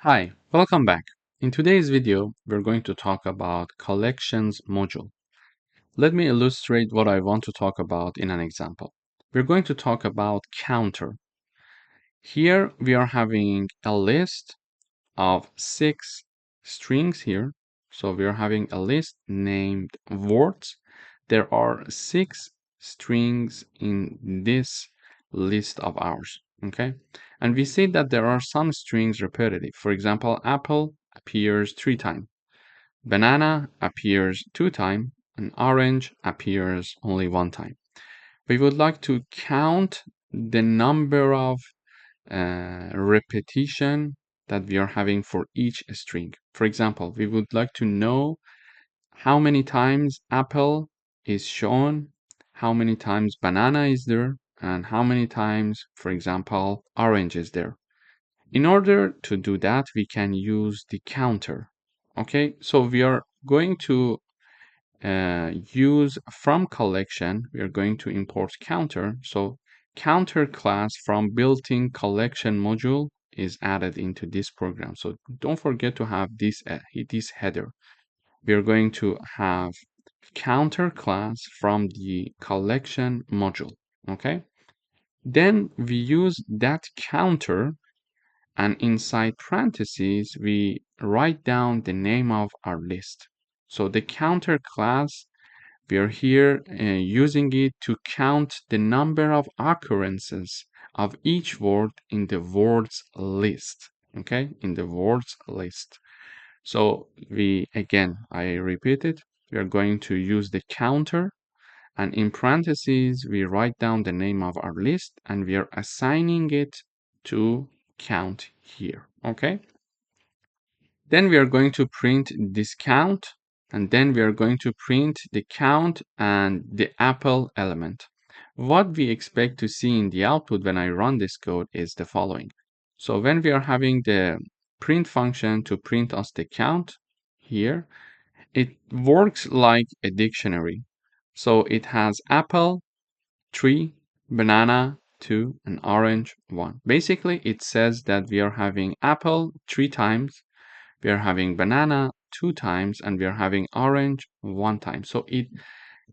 Hi, welcome back. In today's video, we're going to talk about collections module. Let me illustrate what I want to talk about in an example. We're going to talk about counter. Here we are having a list of 6 strings here. So we are having a list named words. There are 6 strings in this list of ours. Okay, and we see that there are some strings repetitive. For example, apple appears 3 times, banana appears 2 times, and orange appears only 1 time. We would like to count the number of repetition that we are having for each string. For example, we would like to know how many times apple is shown, how many times banana is there, and how many times, for example, orange is there. In order to do that, we can use the counter. Okay, so we are going to use from collection, we are going to import counter. So counter class from built-in collection module is added into this program. So don't forget to have this header. We are going to have counter class from the collection module. Okay. Then we use that counter, and inside parentheses, we write down the name of our list. So the counter class, we are here using it to count the number of occurrences of each word in the words list. Okay, in the words list. So I repeat it, we are going to use the counter, and in parentheses, we write down the name of our list, and we are assigning it to count here. Okay. Then we are going to print this count, and then we are going to print the count and the apple element. What we expect to see in the output when I run this code is the following. So when we are having the print function to print us the count here, it works like a dictionary. So it has apple 3, banana 2, and orange 1. Basically, it says that we are having apple 3 times, we are having banana 2 times, and we are having orange 1 time. So it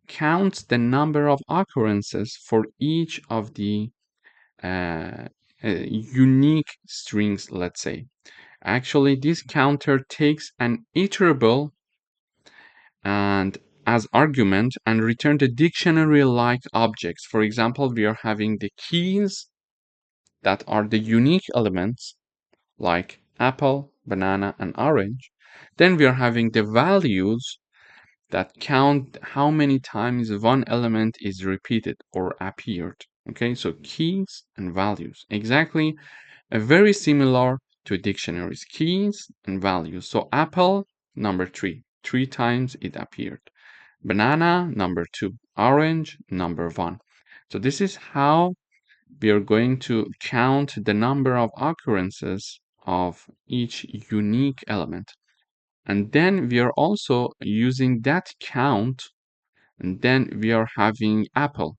counts the number of occurrences for each of the unique strings, let's say. Actually, this counter takes an iterable and as argument and return the dictionary-like objects. For example, we are having the keys that are the unique elements like apple, banana, and orange. Then we are having the values that count how many times one element is repeated or appeared. Okay, so keys and values. Exactly, very similar to dictionaries, keys and values. So apple, number 3, 3 times it appeared. Banana, number 2. Orange, number 1. So this is how we are going to count the number of occurrences of each unique element. And then we are also using that count, and then we are having apple.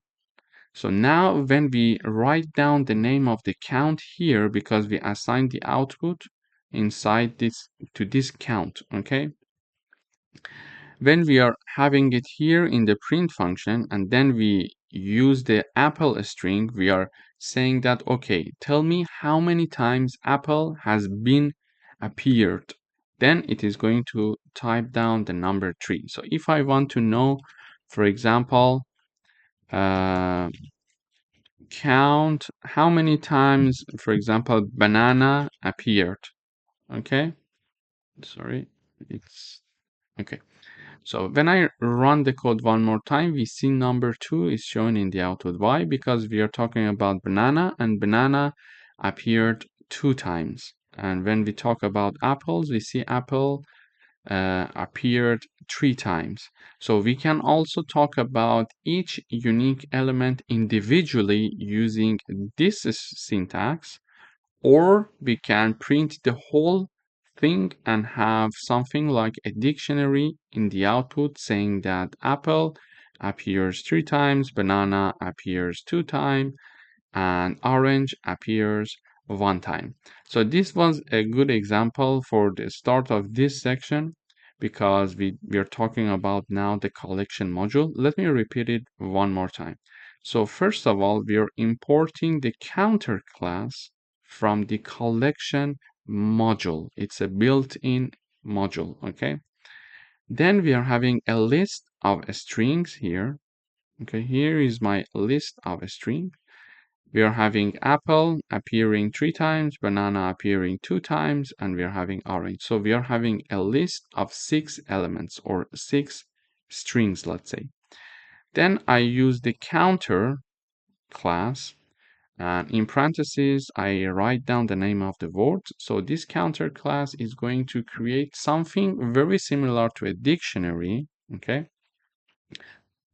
So now when we write down the name of the count here, because we assign the output inside this to this count, okay? When we are having it here in the print function, and then we use the apple string, we are saying that, okay, tell me how many times apple has been appeared. Then it is going to type down the number 3. So if I want to know, for example, count how many times, for example, banana appeared. Okay, sorry, it's okay. So when I run the code one more time, we see number 2 is shown in the output. Why? Because we are talking about banana, and banana appeared 2 times. And when we talk about apples, we see apple appeared 3 times. So we can also talk about each unique element individually using this syntax, or we can print the whole thing and have something like a dictionary in the output saying that apple appears 3 times, banana appears 2 times, and orange appears one time. So this was a good example for the start of this section because we're talking about now the collection module. Let me repeat it one more time. So first of all, we are importing the counter class from the collection module. It's a built-in module, okay? Then we are having a list of strings here. Okay, here is my list of strings. We are having apple appearing 3 times, banana appearing 2 times, and we are having orange. So we are having a list of 6 elements or 6 strings, let's say. Then I use the counter class, and in parentheses, I write down the name of the word. So this counter class is going to create something very similar to a dictionary, okay?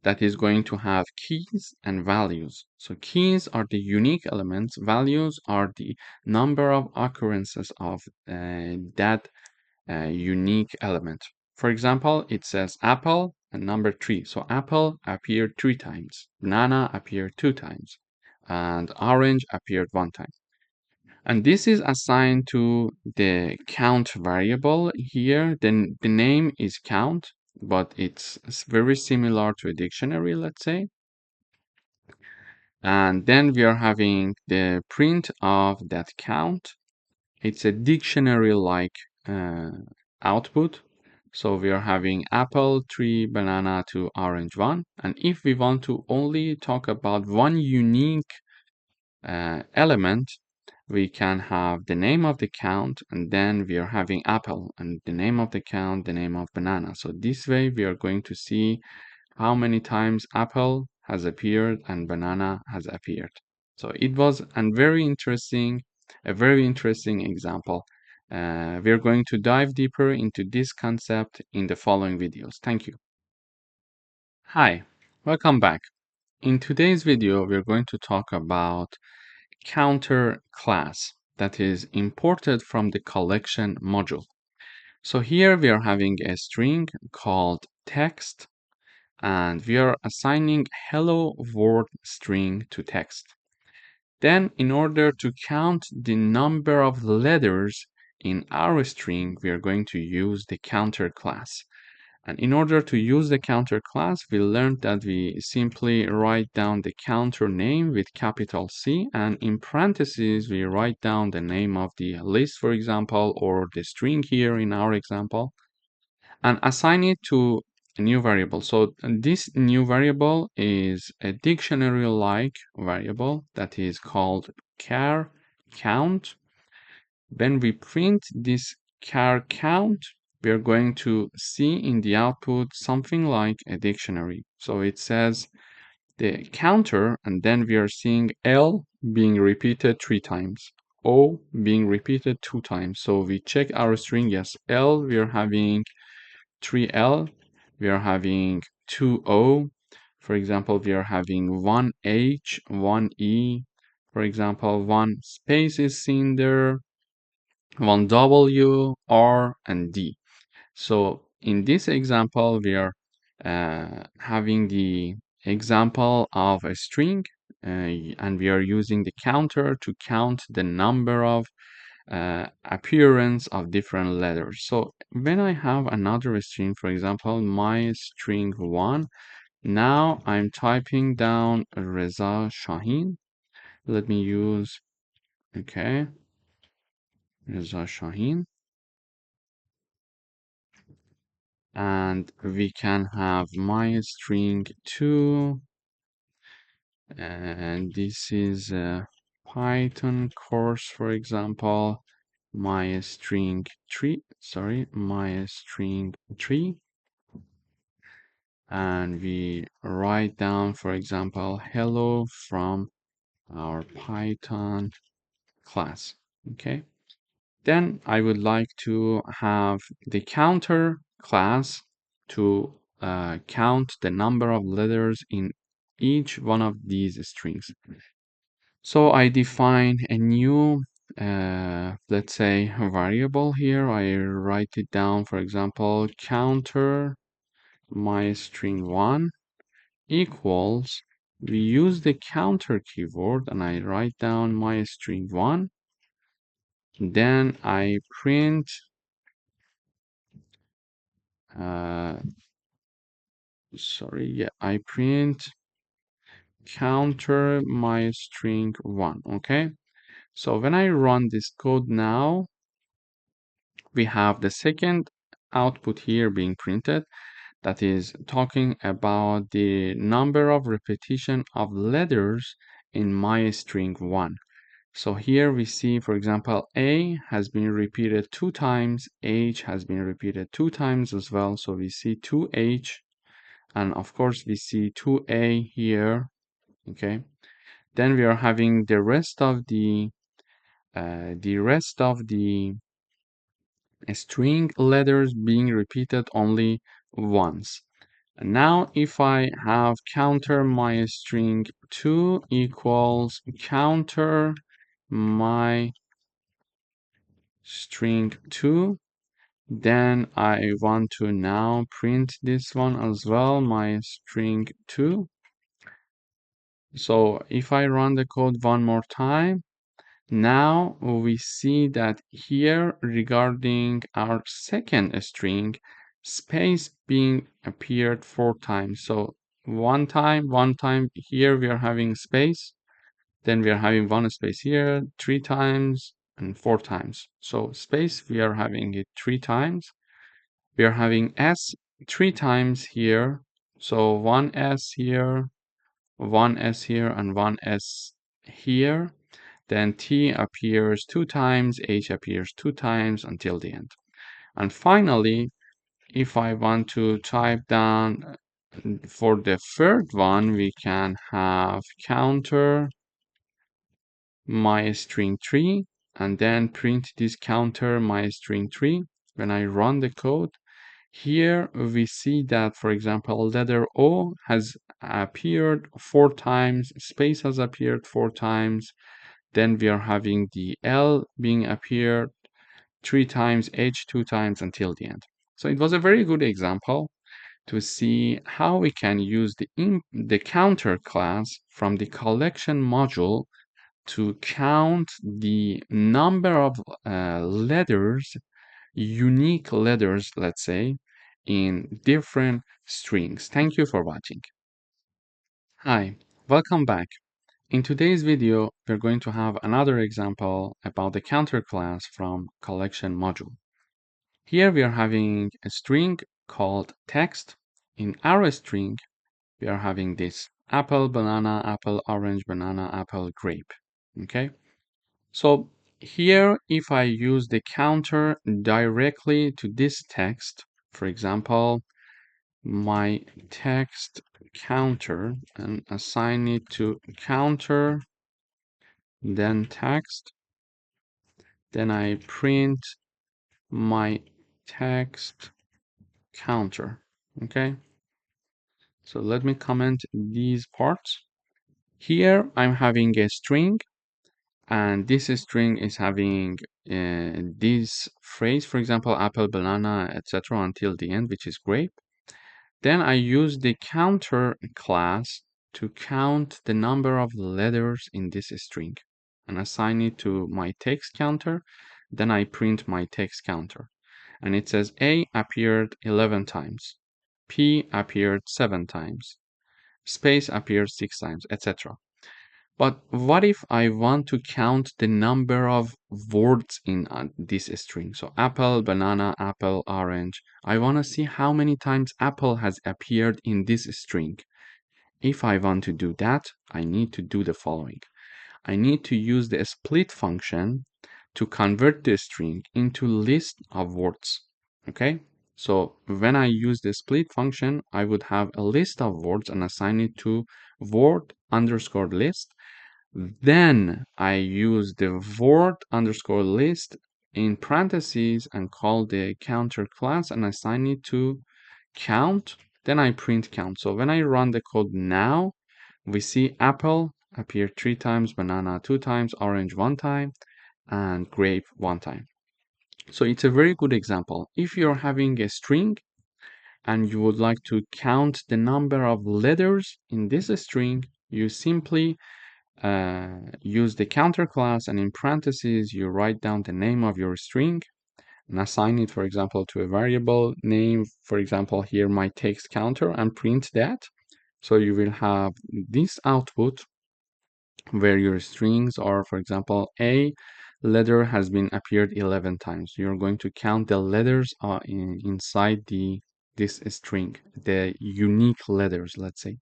That is going to have keys and values. So keys are the unique elements, values are the number of occurrences of that unique element. For example, it says apple and number 3. So apple appeared 3 times, banana appeared 2 times, and orange appeared 1 time. And this is assigned to the count variable here. Then the name is count, but it's very similar to a dictionary, let's say. And then we are having the print of that count. It's a dictionary-like output. So we are having apple 3, banana 2, orange 1. And if we want to only talk about one unique element, we can have the name of the count, and then we are having apple, and the name of the count, the name of banana. So this way we are going to see how many times apple has appeared and banana has appeared. So it was a very interesting example. We're going to dive deeper into this concept in the following videos. Thank you. Hi, welcome back. In today's video, we're going to talk about counter class that is imported from the collection module. So here we are having a string called text, and we are assigning hello world string to text. Then in order to count the number of letters in our string, we are going to use the counter class. And in order to use the counter class, we learned that we simply write down the counter name with capital C, and in parentheses, we write down the name of the list, for example, or the string here in our example, and assign it to a new variable. So this new variable is a dictionary-like variable that is called char count. When we print this char count, we are going to see in the output something like a dictionary. So it says the counter, and then we are seeing L being repeated 3 times, O being repeated 2 times. So we check our string, yes, L, we are having 3L, we are having 2O. For example, we are having 1H, 1E. For example, one space is seen there, one W, R, and D. So in this example, we are having the example of a string, and we are using the counter to count the number of appearance of different letters. So when I have another string, for example, my string 1, now I'm typing down Reza Shahin. Let me use, okay, Reza Shahin. And we can have my string 2, and this is a Python course, for example, my string 3, and we write down, for example, hello from our Python class. Okay, then I would like to have the counter class to count the number of letters in each one of these strings. So I define a new, let's say, variable here. I write it down, for example, counter my string 1 equals, we use the counter keyword, and I write down my string 1, Then I print I print counter my string 1. Okay, so when I run this code now, we have the second output here being printed, that is talking about the number of repetition of letters in my string 1. So here we see, for example, A has been repeated 2 times, H has been repeated 2 times as well. So we see 2H, and of course we see 2A here. Okay, then we are having the rest of the string letters being repeated only once. And now if I have counter my string 2 equals counter my string 2, then I want to now print this one as well, my string 2. So if I run the code one more time, now we see that here regarding our second string, space being appeared 4 times. So one time here we are having space, then we are having one space here 3 times and 4 times. So space we are having it 3 times. We are having s 3 times here. So one s here, one s here, and one s here. Then T appears 2 times, H appears 2 times until the end. And finally, if I want to type down for the third one, we can have counter my string 3 and then print this counter my string 3. When I run the code, here we see that, for example, letter O has appeared 4 times, space has appeared 4 times. Then we are having the L being appeared 3 times, H 2 times until the end. So it was a very good example to see how we can use the counter class from the collection module to count the number of letters, unique letters, let's say, in different strings. Thank you for watching. Hi, welcome back. In today's video, we're going to have another example about the counter class from collection module. Here we are having a string called text. In our string, we are having this apple, banana, apple, orange, banana, apple, grape. Okay, so here if I use the counter directly to this text, for example, my text counter, and assign it to counter, then text, then I print my text counter. Okay, so let me comment these parts. Here I'm having a string, and this string is having this phrase, for example, apple, banana, etc. until the end, which is grape. Then I use the counter class to count the number of letters in this string and assign it to my text counter. Then I print my text counter. And it says A appeared 11 times, P appeared 7 times, space appeared 6 times, etc. But what if I want to count the number of words in this string? So apple, banana, apple, orange. I want to see how many times apple has appeared in this string. If I want to do that, I need to do the following. I need to use the split function to convert the string into list of words. Okay, so when I use the split function, I would have a list of words and assign it to word underscore list. Then I use the word underscore list in parentheses and call the counter class and assign it to count. Then I print count. So when I run the code now, we see apple appear 3 times, banana 2 times, orange 1 time, and grape 1 time. So it's a very good example. If you're having a string and you would like to count the number of letters in this string, you simply use the counter class, and in parentheses, you write down the name of your string and assign it, for example, to a variable name, for example, here my text counter, and print that. So you will have this output where your strings are, for example, a letter has been appeared 11 times. You're going to count the letters inside this string, the unique letters, let's say.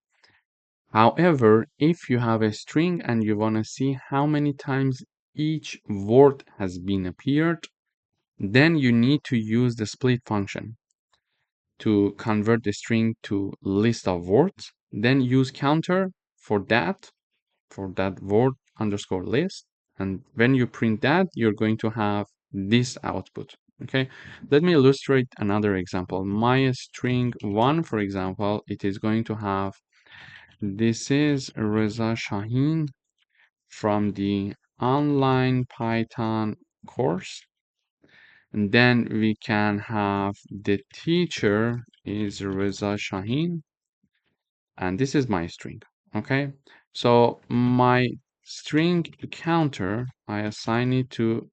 However, if you have a string and you want to see how many times each word has been appeared, then you need to use the split function to convert the string to list of words. Then use counter for that word underscore list. And when you print that, you're going to have this output. Okay, let me illustrate another example. My string 1, for example, it is going to have, this is Reza Shaheen from the online Python course. And then we can have the teacher is Reza Shaheen, and this is my string. Okay, so my string counter, I assign it to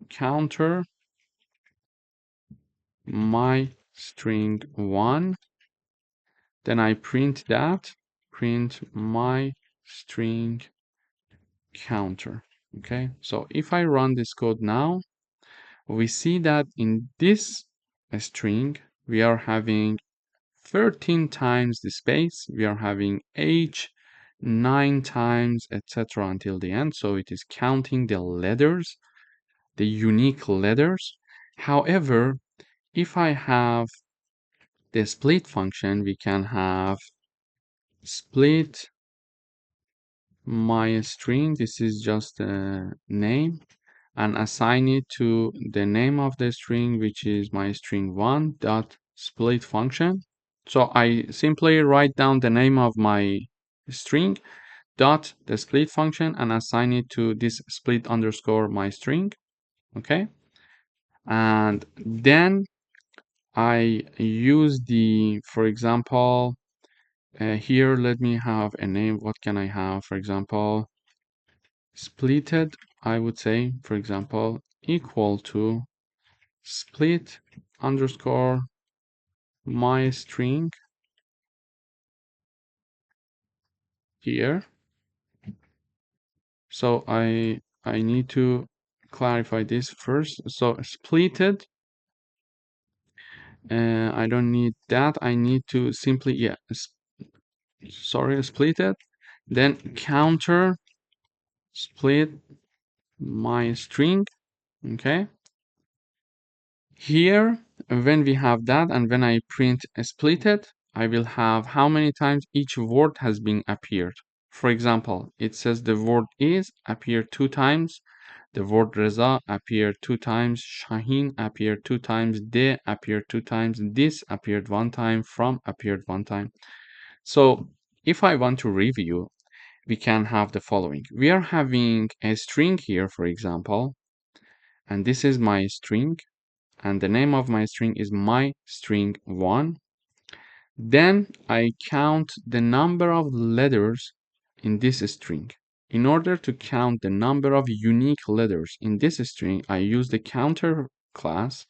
counter my string 1. Then I print that, print my string counter. Okay, so if I run this code now, we see that in this string, we are having 13 times the space, we are having age 9 times, etc. until the end. So it is counting the letters, the unique letters. However, if I have the split function, we can have split my string, this is just a name, and assign it to the name of the string, which is my string 1 dot split function. So I simply write down the name of my string dot the split function and assign it to this split underscore my string. Okay, and then I use the, for example, here let me have a name. What can I have? For example, splitted, I would say, for example, equal to split underscore my string here. So I need to clarify this first. So splitted, I don't need that. I need to simply, yeah, split it. Then counter split my string. Okay. Here, when we have that and when I print splitted, I will have how many times each word has been appeared. For example, it says the word is appeared 2 times, the word Reza appeared 2 times, Shaheen appeared 2 times, de appeared 2 times, this appeared 1 time, from appeared 1 time. So if I want to review, we can have the following. We are having a string here, for example, and this is my string, and the name of my string is my string 1. Then I count the number of letters in this string. In order to count the number of unique letters in this string, I use the counter class.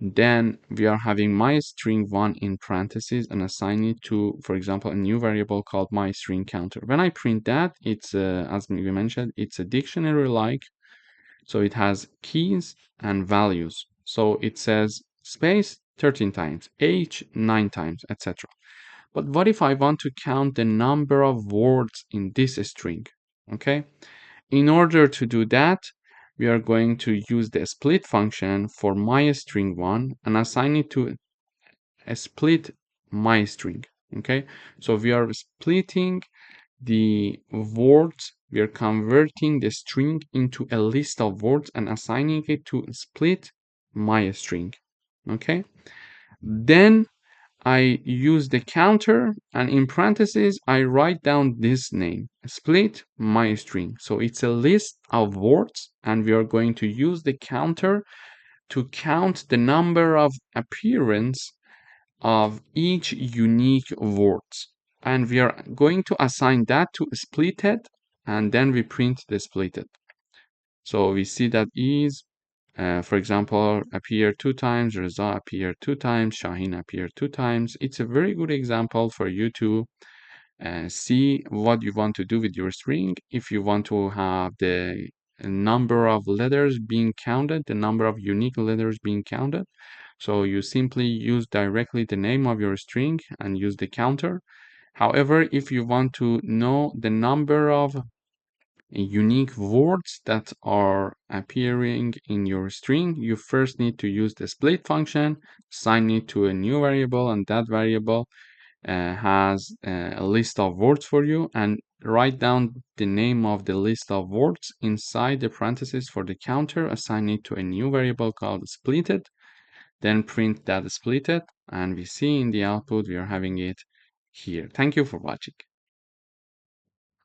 Then we are having my string 1 in parentheses and assign it to, for example, a new variable called my string counter. When I print that, it's as we mentioned, it's a dictionary like, so it has keys and values. So it says space 13 times, age 9 times, etc. But what if I want to count the number of words in this string? Okay, in order to do that, we are going to use the split function for my string 1 and assign it to a split my string. Okay, so we are splitting the words, we are converting the string into a list of words and assigning it to split my string. Okay, then I use the counter, and in parentheses I write down this name, split my string. So it's a list of words, and we are going to use the counter to count the number of appearance of each unique words. and we are going to assign that to splitted, and then we print the splitted. So we see that is, for example, appear 2 times, Reza appear 2 times, Shaheen appear 2 times. It's a very good example for you to see what you want to do with your string. If you want to have the number of letters being counted, the number of unique letters being counted, so you simply use directly the name of your string and use the counter. However, if you want to know the number of unique words that are appearing in your string, you first need to use the split function, assign it to a new variable, and that variable has a list of words for you, and write down the name of the list of words inside the parentheses for the counter, assign it to a new variable called splitted, then print that splitted, and we see in the output we are having it here. Thank you for watching.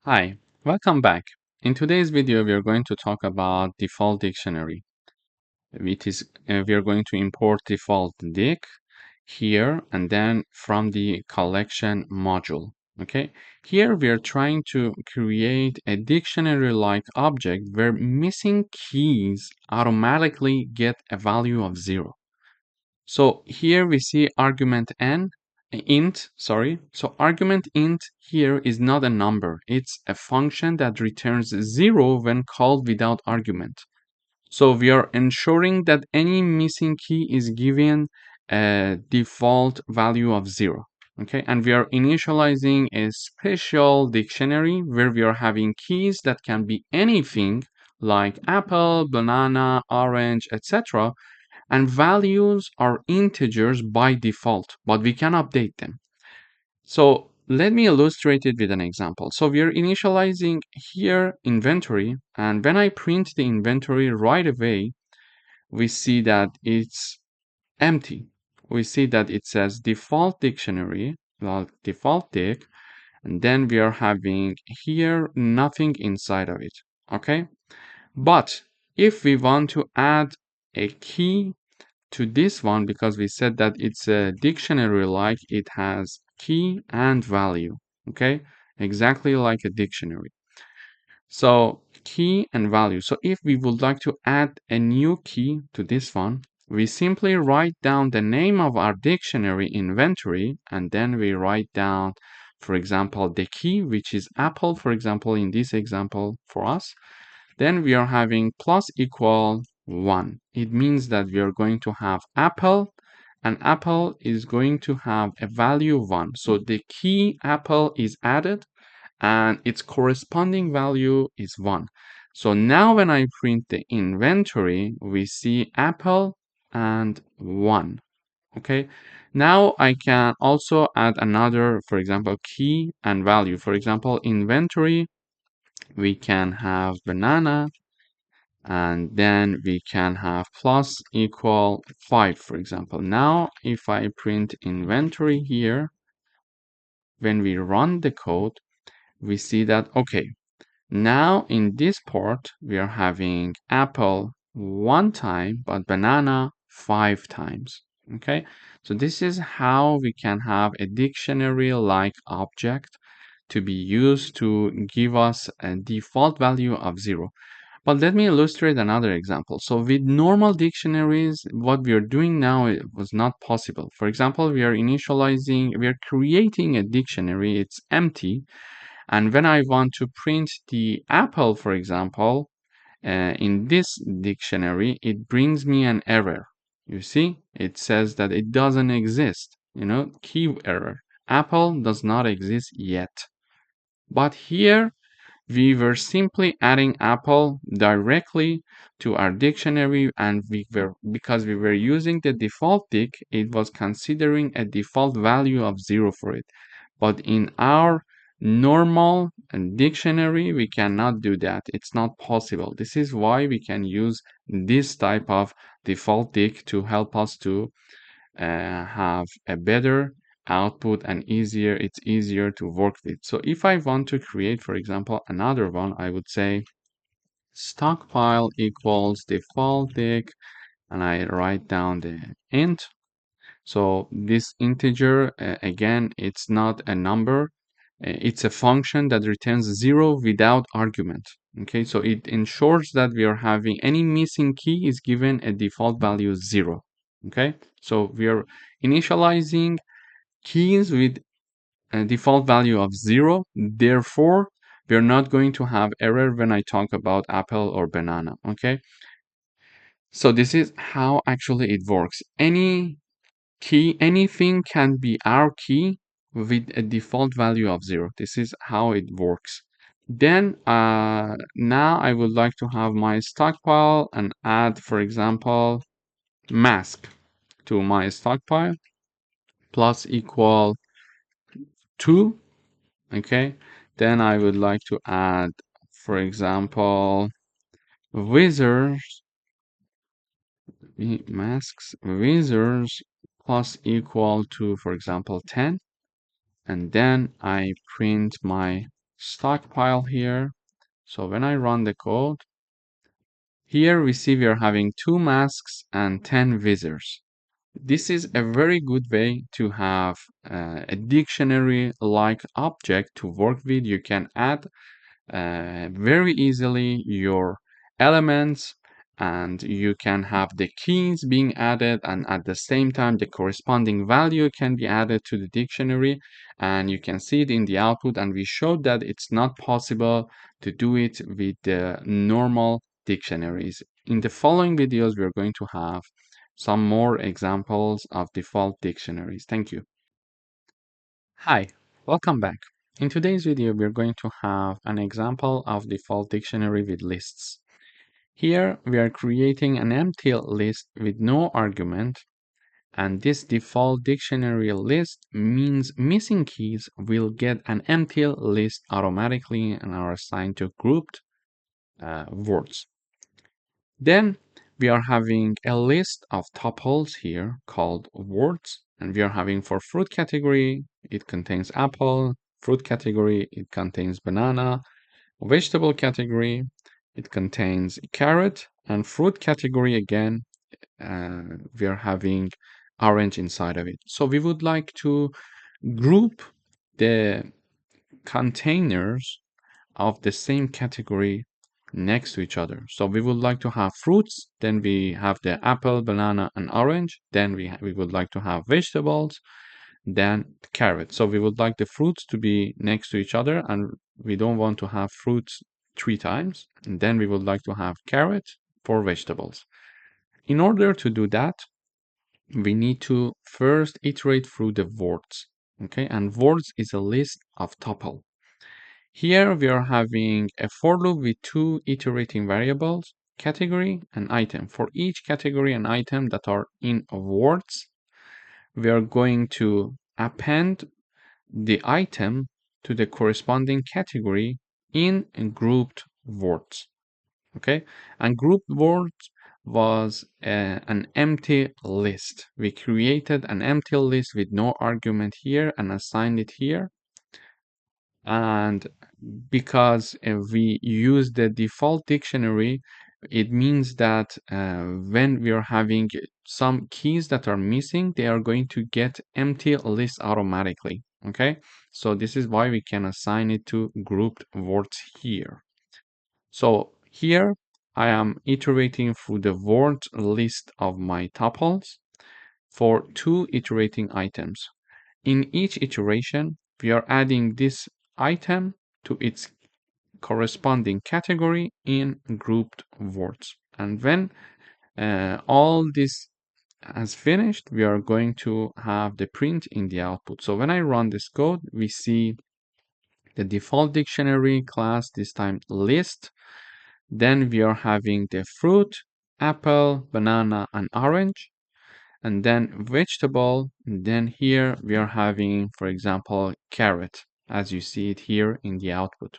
Hi, welcome back. In today's video, we are going to talk about default dictionary. We are going to import default dic here and then from the collection module. Okay, here we are trying to create a dictionary-like object where missing keys automatically get a value of 0. So here we see argument int, sorry. So argument int here is not a number. It's a function that returns 0 when called without argument. So we are ensuring that any missing key is given a default value of 0. Okay, and we are initializing a special dictionary where we are having keys that can be anything like apple, banana, orange, etc. And values are integers by default, but we can update them. So let me illustrate it with an example. So we are initializing here inventory, and when I print the inventory right away, we see that it's empty. We see that it says default dictionary, well, default dic, and then we are having here nothing inside of it. Okay, but if we want to add a key to this one, because we said that it's a dictionary, like it has key and value. Okay, exactly like a dictionary. So key and value. So if we would like to add a new key to this one, we simply write down the name of our dictionary inventory, and then we write down, for example, the key, which is apple, for example, in this example for us. Then we are having plus equal 1. It means that we are going to have apple, and apple is going to have a value 1. So the key apple is added, and its corresponding value is 1. So now when I print the inventory, we see apple and 1. Okay, now I can also add another, for example, key and value. For example, inventory, we can have banana, and then we can have plus equal 5, for example. Now if I print inventory here, when we run the code, we see that, okay, now in this part we are having apple 1 time but banana 5 times. Okay, so this is how we can have a dictionary like object to be used to give us a default value of 0. But let me illustrate another example. So with normal dictionaries, what we are doing now was not possible. For example, we are creating a dictionary, it's empty. And when I want to print the apple, for example, in this dictionary, it brings me an error. You see, it says that it doesn't exist, key error. Apple does not exist yet. But here, we were simply adding apple directly to our dictionary, and because we were using the default dic, it was considering a default value of 0 for it. But in our normal dictionary, we cannot do that. It's not possible. This is why we can use this type of default dic to help us to have a better output, and it's easier to work with. So if I want to create, for example, another one, I would say stockpile equals default dic, and I write down the int. So this integer, again, it's not a number, it's a function that returns 0 without argument. Okay, so it ensures that we are having any missing key is given a default value 0. Okay, so we are initializing keys with a default value of 0. Therefore, we're not going to have error when I talk about apple or banana. Okay, so this is how actually it works. Anything can be our key with a default value of 0. This is how it works. Then now I would like to have my stockpile and add, for example, mask to my stockpile plus equal 2. Okay, then I would like to add, for example, wizards, masks, wizards plus equal to, for example, 10. And then I print my stockpile here. So when I run the code, here we see we are having 2 masks and 10 wizards. This is a very good way to have a dictionary-like object to work with. You can add very easily your elements, and you can have the keys being added, and at the same time the corresponding value can be added to the dictionary, and you can see it in the output. And we showed that it's not possible to do it with the normal dictionaries. In the following videos we're going to have some more examples of default dictionaries. Thank you. Hi, welcome back. In today's video, we're going to have an example of default dictionary with lists. Here, we are creating an empty list with no argument, and this default dictionary list means missing keys will get an empty list automatically and are assigned to grouped words. Then we are having a list of tuples here called words, and we are having for fruit category, it contains apple, fruit category, it contains banana, vegetable category, it contains carrot, and fruit category again, we are having orange inside of it. So we would like to group the containers of the same category next to each other. So we would like to have fruits, then we have the apple, banana, and orange. Then we would like to have vegetables, then carrot. So we would like the fruits to be next to each other, and we don't want to have fruits 3 times. And then we would like to have carrot for vegetables. In order to do that, we need to first iterate through the words. Okay, and words is a list of tuple. Here we are having a for loop with 2 iterating variables, category and item. For each category and item that are in words, we are going to append the item to the corresponding category in grouped words. Okay, and grouped words was an empty list. We created an empty list with no argument here and assigned it here. And because we use the default dictionary, it means that when we are having some keys that are missing, they are going to get empty list automatically. Okay, so this is why we can assign it to grouped words here. So here I am iterating through the word list of my tuples for 2 iterating items. In each iteration, we are adding this item to its corresponding category in grouped words. And when all this has finished, we are going to have the print in the output. So when I run this code, we see the default dictionary class, this time list. Then we are having the fruit, apple, banana, and orange. And then vegetable, and then here we are having, for example, carrot, as you see it here in the output.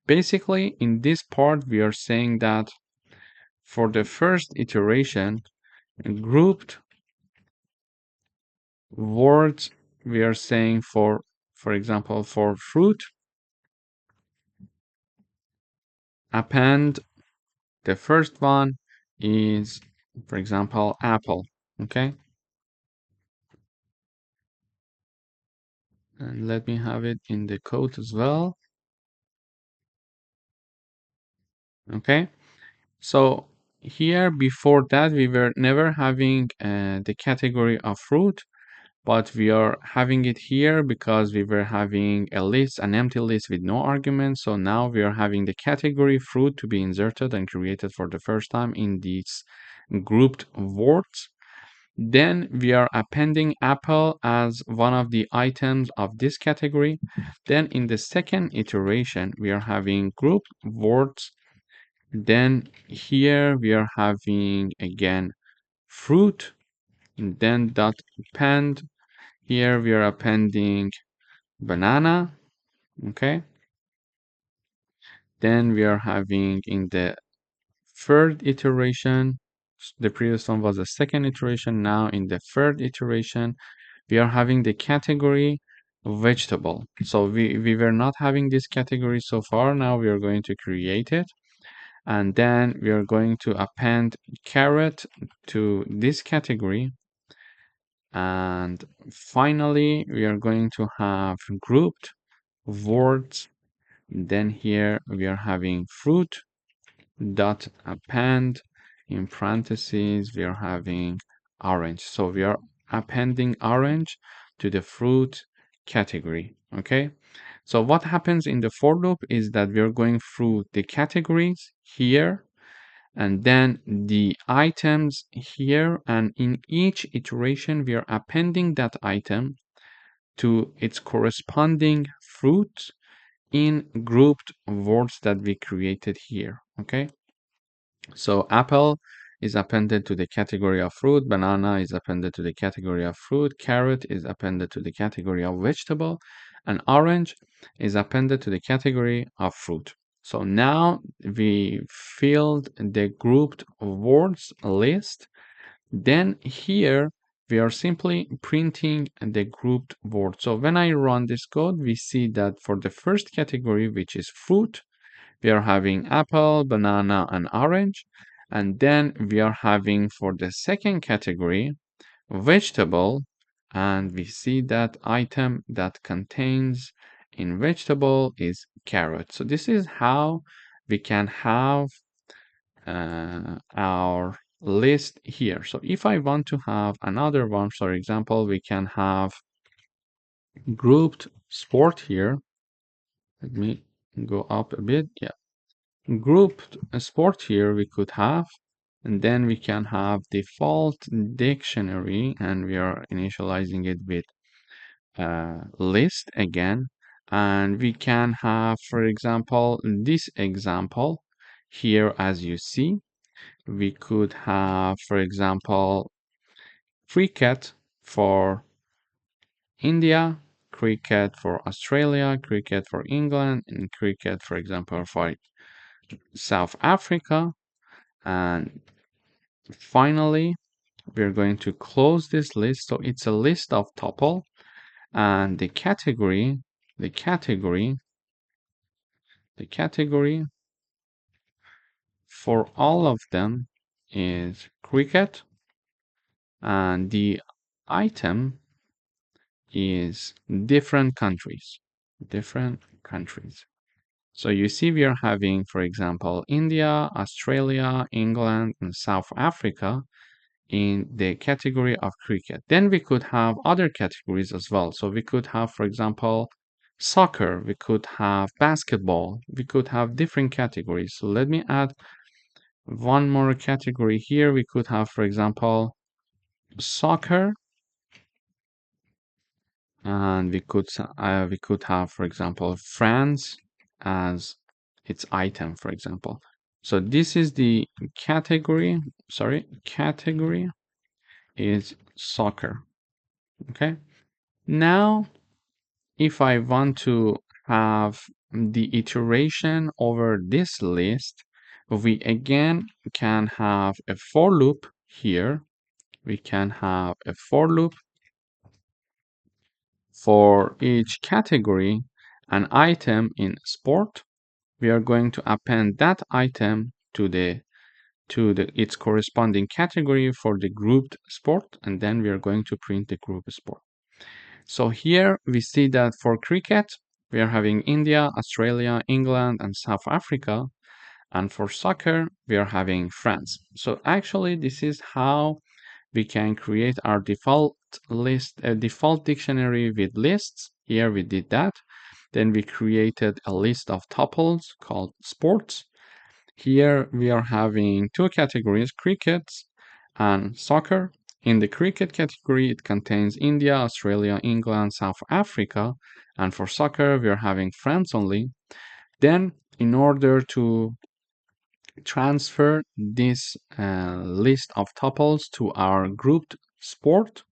Basically, in this part, we are saying that for the first iteration, grouped words, we are saying for example, for fruit, append, the first one is, for example, apple, okay? And let me have it in the code as well. Okay. So here before that, we were never having the category of fruit, but we are having it here because we were having a list, an empty list with no arguments. So now we are having the category fruit to be inserted and created for the first time in these grouped words. Then we are appending apple as one of the items of this category. Then in the second iteration, we are having grouped words. Then here we are having again fruit, and then dot append. Here we are appending banana. Okay. Then we are having in the third iteration, the previous one was the second iteration. Now in the third iteration, we are having the category vegetable. So we were not having this category so far. Now we are going to create it. And then we are going to append carrot to this category. And finally, we are going to have grouped words. Then here we are having fruit dot append in parentheses we are having orange. So we are appending orange to the fruit category. Okay. So what happens in the for loop is that we are going through the categories here and then the items here, and in each iteration we are appending that item to its corresponding fruit in grouped words that we created here. Okay. So apple is appended to the category of fruit, banana is appended to the category of fruit, carrot is appended to the category of vegetable, and orange is appended to the category of fruit. So now we filled the grouped words list. Then here we are simply printing the grouped word. So when I run this code, we see that for the first category, which is fruit, we are having apple, banana, and orange. And then we are having for the second category, vegetable, and we see that item that contains in vegetable is carrot. So this is how we can have our list here. So if I want to have another one, for example, we can have grouped sport here. Let me go up a bit. Yeah. Grouped sport here we could have, and then we can have default dictionary, and we are initializing it with list again. And we can have, for example, this example here, as you see, we could have, for example, cricket for India, cricket for Australia, cricket for England, and cricket, for example, for South Africa. And finally, we're going to close this list. So it's a list of tuple, and the category for all of them is cricket, and the item is different countries. So you see we are having, for example, India, Australia, England, and South Africa in the category of cricket. Then we could have other categories as well. So we could have, for example, soccer, we could have basketball, we could have different categories. So let me add one more category here. We could have, for example, soccer, and we could have, for example, France as its item, for example. So this is the category. Category is soccer. Okay. Now, if I want to have the iteration over this list, we again can have a for loop here. We can have a for loop for each category, an item in sport. We are going to append that item to its corresponding category for the grouped sport, and then we are going to print the group sport. So here we see that for cricket, we are having India, Australia, England, and South Africa. And for soccer, we are having France. So actually, this is how we can create our default list, a default dictionary with lists. Here we did that. Then we created a list of tuples called sports. Here we are having two categories, cricket and soccer. In the cricket category, it contains India, Australia, England, South Africa. And for soccer, we are having France only. Then, in order to transfer this list of tuples to our grouped sport,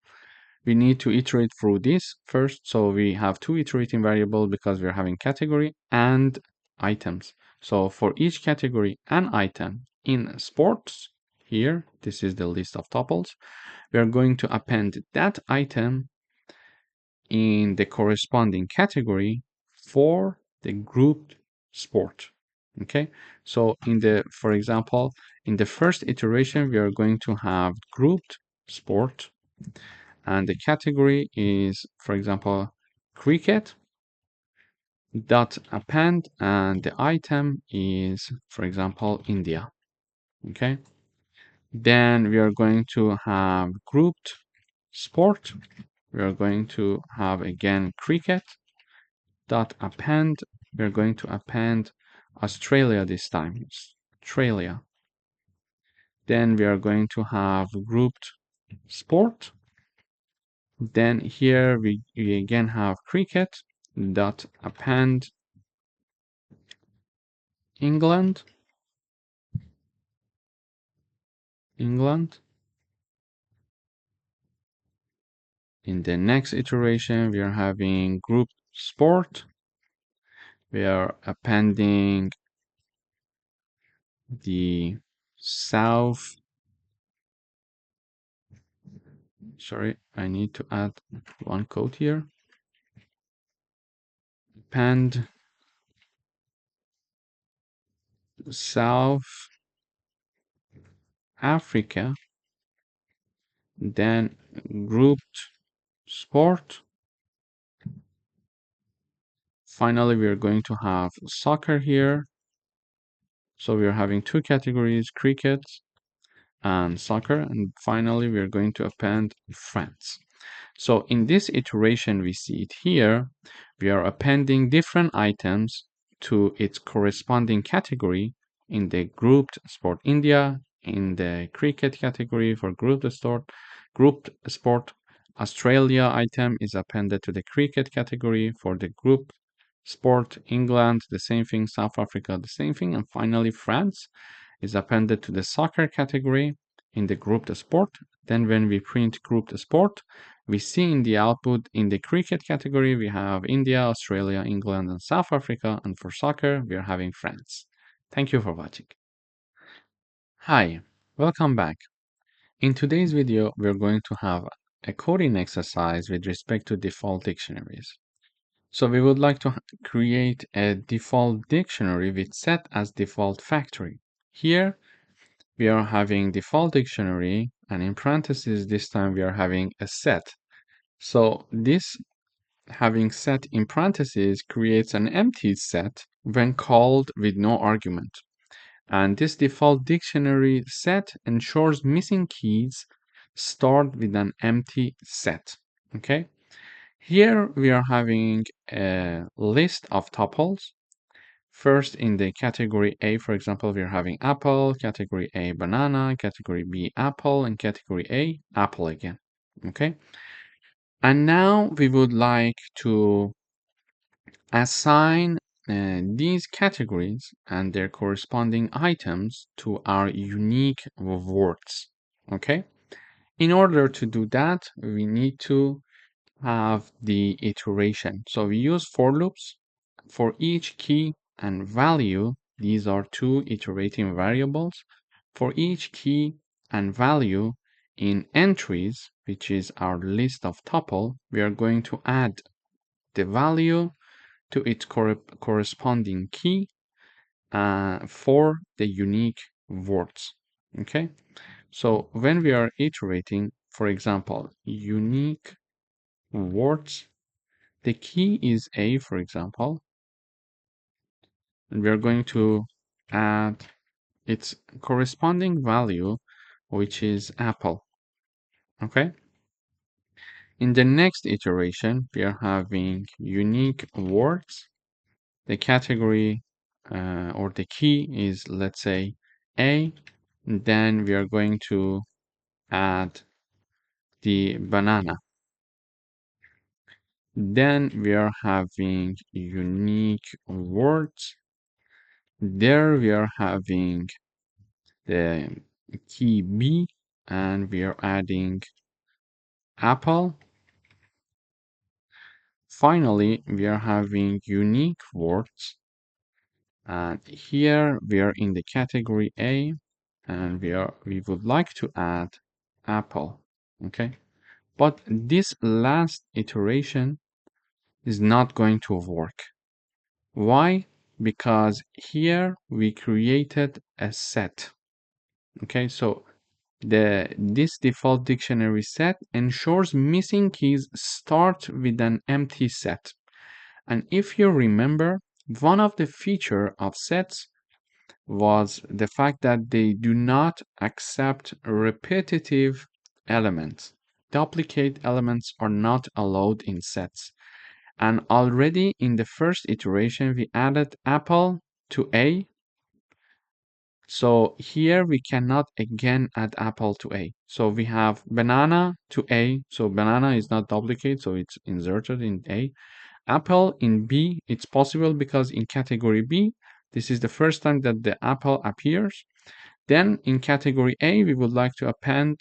we need to iterate through this first. So we have two iterating variables because we're having category and items. So for each category and item in sports, here, this is the list of tuples, we are going to append that item in the corresponding category for the grouped sport. Okay, so for example, in the first iteration, we are going to have grouped sport, and the category is, for example, cricket dot append, and the item is, for example, India. Okay, then we are going to have grouped sport. We are going to have again cricket dot append. We're going to append Australia this time. Australia. Then we are going to have grouped sport. Then here we again have cricket dot append England. England. In the next iteration, we are having grouped sport. We are appending the South. Sorry, I need to add one code here. Append South Africa, then grouped sport. Finally, we are going to have soccer here. So we are having two categories, cricket and soccer. And finally, we are going to append France. So in this iteration, we see it here. We are appending different items to its corresponding category in the grouped sport India, in the cricket category for grouped sport Australia item is appended to the cricket category. For the group sport England, the same thing, South Africa, the same thing, and finally France is appended to the soccer category in the grouped sport. Then when we print grouped sport, we see in the output in the cricket category, we have India, Australia, England, and South Africa. And for soccer, we are having France. Thank you for watching. Hi, welcome back. In today's video, we're going to have a coding exercise with respect to default dictionaries. So we would like to create a default dictionary with set as default factory. Here, we are having default dictionary, and in parentheses, this time we are having a set. So this having set in parentheses creates an empty set when called with no argument. And this default dictionary set ensures missing keys start with an empty set. Okay. Here we are having a list of tuples. First, in the category A, for example, we're having apple, category A, banana, category B, apple, and category A, apple again. Okay. And now we would like to assign these categories and their corresponding items to our unique words. Okay. In order to do that, we need to have the iteration. So we use for loops for each key and value. These are two iterating variables. For each key and value in entries, which is our list of tuple, we are going to add the value to its corresponding key for the unique words. Okay, so when we are iterating, for example, unique words. The key is A, for example, and we are going to add its corresponding value, which is apple. Okay. In the next iteration, we are having unique words. The category or the key is, let's say, A. Then we are going to add the banana. Then we are having unique words. There we are having the key B, and we are adding apple. Finally, we are having unique words. And here we are in the category A, and we would like to add apple. Okay. But this last iteration is not going to work. Why? Because here we created a set. Okay, so this default dictionary set ensures missing keys start with an empty set. And if you remember, one of the feature of sets was the fact that they do not accept repetitive elements. Duplicate elements are not allowed in sets. And already in the first iteration, we added apple to A. So here we cannot again add apple to A. So we have banana to A. So banana is not duplicate, so it's inserted in A. Apple in B, it's possible because in category B, this is the first time that the apple appears. Then in category A, we would like to append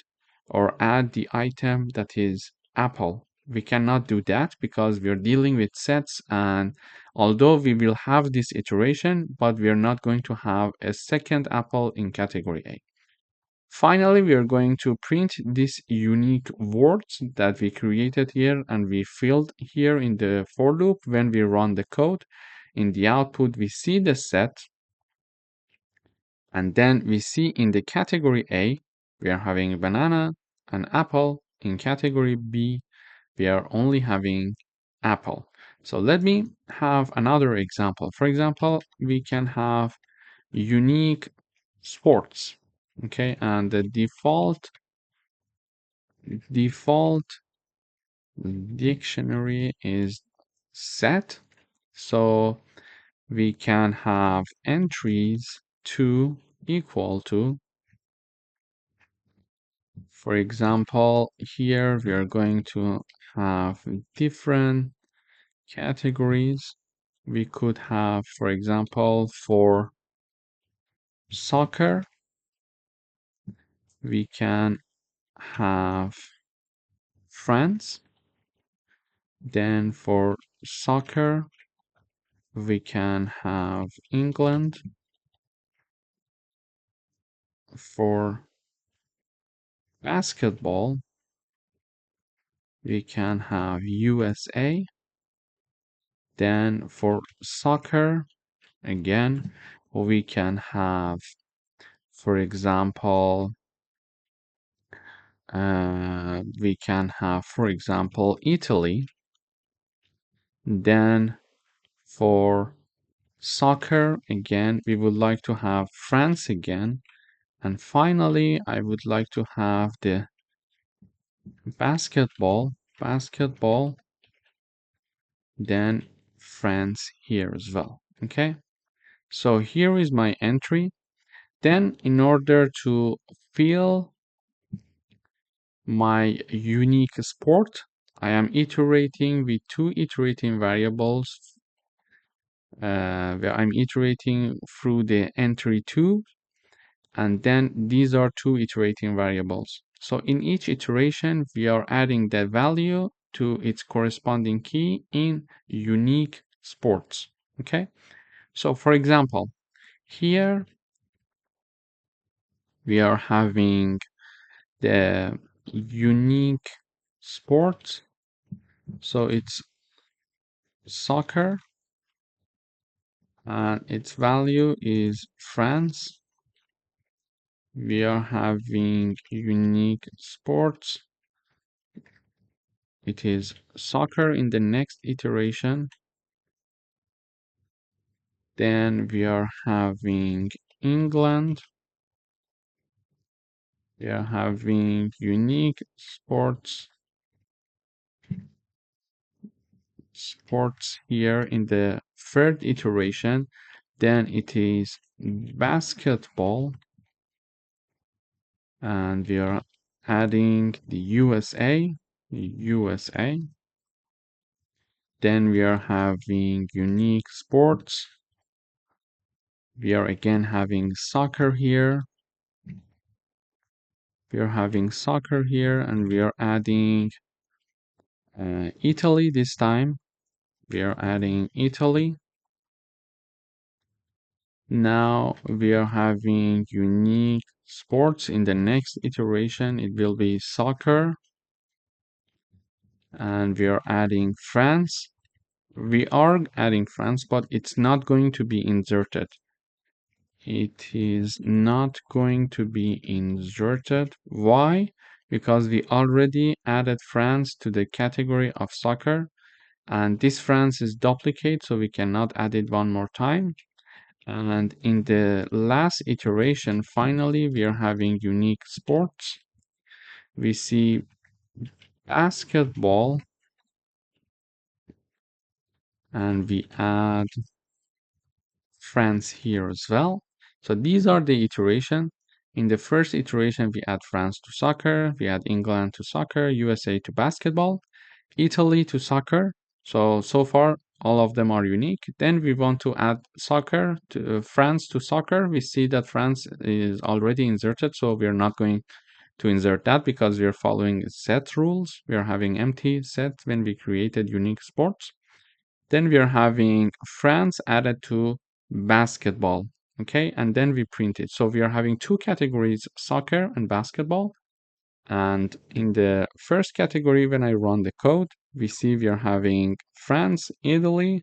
or add the item that is apple. We cannot do that because we are dealing with sets, and although we will have this iteration, but we are not going to have a second apple in category A. Finally, we are going to print these unique words that we created here and we filled here in the for loop. When we run the code, in the output, we see the set. And then we see in the category A, we are having banana and apple. In category B, we are only having apple. So let me have another example. For example, we can have unique sports. Okay, and the default dictionary is set. So we can have entries to equal to, for example, here we are going to have different categories. We could have, for example, for soccer, we can have France. Then for soccer, we can have England. For basketball, we can have USA. Then for soccer, again, we can have, for example, we can have, for example, Italy. Then for soccer, again, we would like to have France again. And finally, I would like to have the basketball, then France here as well. Okay. So here is my entry. Then in order to fill my unique sport, I am iterating with two iterating variables where I'm iterating through the entry 2, and then these are two iterating variables. So in each iteration, we are adding the value to its corresponding key in unique sports. Okay. So for example, here we are having the unique sport. So it's soccer, and its value is France. We are having unique sports. it is soccer in the next iteration. Then we are having England. We are having unique sports here in the third iteration. Then it is basketball, and we are adding the USA. Then we are having unique sports. We are again having soccer here. We are having soccer here, and we are adding Italy this time. We are adding Italy. Now we are having unique sports in the next iteration. It will be soccer, and we are adding France. We are adding France, but it's not going to be inserted. It is not going to be inserted. Why? Because we already added France to the category of soccer, and this France is duplicate, so we cannot add it one more time. And in the last iteration, finally, we are having unique sports. We see basketball, and we add France here as well. So these are the iteration. In the first iteration, we add France to soccer, we add England to soccer, USA to basketball, Italy to soccer. So far, all of them are unique. Then we want to add soccer to France to soccer. We see that France is already inserted, so we are not going to insert that because we are following set rules. We are having empty set when we created unique sports. Then we are having France added to basketball, okay? And then we print it. So we are having two categories, soccer and basketball. And in the first category, when I run the code, we see we are having France, Italy,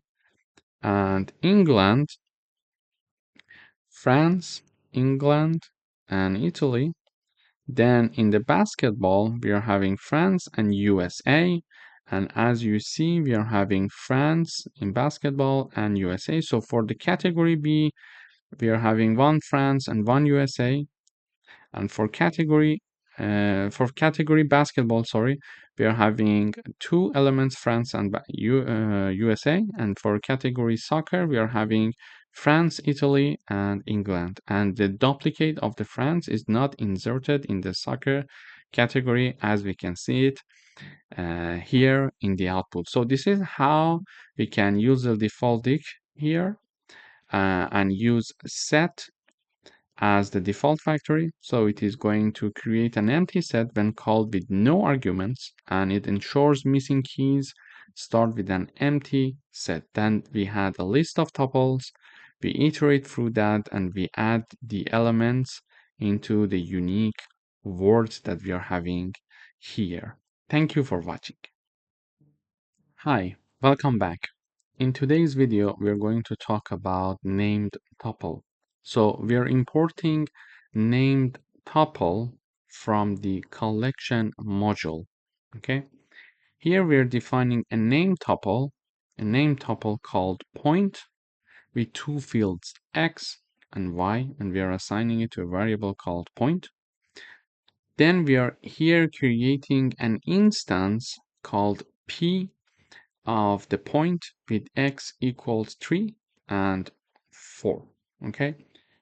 and England. France, England, and Italy. Then in the basketball, we are having France and USA. And as you see, we are having France in basketball and USA. So for the category B, we are having one France and one USA. And for category basketball, sorry, we are having two elements, France and USA. And for category soccer, we are having France, Italy, and England. And the duplicate of the France is not inserted in the soccer category, as we can see it here in the output. So this is how we can use the default dict here and use set as the default factory. So it is going to create an empty set when called with no arguments, and it ensures missing keys start with an empty set. Then we had a list of tuples. We iterate through that, and we add the elements into the unique words that we are having here. Thank you for watching. Hi, welcome back. In today's video, we're going to talk about named tuple. So we're importing named tuple from the collection module. Okay. Here we're defining a named tuple called point with two fields x and y, and we are assigning it to a variable called point. Then we are here creating an instance called p of the point with x equals 3 and 4. Okay.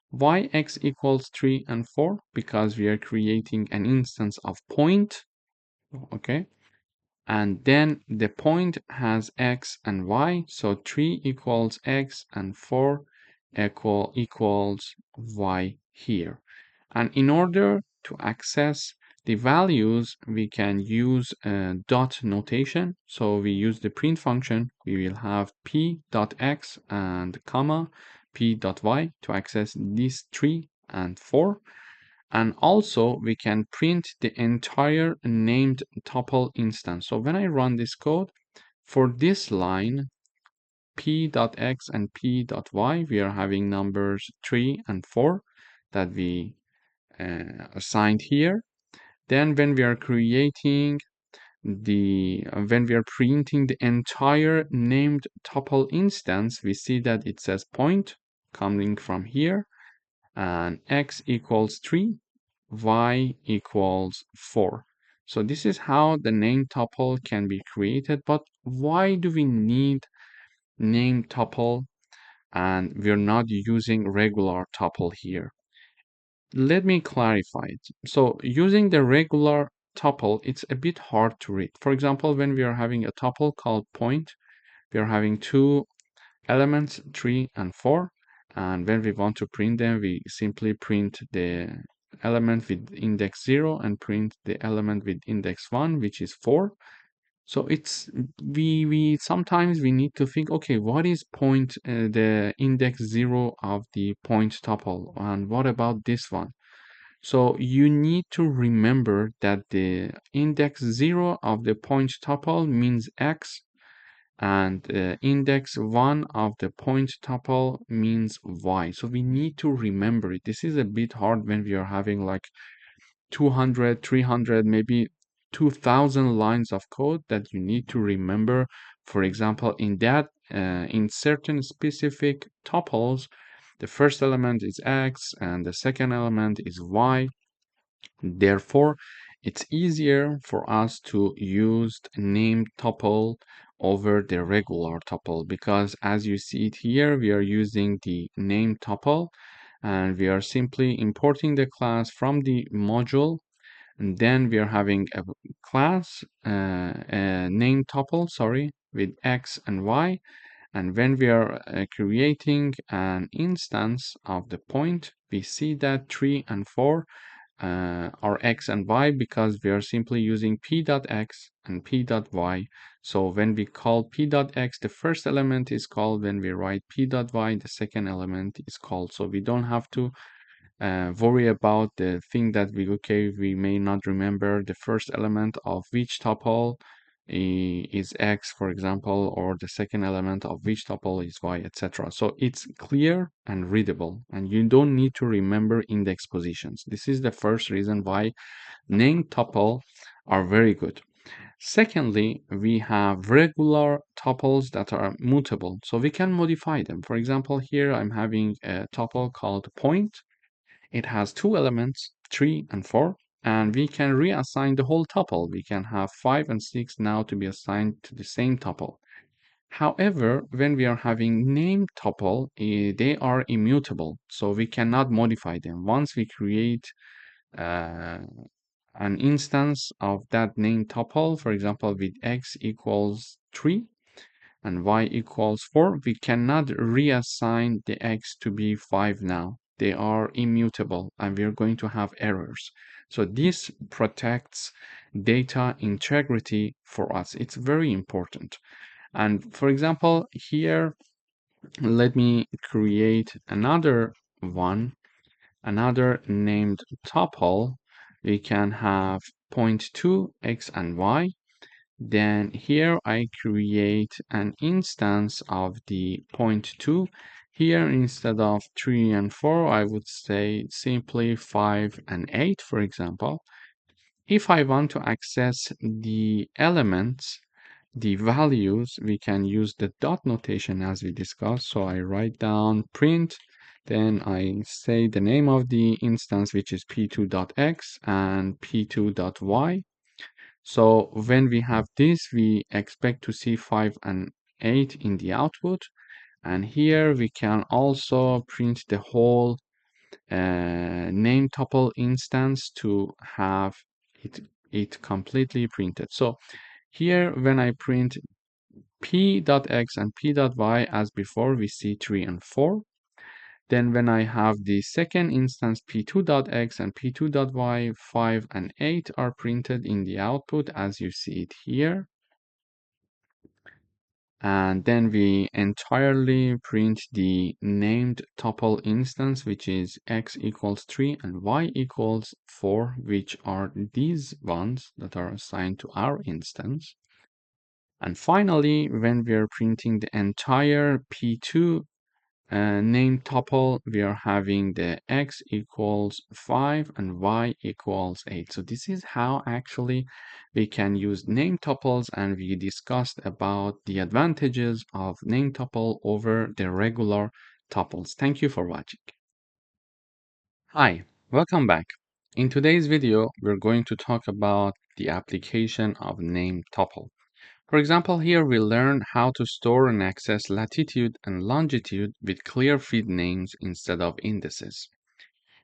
Why x equals 3 and 4? Because we are creating an instance of point. Okay. And then the point has x and y. So 3 equals x and 4 equals y here. And in order to access the values, we can use dot notation. So we use the print function. We will have p.x and comma p.y to access these 3 and 4. And also we can print the entire named tuple instance. So when I run this code, for this line, p.x and p.y, we are having numbers 3 and 4 that we assigned here. Then when we are creating when we are printing the entire named tuple instance, we see that it says point coming from here, and x equals 3, y equals 4. So this is how the name tuple can be created. But why do we need name tuple and we're not using regular tuple here? Let me clarify it. So using the regular tuple, it's a bit hard to read. For example, when we are having a tuple called point, we are having two elements, 3 and 4. And when we want to print them, we simply print the element with index 0 and print the element with index 1, which is 4. So it's we sometimes we need to think, okay, what is point the index 0 of the point tuple, and what about this one? So you need to remember that the index 0 of the point tuple means x, and index 1 of the point tuple means y. So we need to remember it. This is a bit hard when we are having like 200, 300, maybe 2000 lines of code that you need to remember. For example, in certain specific tuples, the first element is x and the second element is y. Therefore, it's easier for us to use named tuple over the regular tuple, because as you see it here, we are using the named tuple and we are simply importing the class from the module, and then we are having a class, a named tuple, sorry, with x and y. And when we are creating an instance of the point, we see that 3 and 4 are x and y because we are simply using p.x and p.y. So when we call p.x, the first element is called. When we write p.y, the second element is called. So we don't have to worry about the thing that we may not remember the first element of which tuple is x, for example, or the second element of which tuple is y, etc. So it's clear and readable, and you don't need to remember index positions. This is the first reason why named tuple are very good. Secondly, we have regular tuples that are mutable, so we can modify them. For example, here I'm having a tuple called point. It has two elements, 3 and 4, and we can reassign the whole tuple. We can have 5 and 6 now to be assigned to the same tuple. However, when we are having named tuple, they are immutable, so we cannot modify them. Once we create uh, an instance of that named tuple, for example, with x equals 3 and y equals 4, we cannot reassign the x to be 5 now. They are immutable and we're going to have errors. So this protects data integrity for us. It's very important. And for example, here, let me create another one, another named tuple. We can have point 2, x and y. Then here I create an instance of the point 2. Here, instead of 3 and 4, I would say simply 5 and 8, for example. If I want to access the elements, the values, we can use the dot notation as we discussed. So I write down print, then I say the name of the instance, which is p2.x and p2.y. So when we have this, we expect to see 5 and 8 in the output. And here we can also print the whole name tuple instance to have it completely printed. So here, when I print p.x and p.y as before, we see 3 and 4. Then when I have the second instance p2.x and p2.y, 5 and 8 are printed in the output as you see it here. And then we entirely print the named tuple instance, which is x equals 3 and y equals 4, which are these ones that are assigned to our instance. And finally, when we are printing the entire p2 name tuple, we are having the x equals 5 and y equals 8. So this is how actually we can use name tuples, and we discussed about the advantages of name tuple over the regular tuples. Thank you for watching. Hi, welcome back. In today's video, we're going to talk about the application of name tuple. For example, here we learn how to store and access latitude and longitude with clear feed names instead of indices.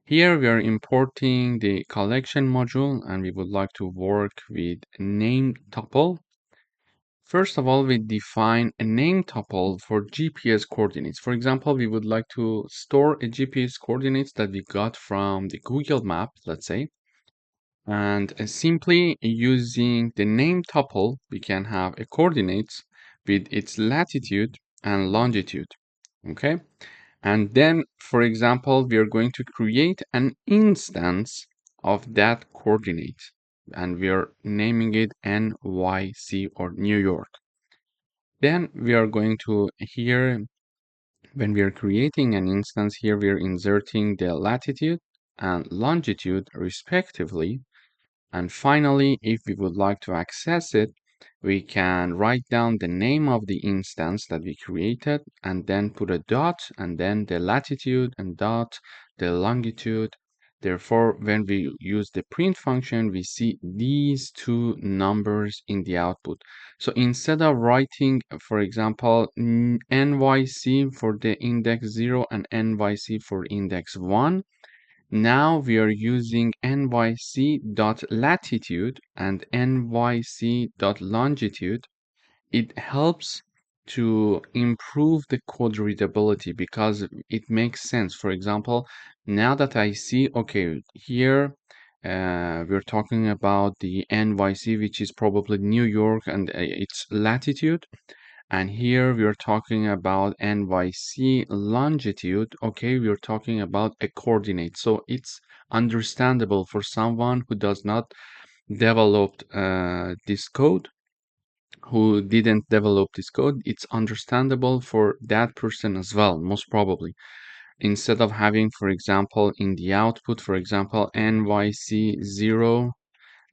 Here we are importing the collection module, and we would like to work with name tuple. First of all, we define a name tuple for GPS coordinates. For example, we would like to store a GPS coordinates that we got from the Google map, let's say. And simply using the name tuple, we can have a coordinates with its latitude and longitude. Okay. And then, for example, we are going to create an instance of that coordinate, and we are naming it NYC or New York. Then we are going to here, when we are creating an instance here, we are inserting the latitude and longitude respectively. And finally, if we would like to access it, we can write down the name of the instance that we created and then put a dot and then the latitude and dot, the longitude. Therefore, when we use the print function, we see these two numbers in the output. So instead of writing, for example, NYC for the index 0 and NYC for index 1, now we are using nyc.latitude and nyc.longitude. It helps to improve the code readability because it makes sense. For example, now that I see, okay, here we're talking about the NYC, which is probably New York, and its latitude. And here we are talking about NYC longitude. Okay, we are talking about a coordinate. So it's understandable for someone who does not develop this code, who didn't develop this code. It's understandable for that person as well, most probably. Instead of having, for example, in the output, for example, NYC 0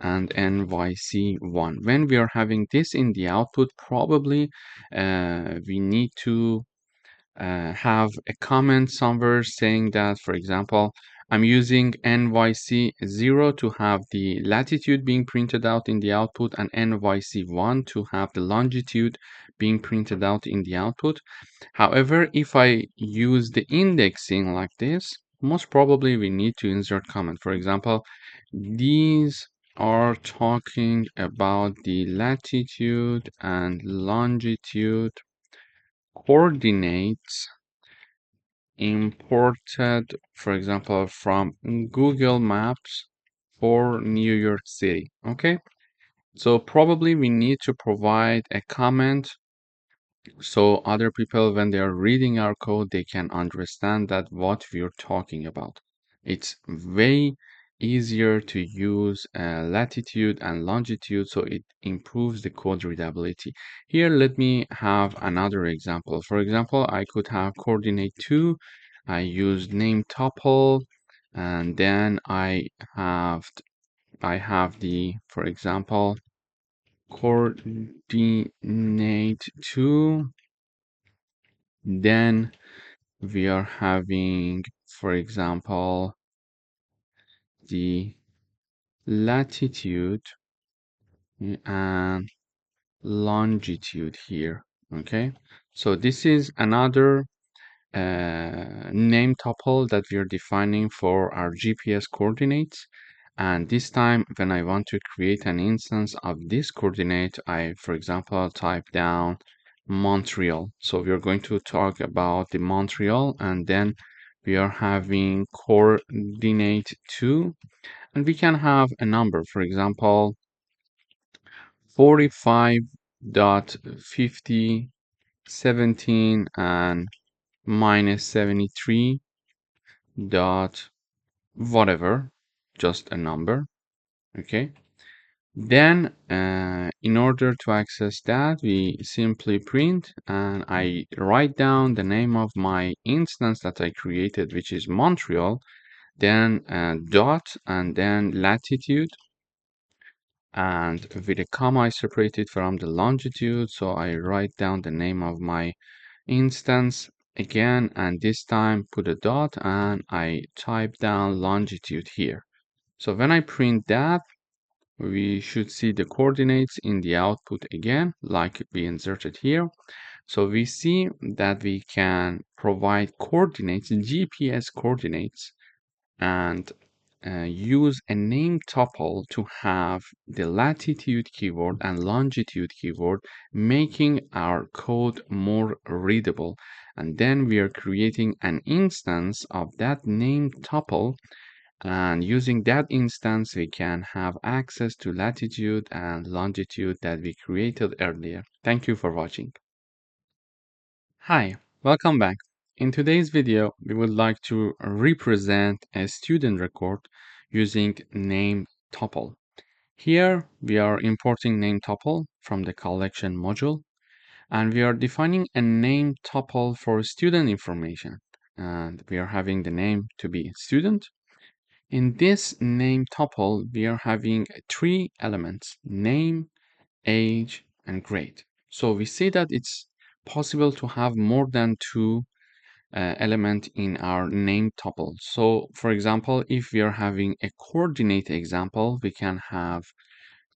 and NYC1. When we are having this in the output, probably we need to have a comment somewhere saying that, for example, I'm using NYC0 to have the latitude being printed out in the output and NYC1 to have the longitude being printed out in the output. However, if I use the indexing like this, most probably we need to insert comment. For example, these are talking about the latitude and longitude coordinates imported, for example, from Google Maps for New York City. Okay, so probably we need to provide a comment so other people, when they are reading our code, they can understand that what we're talking about. It's way easier to use latitude and longitude, so it improves the code readability. Here, let me have another example. For example, I could have coordinate 2. I use name tuple, and then have I have the, for example, coordinate 2. Then we are having, for example, the latitude and longitude here. Okay, so this is another name tuple that we are defining for our GPS coordinates. And this time, when I want to create an instance of this coordinate, I, for example, type down Montreal. So we are going to talk about the Montreal, and then we are having coordinate 2, and we can have a number, for example, 45.5017 and minus 73 dot whatever, just a number. Okay, Then, in order to access that, we simply print and I write down the name of my instance that I created, which is Montreal, then dot, and then latitude, and with a comma I separate it from the longitude, so I write down the name of my instance again, and this time put a dot and I type down longitude here. So when I print that, we should see the coordinates in the output again, like we inserted here. So we see that we can provide coordinates, GPS coordinates, and use a name tuple to have the latitude keyword and longitude keyword, making our code more readable. And then we are creating an instance of that name tuple, and using that instance, we can have access to latitude and longitude that we created earlier. Thank you for watching. Hi, welcome back. In today's video, we would like to represent a student record using name tuple. Here, we are importing name tuple from the collection module, and we are defining a name tuple for student information. And we are having the name to be student. In this name tuple, we are having three elements: name, age, and grade. So we see that it's possible to have more than two element in our name tuple. So for example, if we are having a coordinate example, we can have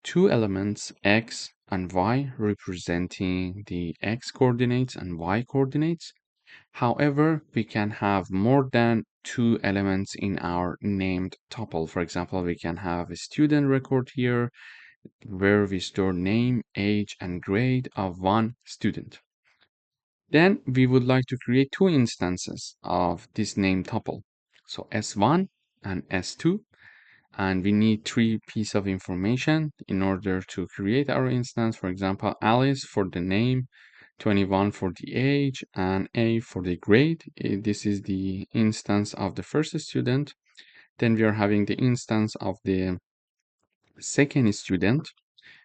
two elements, x and y, representing the x coordinates and y coordinates. However, we can have more than two elements in our named tuple. For example, we can have a student record here where we store name, age, and grade of one student. Then we would like to create two instances of this name tuple. So S1 and S2, and we need three pieces of information in order to create our instance. For example, Alice for the name, 21 for the age, and A for the grade. This is the instance of the first student. Then we are having the instance of the second student,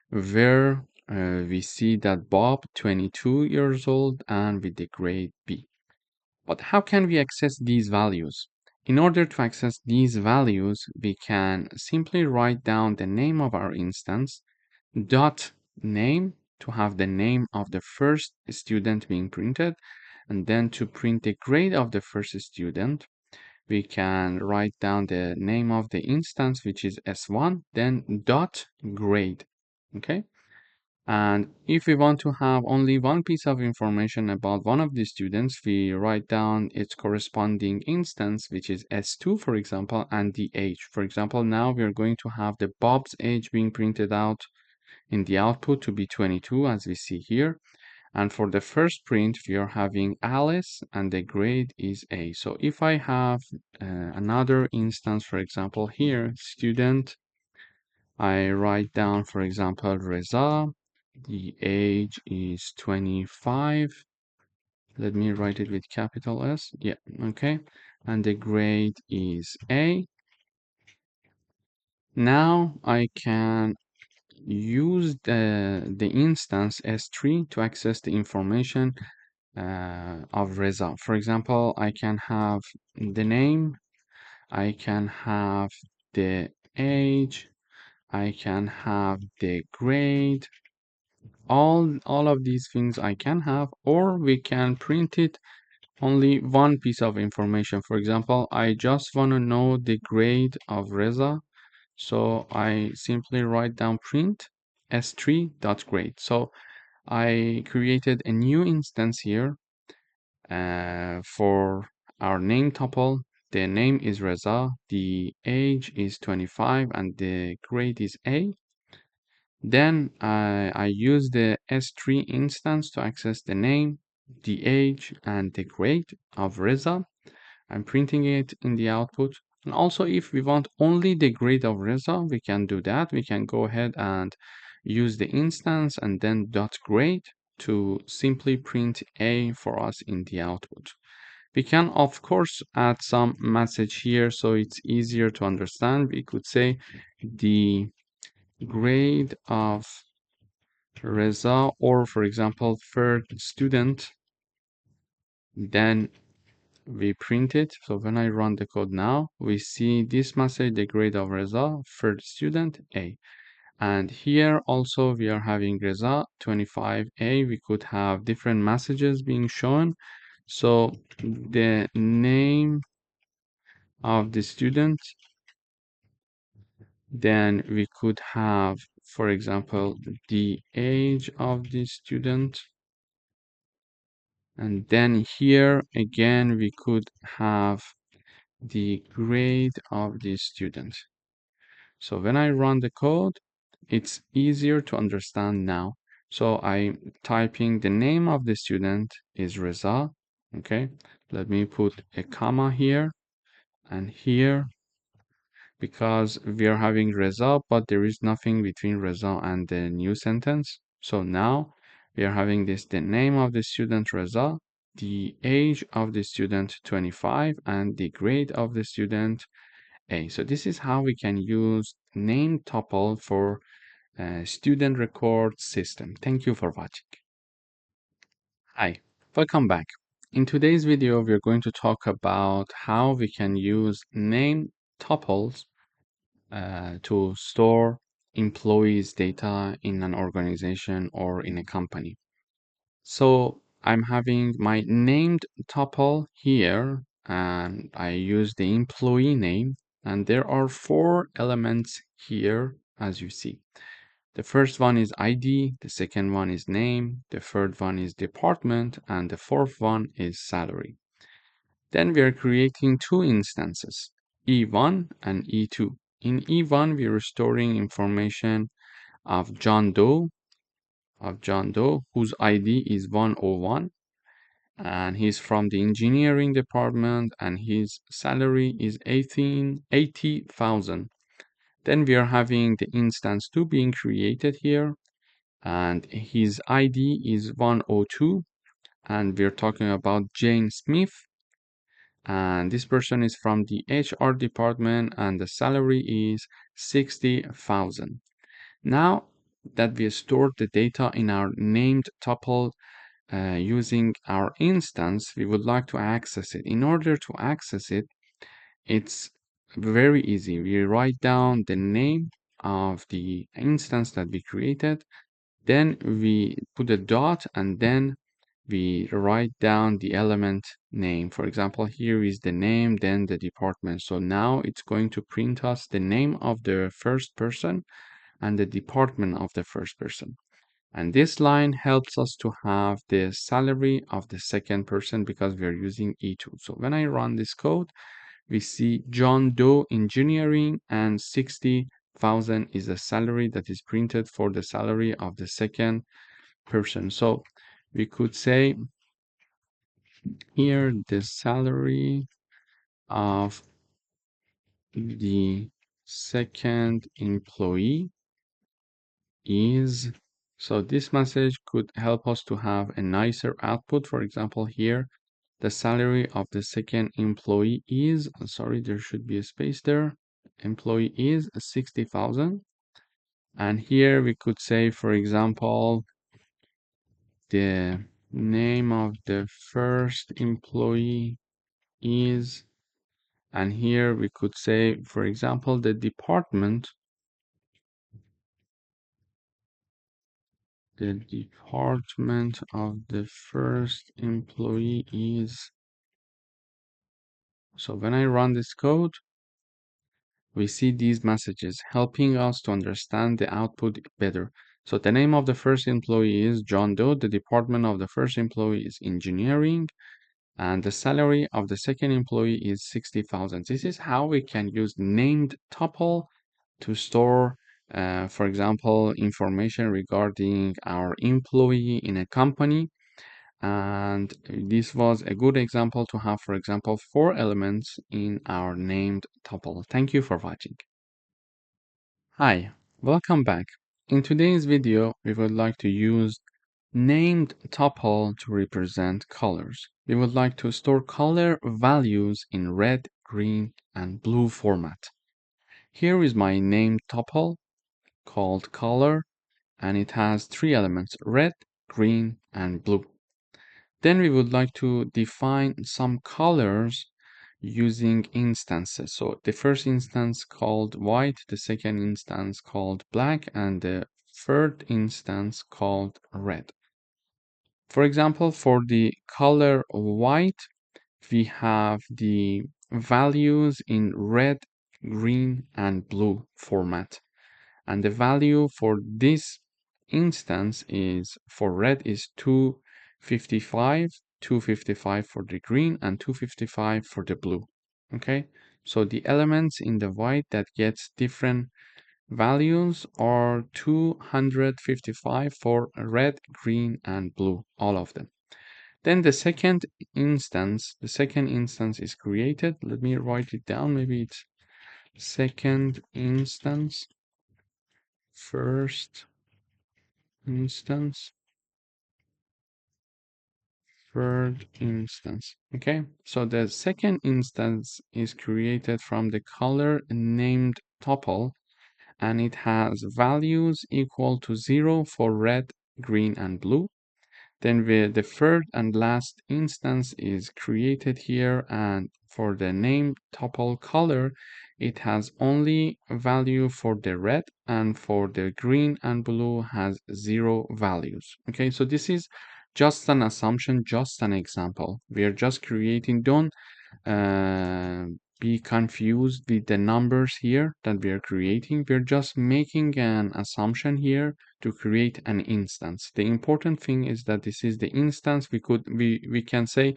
where we see that Bob, 22 years old, and with the grade B. But how can we access these values? In order to access these values, we can simply write down the name of our instance, dot name, to have the name of the first student being printed, and then to print the grade of the first student, we can write down the name of the instance, which is S1, then dot grade. Okay. And if we want to have only one piece of information about one of the students, we write down its corresponding instance, which is S2, for example, and the age. For example, now we are going to have the Bob's age being printed out in the output to be 22, as we see here. And for the first print, we are having Alice, and the grade is A. So if I have another instance, for example, here, student, I write down, for example, Reza. The age is 25. Let me write it with capital S. Yeah, okay. And the grade is A. Now I can use the instance S3 to access the information of Reza. For example, I can have the name, I can have the age, I can have the grade, all of these things I can have, or we can print it only one piece of information. For example, I just want to know the grade of Reza, so I simply write down print s3.grade. So I created a new instance here for our name tuple. The name is Reza, the age is 25, and the grade is A. Then I use the S3 instance to access the name, the age, and the grade of Reza. I'm printing it in the output. And also, if we want only the grade of Reza, we can do that. We can go ahead and use the instance and then dot grade to simply print A for us in the output. We can, of course, add some message here so it's easier to understand. We could say the grade of Reza, or for example, third student, then we print it. So when I run the code now, we see this message, the grade of Reza, third student, A. And here also we are having Reza 25A. We could have different messages being shown. So the name of the student, then we could have, for example, the age of the student. And then here again, we could have the grade of the student. So when I run the code, it's easier to understand now. So I'm typing the name of the student is Reza. Okay, let me put a comma here and here because we are having Reza, but there is nothing between Reza and the new sentence. So now we are having this, the name of the student Reza, the age of the student 25, and the grade of the student A. So this is how we can use name tuple for student record system. Thank you for watching. Hi, welcome back. In today's video, we're going to talk about how we can use name tuples to store employees' data in an organization or in a company. So I'm having my named tuple here, and I use the employee name, and there are 4 elements here, as you see. The first one is ID, the second one is name, the third one is department, and the fourth one is salary. Then we are creating 2 instances, E1 and E2. In E1, we are storing information of John Doe, whose ID is 101, and he's from the engineering department, and his salary is 80,000. Then we are having the instance 2 being created here, and his ID is 102, and we're talking about Jane Smith, and this person is from the HR department, and the salary is 60,000. Now that we stored the data in our named tuple using our instance, we would like to access it. In order to access it, it's very easy. We write down the name of the instance that we created, then we put a dot, and then we write down the element name. For example, here is the name, then the department. So now it's going to print us the name of the first person and the department of the first person. And this line helps us to have the salary of the second person because we are using E2. So when I run this code, we see John Doe Engineering, and 60,000 is the salary that is printed for the salary of the second person. So we could say here the salary of the second employee is, so this message could help us to have a nicer output. For example, here the salary of the second employee is, sorry, there should be a space there, employee is 60,000. And here we could say, for example, the name of the first employee is, and here we could say, for example, the department of the first employee is. So when I run this code, we see these messages helping us to understand the output better. So the name of the first employee is John Doe, the department of the first employee is engineering, and the salary of the second employee is 60,000. This is how we can use named tuple to store, for example, information regarding our employee in a company. And this was a good example to have, for example, 4 elements in our named tuple. Thank you for watching. Hi, welcome back. In today's video, we would like to use named tuple to represent colors. We would like to store color values in red, green, and blue format. Here is my named tuple. called color, and it has three elements: red, green, and blue. Then we would like to define some colors using instances. So the first instance called white, the second instance called black, and the third instance called red. For example, for the color white, we have the values in red, green, and blue format. And the value for this instance is for red is 255 for the green, and 255 for the blue. Okay, so the elements in the white that gets different values are 255 for red, green, and blue, all of them. Then the second instance is created. Let me write it down. Maybe it's second instance, first instance, third instance. Okay, so the second instance is created from the color named tuple, and it has values equal to 0 for red, green, and blue. Then the third and last instance is created here, and for the name tuple color, it has only value for the red, and for the green and blue has 0 values. Okay, so this is just an assumption, just an example. We are just creating, don't uh, be confused with the numbers here that we are creating. We're just making an assumption here to create an instance. The important thing is that this is the instance. We can say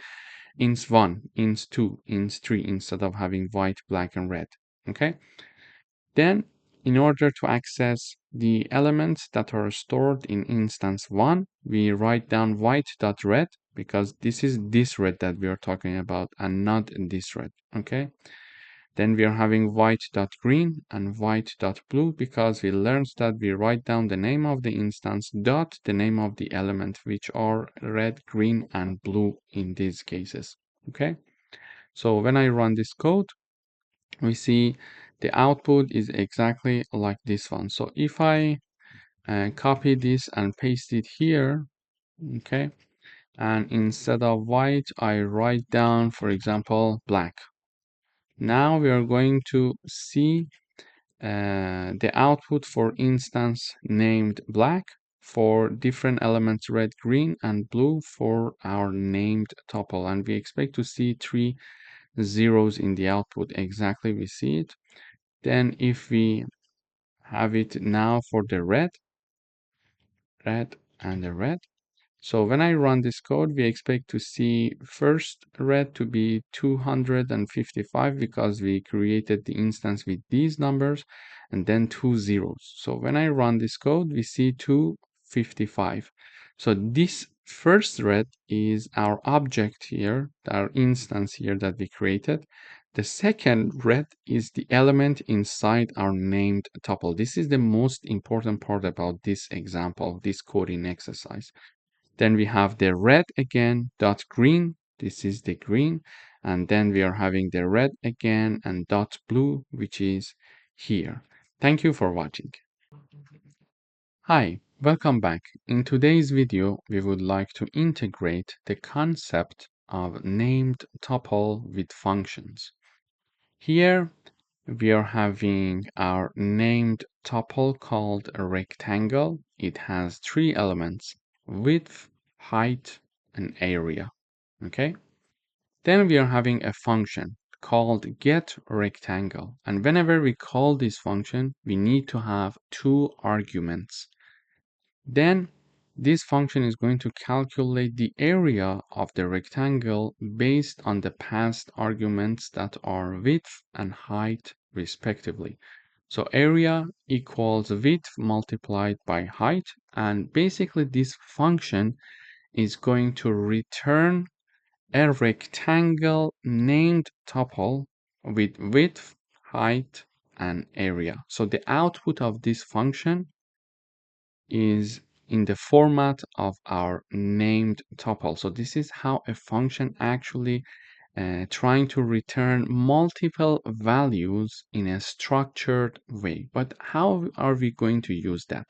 ins1, ins2, ins3 instead of having white, black, and red. Okay. Then in order to access the elements that are stored in instance 1, we write down white.red, because this is this red that we are talking about and not this red. Okay. Then we are having white.green and white.blue, because we learned that we write down the name of the instance dot the name of the element, which are red, green, and blue in these cases. Okay. So when I run this code, we see the output is exactly like this one. So if I copy this and paste it here, okay, and instead of white, I write down, for example, black. Now we are going to see the output for instance named black for different elements red, green, and blue for our named tuple. And we expect to see 3 zeros in the output. Exactly, we see it. Then if we have it now for the red, and the red. So when I run this code, we expect to see first red to be 255, because we created the instance with these numbers, and then 2 zeros. So when I run this code, we see 255. So this first red is our object here, our instance here that we created. The second red is the element inside our named tuple. This is the most important part about this example, this coding exercise. Then we have the red again, dot green. This is the green. And then we are having the red again and dot blue, which is here. Thank you for watching. Hi, welcome back. In today's video, we would like to integrate the concept of named tuple with functions. Here, we are having our named tuple called a rectangle. It has 3 elements: width, height, and area. Okay. Then we are having a function called getRectangle. And whenever we call this function, we need to have 2 arguments. Then this function is going to calculate the area of the rectangle based on the passed arguments that are width and height respectively. So area equals width multiplied by height, and basically this function is going to return a rectangle named tuple with width, height, and area. So the output of this function is in the format of our named tuple. So this is how a function actually trying to return multiple values in a structured way. But how are we going to use that?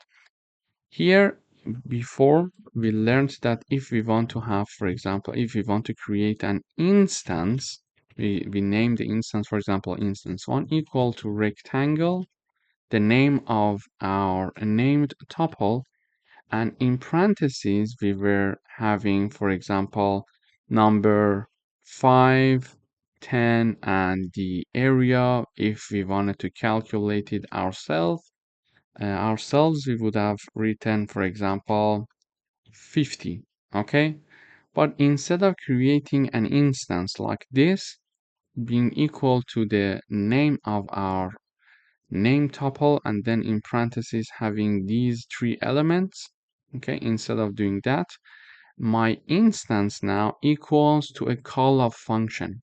Here, before we learned that if we want to have, for example, if we want to create an instance, we name the instance, for example, instance1 equal to rectangle, the name of our named tuple, and in parentheses, we were having, for example, number 5, 10, and the area. If we wanted to calculate it ourselves, we would have written, for example, 50. Okay. But instead of creating an instance like this, being equal to the name of our name tuple and then in parentheses having these three elements, okay, instead of doing that, my instance now equals to a call of function,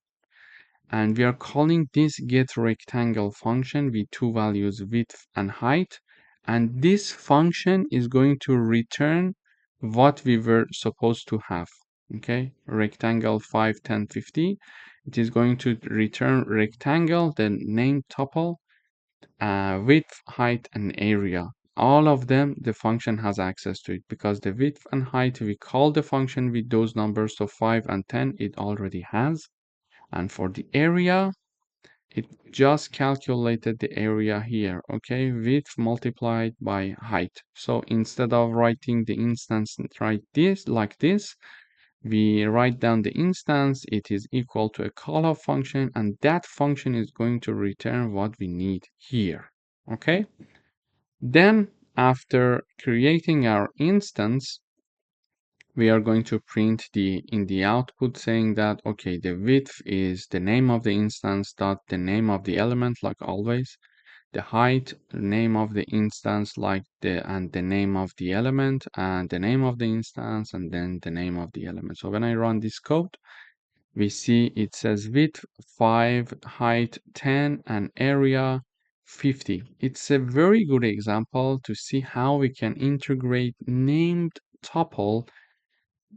and we are calling this getRectangle function with two values, width and height, and this function is going to return what we were supposed to have. Okay, rectangle 5, 10, 50. It is going to return rectangle, the name tuple, width, height, and area. All of them, the function has access to it because the width and height, we call the function with those numbers, so 5 and 10, it already has. And for the area, it just calculated the area here, okay? Width multiplied by height. So instead of writing the instance like this, we write down the instance, it is equal to a call-off function, and that function is going to return what we need here, okay? Then after creating our instance, we are going to print in the output saying that, okay, the width is the name of the instance dot the name of the element, like always, the height, the name of the instance, like and the name of the element, and the name of the instance, and then the name of the element. So when I run this code, we see it says width 5, height 10, and area 50. It's a very good example to see how we can integrate named tuple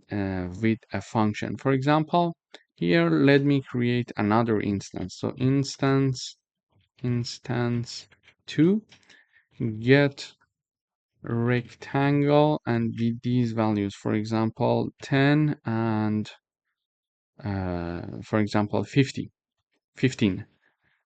with a function. For example, here let me create another instance. So instance2 get rectangle, and with these values, for example, 10 and for example 15.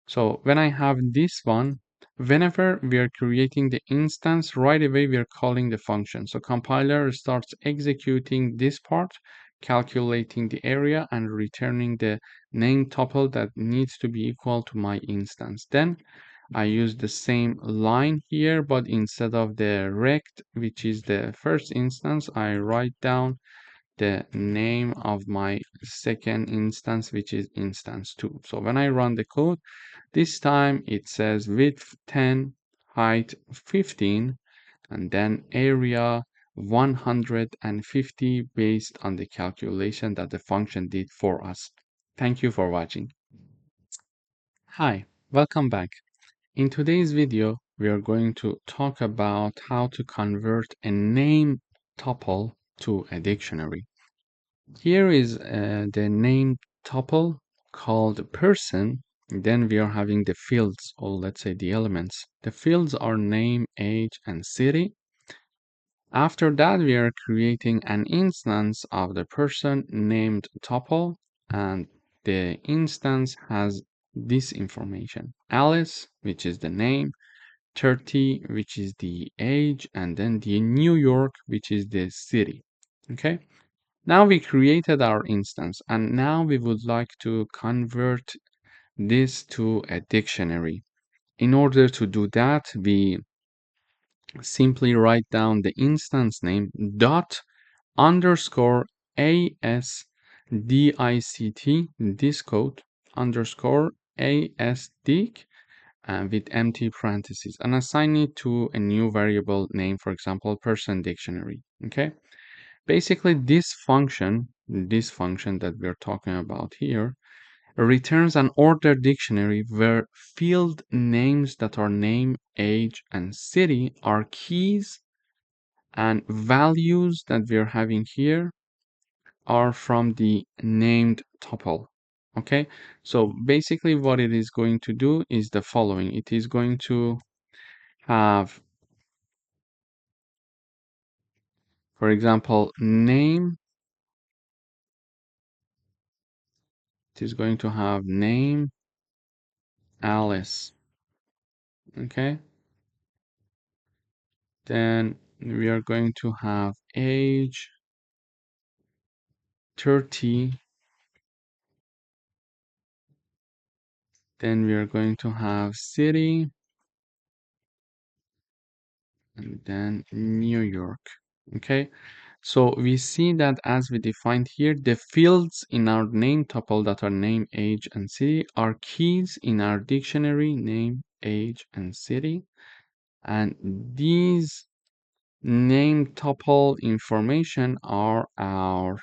So when I have this one, whenever we are creating the instance, right away we are calling the function. So compiler starts executing this part, calculating the area and returning the name tuple that needs to be equal to my instance. Then I use the same line here, but instead of the rect, which is the first instance, I write down the name of my second instance, which is instance2. So when I run the code, this time it says width 10, height 15, and then area 150 based on the calculation that the function did for us. Thank you for watching. Hi, welcome back. In today's video, we are going to talk about how to convert a name tuple to a dictionary. Here is the name tuple called person. Then we are having the fields, or let's say the elements. The fields are name, age, and city. After that, we are creating an instance of the person named tuple, and the instance has this information: Alice, which is the name, 30, which is the age, and then the New York, which is the city. Okay. Now we created our instance, and now we would like to convert this to a dictionary. In order to do that, we simply write down the instance name dot underscore ASDICT, this code, underscore ASDIC, and with empty parentheses, and assign it to a new variable name, for example, person dictionary. Okay. Basically, this function that we're talking about here, returns an ordered dictionary where field names that are name, age, and city are keys, and values that we're having here are from the named tuple. Okay, so basically what it is going to do is the following. It is going to have, for example, name. It is going to have name Alice. Okay, then we are going to have age 30. Then we are going to have city, and then New York. Okay, so we see that as we defined here, the fields in our name tuple that are name, age, and city are keys in our dictionary name, age, and city. And these name tuple information are our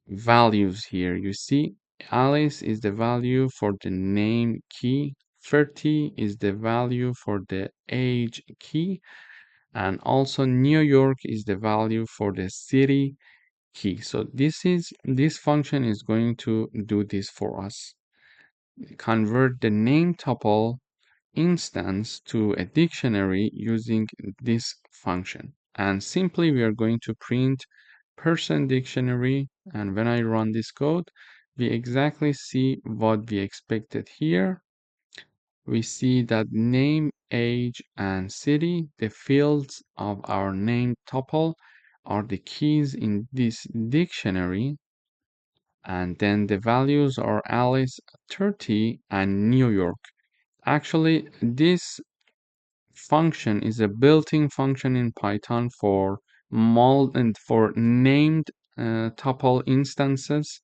values here. You see, Alice is the value for the name key, 30 is the value for the age key, and also New York is the value for the city key. So this function is going to do this for us. Convert the name tuple instance to a dictionary using this function. And simply we are going to print %dictionary, and when I run this code, we exactly see what we expected here. We see that name, age, and city, the fields of our name tuple, are the keys in this dictionary, and then the values are Alice, 30, and New York. Actually, this function is a built-in function in Python for named tuple instances.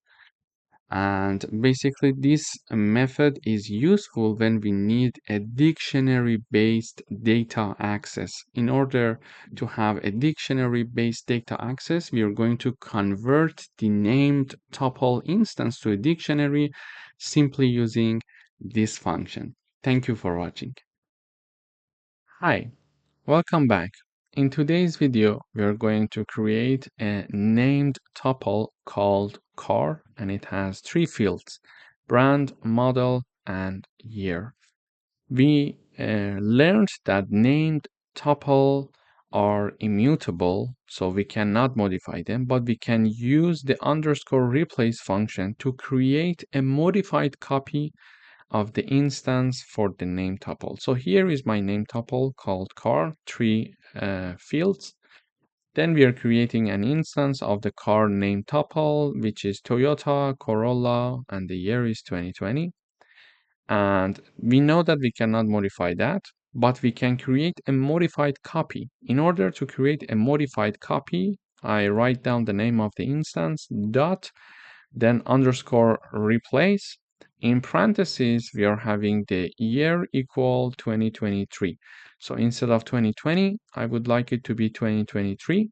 And basically, this method is useful when we need a dictionary-based data access. In order to have a dictionary-based data access, we are going to convert the named tuple instance to a dictionary simply using this function. Thank you for watching. Hi, welcome back. In today's video, we are going to create a named tuple called car, and it has three fields: brand, model, and year. We learned that named tuple are immutable, so we cannot modify them, but we can use the underscore replace function to create a modified copy of the instance for the name tuple. So here is my name tuple called car, three fields. Then we are creating an instance of the car name tuple, which is Toyota, Corolla, and the year is 2020. And we know that we cannot modify that, but we can create a modified copy. In order to create a modified copy, I write down the name of the instance, dot, then underscore replace. In parentheses, we are having the year equal 2023. So instead of 2020, I would like it to be 2023.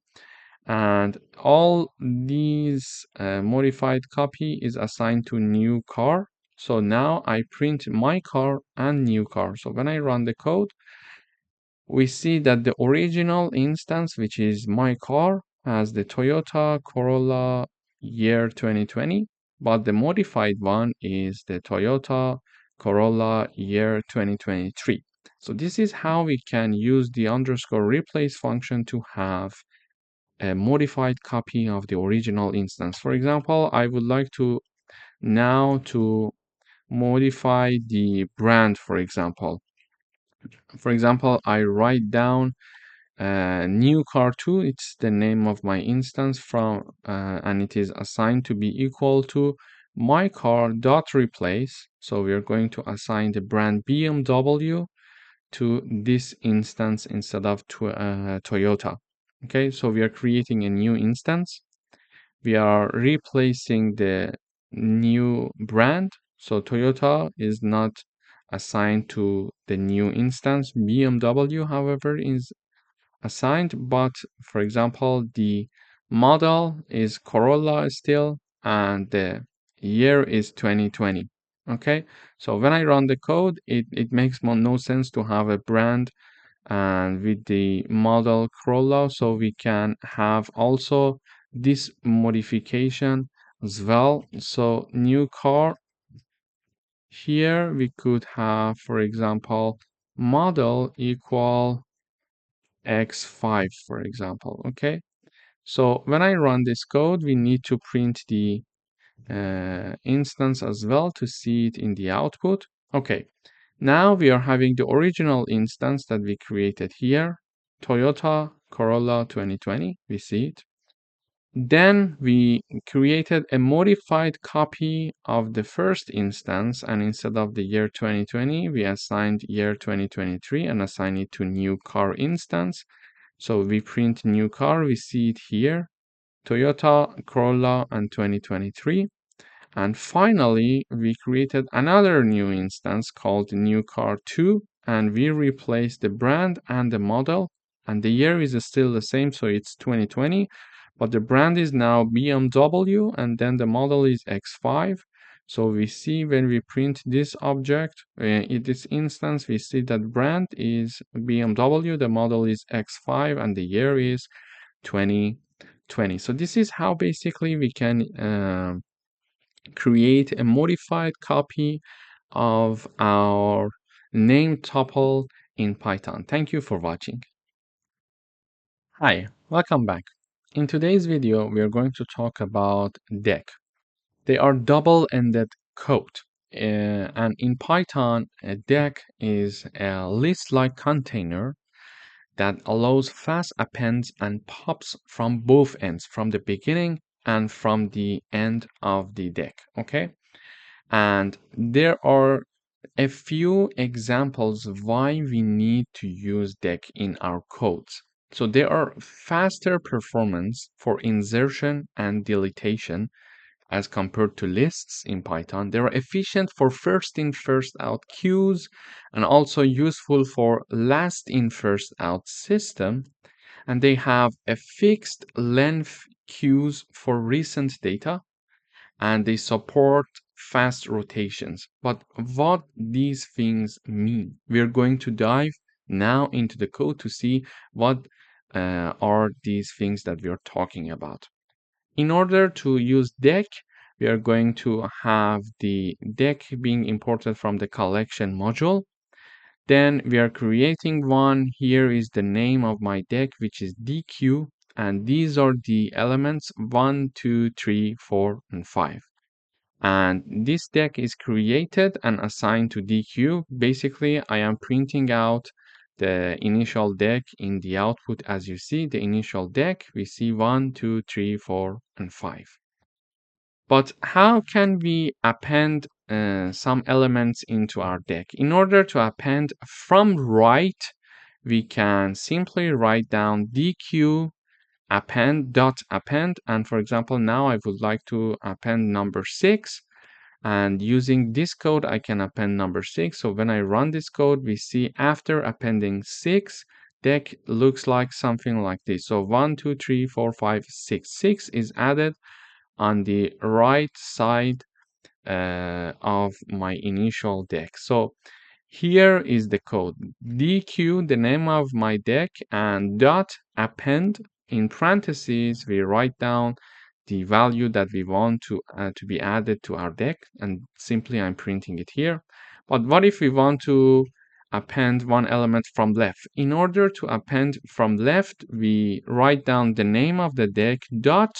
And all these modified copy is assigned to new car. So now I print my car and new car. So when I run the code, we see that the original instance, which is my car, has the Toyota Corolla year 2020, but the modified one is the Toyota Corolla year 2023. So this is how we can use the underscore replace function to have a modified copy of the original instance. For example, I would like to now to modify the brand, for example. For example, I write down new car2, it's the name of my instance from, and it is assigned to be equal to my car dot replace. So we are going to assign the brand BMW to this instance instead of Toyota. Okay, so we are creating a new instance. We are replacing the new brand. So Toyota is not assigned to the new instance. BMW, however, is assigned, but for example, the model is Corolla still, and the year is 2020. Okay, so when I run the code, it makes no sense to have a brand and with the model Corolla, so we can have also this modification as well. So new car, here we could have, for example, model equal x5, for example. Okay. So when I run this code, we need to print the instance as well to see it in the output. Okay. Now we are having the original instance that we created here, Toyota Corolla 2020. We see it. Then we created a modified copy of the first instance, and instead of the year 2020, we assigned year 2023 and assigned it to new car instance. So we print new car, we see it here, Toyota Corolla and 2023. And finally, we created another new instance called new car 2, and we replaced the brand and the model, and the year is still the same, so it's 2020, but the brand is now BMW, and then the model is X5. So we see when we print this object, in this instance, we see that brand is BMW, the model is X5, and the year is 2020. So this is how basically we can create a modified copy of our name tuple in Python. Thank you for watching. Hi, welcome back. In today's video, we are going to talk about deck. They are double-ended code. And in Python, a deck is a list-like container that allows fast appends and pops from both ends, from the beginning and from the end of the deck. Okay. And there are a few examples why we need to use deck in our codes. So there are faster performance for insertion and deletion as compared to lists in Python. They are efficient for first in, first out queues and also useful for last in, first out system. And they have a fixed length queues for recent data, and they support fast rotations. But what these things mean, we're going to dive now into the code to see what are these things that we are talking about. In order to use deck, we are going to have the deck being imported from the collection module. Then we are creating one. Here is the name of my deck, which is DQ, and these are the elements 1, 2, 3, 4, and 5. And this deck is created and assigned to DQ. Basically, I am printing out the initial deck in the output. As you see, the initial deck, we see 1, 2, 3, 4, and 5. But how can we append some elements into our deck? In order to append from right, we can simply write down DQ append, and for example, now I would like to append number 6, and using this code I can append number 6. So when I run this code, we see after appending 6, deck looks like something like this. So 1, 2, 3, 4, 5, 6. 6 is added on the right side of my initial deck. So here is the code. DQ, the name of my deck, and dot append. In parentheses, we write down the value that we want to be added to our deck, and simply I'm printing it here. But what if we want to append one element from left? In order to append from left, we write down the name of the deck dot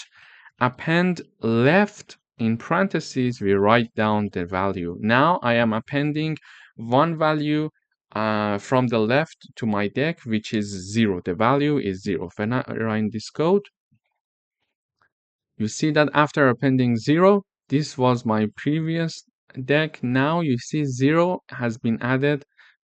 append left. In parentheses, we write down the value. Now I am appending one value from the left to my deck, which is 0. The value is 0. When I run this code, you see that after appending 0, this was my previous deck. Now you see 0 has been added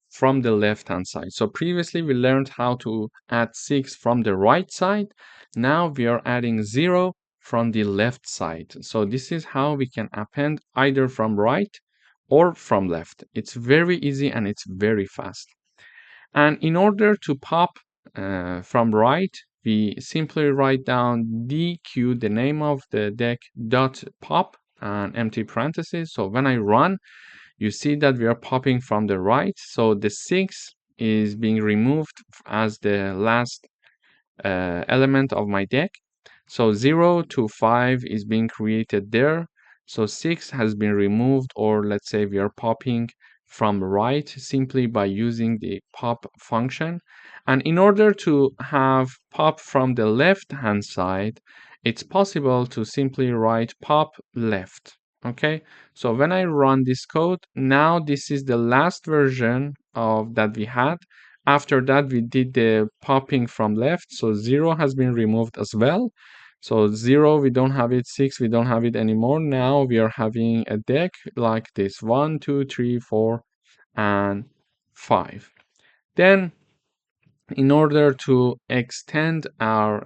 from the left hand side. So previously we learned how to add 6 from the right side. Now we are adding 0 from the left side. So this is how we can append either from right or from left. It's very easy and it's very fast. And in order to pop from right, we simply write down DQ, the name of the deck, dot pop, and empty parentheses. So when I run, you see that we are popping from the right. So the 6 is being removed as the last element of my deck. So 0 to 5 is being created there. So 6 has been removed, or let's say we are popping from right simply by using the pop function. And in order to have pop from the left hand side, it's possible to simply write pop left. Okay, so when I run this code, now this is the last version of that we had. After that, we did the popping from left, so 0 has been removed as well. So 0, we don't have it. 6, we don't have it anymore. Now we are having a deck like this: 1, 2, 3, 4, and 5. Then, in order to extend our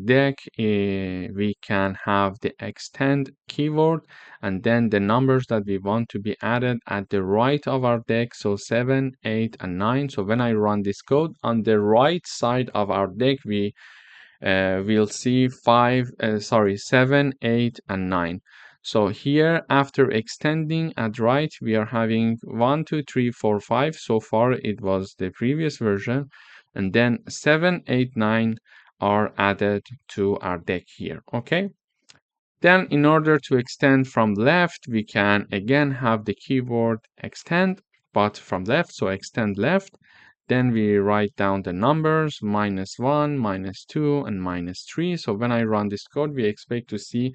deck, we can have the extend keyword and then the numbers that we want to be added at the right of our deck. So 7, 8, and 9. So when I run this code, on the right side of our deck, we'll see 7, 8, and 9. So here, after extending at right, we are having 1, 2, 3, 4, 5. So far, it was the previous version. And then 7, 8, 9 are added to our deck here. Okay. Then in order to extend from left, we can again have the keyword extend, but from left, so extend left. Then we write down the numbers: -1, -2, and -3. So when I run this code, we expect to see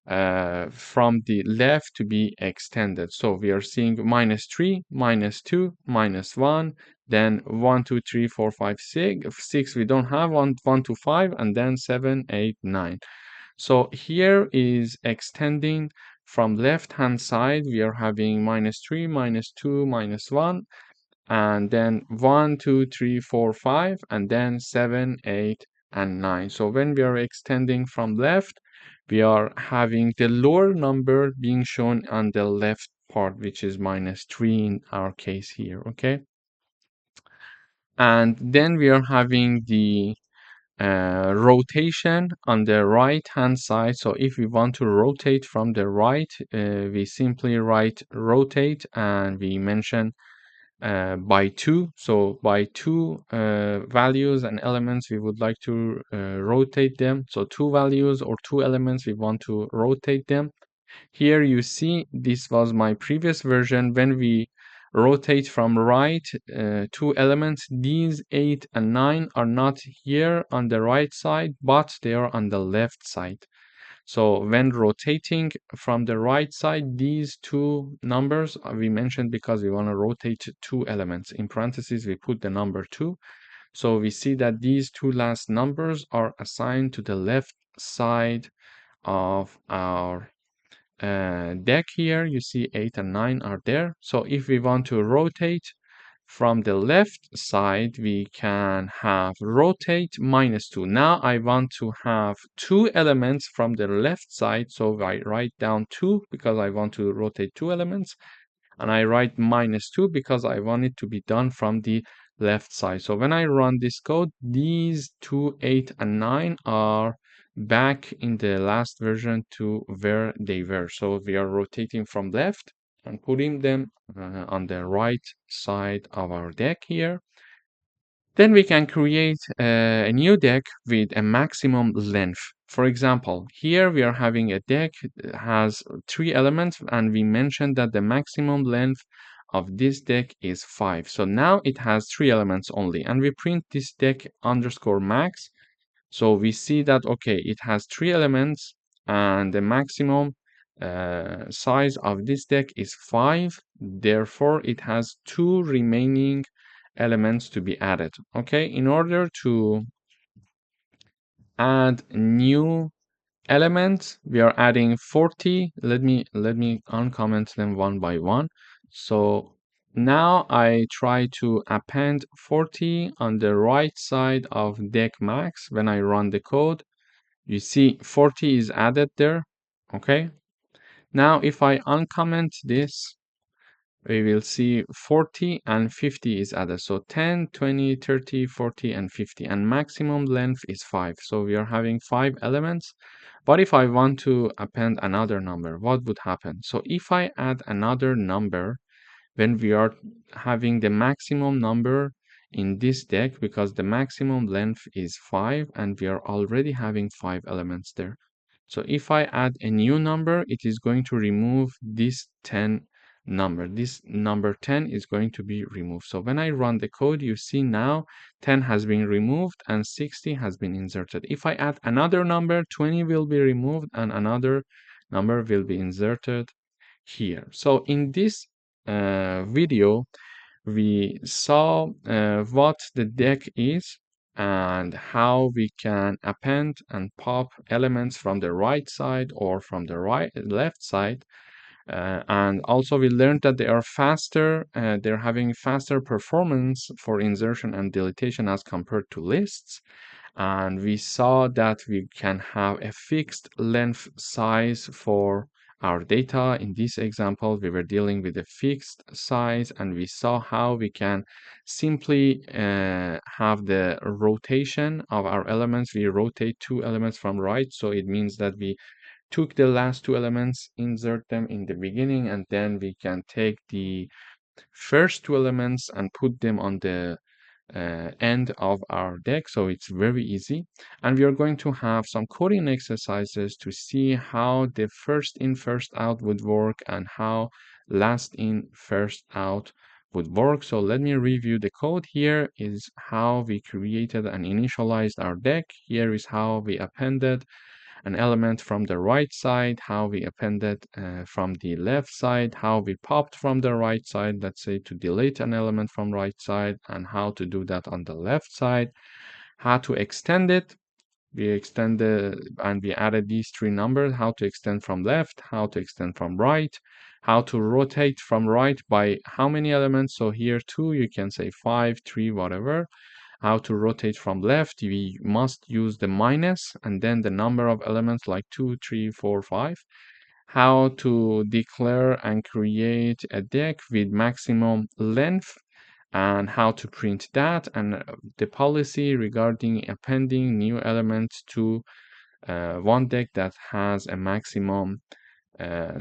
from the left to be extended. So we are seeing -3, -2, -1, then 1, 2, 3, 4, 5, 6. 6 we don't have, 1 to 5, and then 7, 8, 9. So here is extending from left hand side. We are having -3, -2, -1, and then 1, 2, 3, 4, 5, and then 7, 8, and 9. So when we are extending from left, we are having the lower number being shown on the left part, which is -3 in our case here, okay? And then we are having the rotation on the right hand side. So if we want to rotate from the right, we simply write rotate and we mention by 2. So by 2 values and elements, we would like to rotate them. So 2 values or 2 elements, we want to rotate them. Here you see this was my previous version. When we rotate from right 2 elements, these 8 and 9 are not here on the right side, but they are on the left side. So when rotating from the right side, these two numbers we mentioned because we want to rotate 2 elements. In parentheses, we put the number 2. So we see that these 2 last numbers are assigned to the left side of our deck here. You see 8 and 9 are there. So if we want to rotate from the left side, we can have rotate -2. Now I want to have 2 elements from the left side. So I write down 2 because I want to rotate 2 elements. And I write -2 because I want it to be done from the left side. So when I run this code, these 2, 8, and 9 are back in the last version to where they were. So we are rotating from left and putting them on the right side of our deck here. Then we can create a new deck with a maximum length. For example, here we are having a deck that has 3 elements, and we mentioned that the maximum length of this deck is 5. So now it has 3 elements only, and we print this deck underscore max. So we see that, okay, it has 3 elements, and the maximum size of this deck is 5. Therefore, it has 2 remaining elements to be added. Okay, in order to add new elements, we are adding 40. Let me uncomment them one by one. So now I try to append 40 on the right side of deck max. When I run the code, you see 40 is added there. Okay, now if I uncomment this, we will see 40 and 50 is added. So 10, 20, 30, 40, and 50. And maximum length is 5. So we are having 5 elements. But if I want to append another number, what would happen? So if I add another number, when we are having the maximum number in this deck because the maximum length is 5 and we are already having 5 elements there. So if I add a new number, it is going to remove this 10 number. This number 10 is going to be removed. So when I run the code, you see now 10 has been removed and 60 has been inserted. If I add another number, 20 will be removed and another number will be inserted here. So in this video, we saw what the deck is and how we can append and pop elements from the right side or from the left side. And also we learned that they are faster, they're having faster performance for insertion and deletion as compared to lists. And we saw that we can have a fixed length size for our data. In this example, we were dealing with a fixed size, and we saw how we can simply have the rotation of our elements. We rotate two elements from right, so it means that we took the last two elements, insert them in the beginning, and then we can take the first two elements and put them on the end of our deck. So it's very easy. And we are going to have some coding exercises to see how the first in, first out would work and how last in, first out would work. So let me review the code. Here is how we created and initialized our deck. Here is how we appended an element from the right side, how we appended from the left side, how we popped from the right side, let's say to delete an element from right side, and how to do that on the left side, how to extend it. We extended and we added these three numbers, how to extend from left, how to extend from right, how to rotate from right by how many elements. So here 2, you can say 5, 3, whatever. How to rotate from left, we must use the minus and then the number of elements like 2, 3, 4, 5. How to declare and create a deck with maximum length and how to print that, and the policy regarding appending new elements to one deck that has a maximum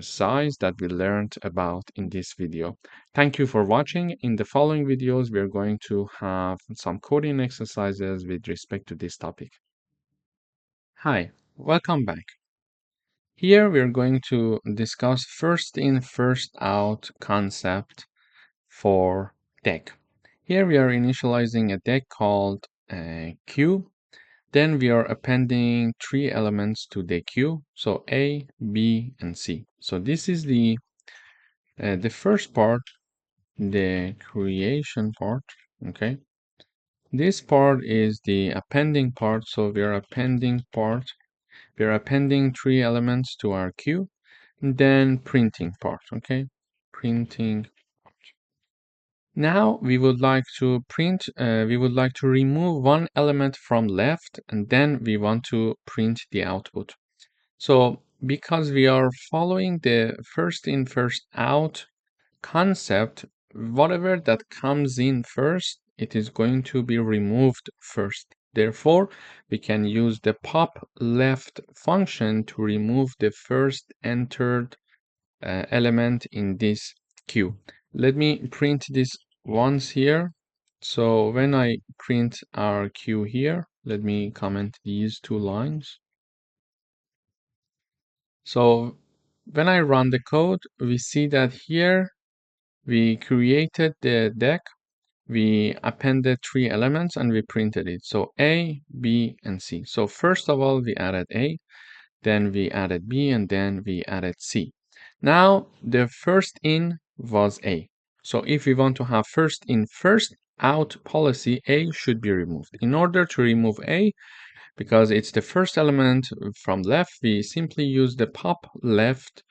size that we learned about in this video. Thank you for watching. In the following videos, we are going to have some coding exercises with respect to this topic. Hi, welcome back. Here we are going to discuss first in, first out concept for deck. Here we are initializing a deck called queue. Then we are appending three elements to the queue, so A, B, and C. So this is the first part, the creation part, okay? This part is the appending part, so we are appending three elements to our queue, and then printing part, okay? Printing. Now we would like to remove one element from left, and then we want to print the output. So because we are following the first in, first out concept, whatever that comes in first, it is going to be removed first. Therefore, we can use the pop left function to remove the first entered element in this queue. Let me print this once here. So when I print our queue here, let me comment these two lines. So when I run the code, we see that here we created the deck, we appended three elements, and we printed it. So A, B, and C. So first of all, we added A, then we added B, and then we added C. Now the first in was A. So if we want to have first in, first out policy, A should be removed. In order to remove A, because it's the first element from left, we simply use the pop left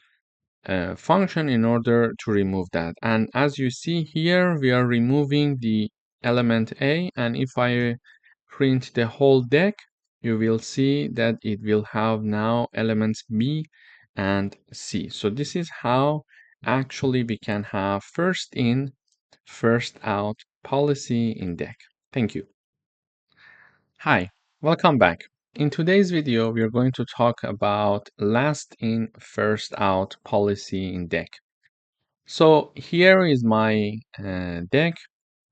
function in order to remove that. And as you see here, we are removing the element A, and if I print the whole deck, you will see that it will have now elements B and C. So this is how actually we can have first in, first out policy in deck. Thank you. Hi, welcome back. In today's video, we are going to talk about last in, first out policy in deck. So here is my deck.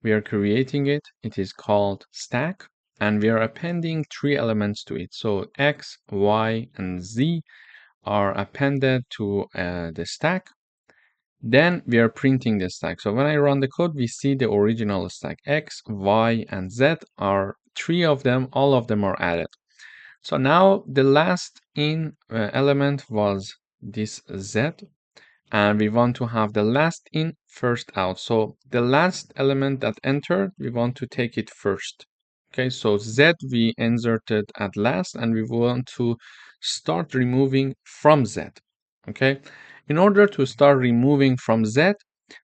We are creating it. It is called stack, and we are appending 3 elements to it. So X, Y, and Z are appended to the stack. Then we are printing the stack. So when I run the code, we see the original stack. X, Y, and Z are 3 of them. All of them are added. So now the last in element was this Z, and we want to have the last in first out. So the last element that entered, we want to take it first. Okay, so Z we inserted at last, and we want to start removing from Z. Okay, in order to start removing from Z,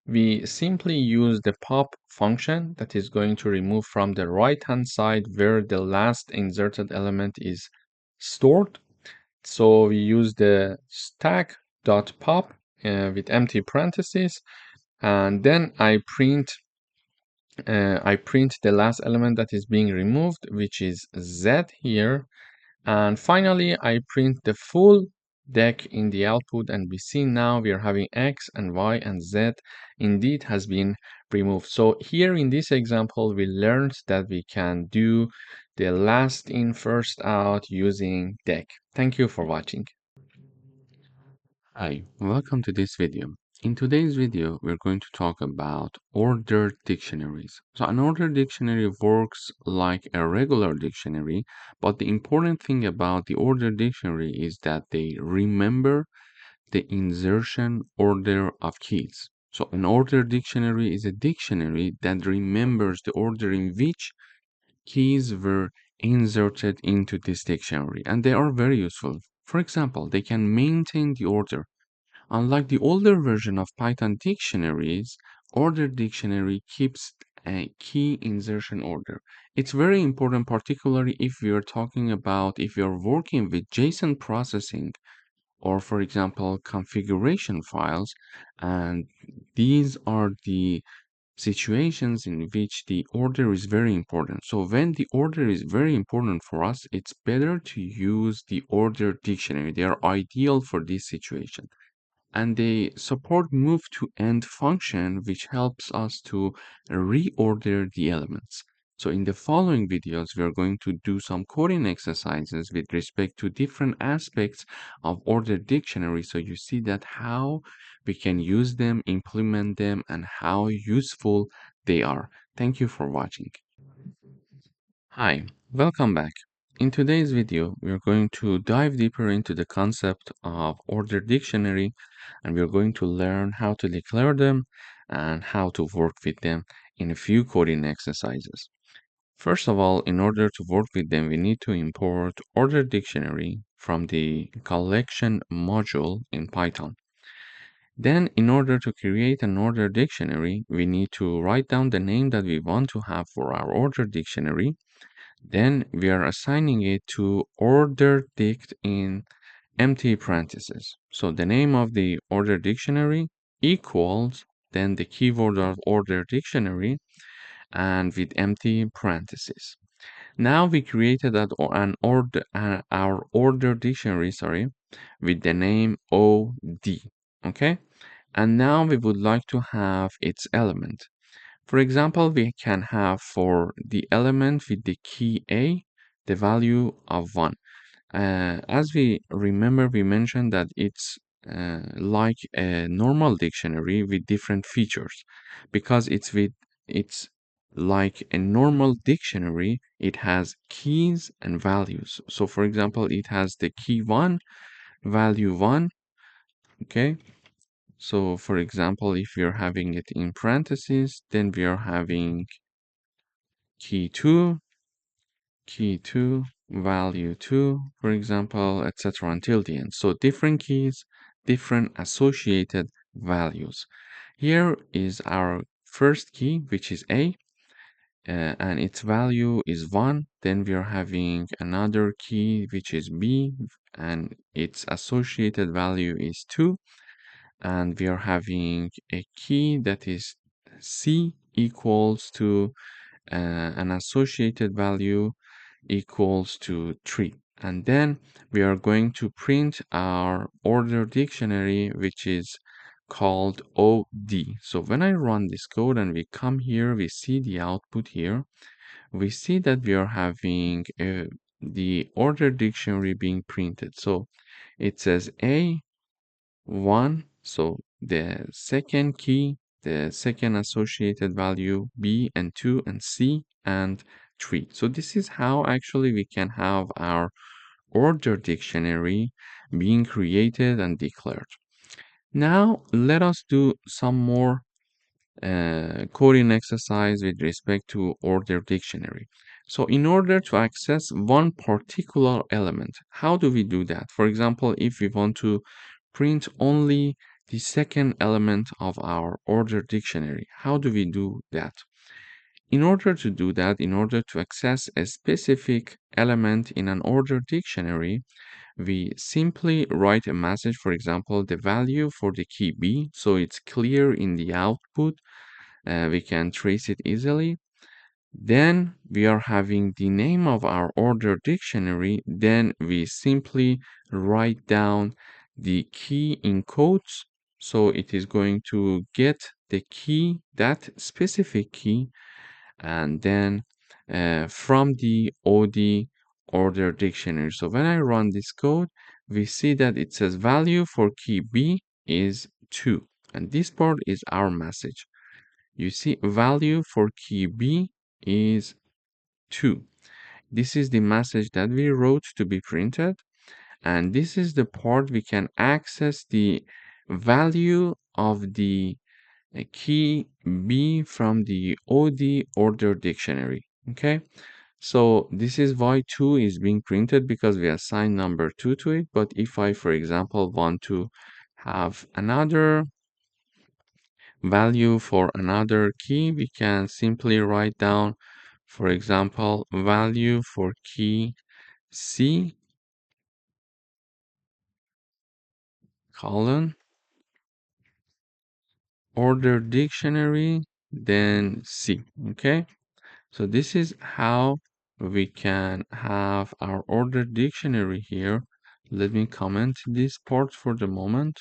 we simply use the pop function that is going to remove from the right hand side where the last inserted element is stored. So we use the stack.pop with empty parentheses, and then I print the last element that is being removed, which is Z here. And finally, I print the full deck in the output, and we see now we are having X and Y and Z indeed has been removed. So here in this example, we learned that we can do the last in first out using deck. Thank you for watching. Hi, welcome to this video. In today's video, we're going to talk about ordered dictionaries. So an ordered dictionary works like a regular dictionary, but the important thing about the ordered dictionary is that they remember the insertion order of keys. So an ordered dictionary is a dictionary that remembers the order in which keys were inserted into this dictionary, and they are very useful. For example, they can maintain the order. Unlike the older version of Python dictionaries, ordered dictionary keeps a key insertion order. It's very important, particularly if we are talking about if you're working with JSON processing or, for example, configuration files, and these are the situations in which the order is very important. So when the order is very important for us, it's better to use the ordered dictionary. They are ideal for this situation, and they support move to end function, which helps us to reorder the elements. So in the following videos, we are going to do some coding exercises with respect to different aspects of ordered dictionary, so you see that how we can use them, implement them, and how useful they are. Thank you for watching. Hi, welcome back. In today's video, we are going to dive deeper into the concept of ordered dictionary, and we're going to learn how to declare them and how to work with them in a few coding exercises. First of all, in order to work with them, we need to import ordered dictionary from the collection module in Python. Then, in order to create an ordered dictionary, we need to write down the name that we want to have for our ordered dictionary. Then we are assigning it to order dict in empty parentheses. So the name of the order dictionary equals then the keyword of order dictionary and with empty parentheses. Now we created our order dictionary, sorry, with the name OD. Okay, and now we would like to have its element. For example, we can have for the element with the key A the value of 1. As we remember, we mentioned that it's like a normal dictionary with different features. Because it's like a normal dictionary, it has keys and values. So for example, it has the key 1, value 1, okay? So for example, if you're having it in parentheses, then we are having key 2, key 2, value 2, for example, etc. until the end. So different keys, different associated values. Here is our first key, which is A, and its value is 1. Then we are having another key, which is B, and its associated value is 2. And we are having a key that is C equals to an associated value equals to 3. And then we are going to print our order dictionary, which is called OD. So when I run this code and we come here, we see the output here. We see that we are having the order dictionary being printed. So it says A1, so the second key, the second associated value, B and 2 and C and 3. So this is how actually we can have our order dictionary being created and declared. Now let us do some more coding exercise with respect to order dictionary. So in order to access one particular element, how do we do that? For example, if we want to print only the second element of our order dictionary, how do we do that? In order to do that, in order to access a specific element in an order dictionary, we simply write a message, for example, the value for the key B, so it's clear in the output. We can trace it easily. Then we are having the name of our order dictionary. Then we simply write down the key in quotes. So it is going to get the key, that specific key, and then from the OD order dictionary. So when I run this code, we see that it says value for key B is 2. And this part is our message. You see value for key B is 2. This is the message that we wrote to be printed. And this is the part we can access the value of the key B from the OD order dictionary. Okay, so this is why 2 is being printed, because we assign number 2 to it. But if I, for example, want to have another value for another key, we can simply write down, for example, value for key C colon order dictionary, then C. Okay, so this is how we can have our order dictionary here. Let me comment this part for the moment.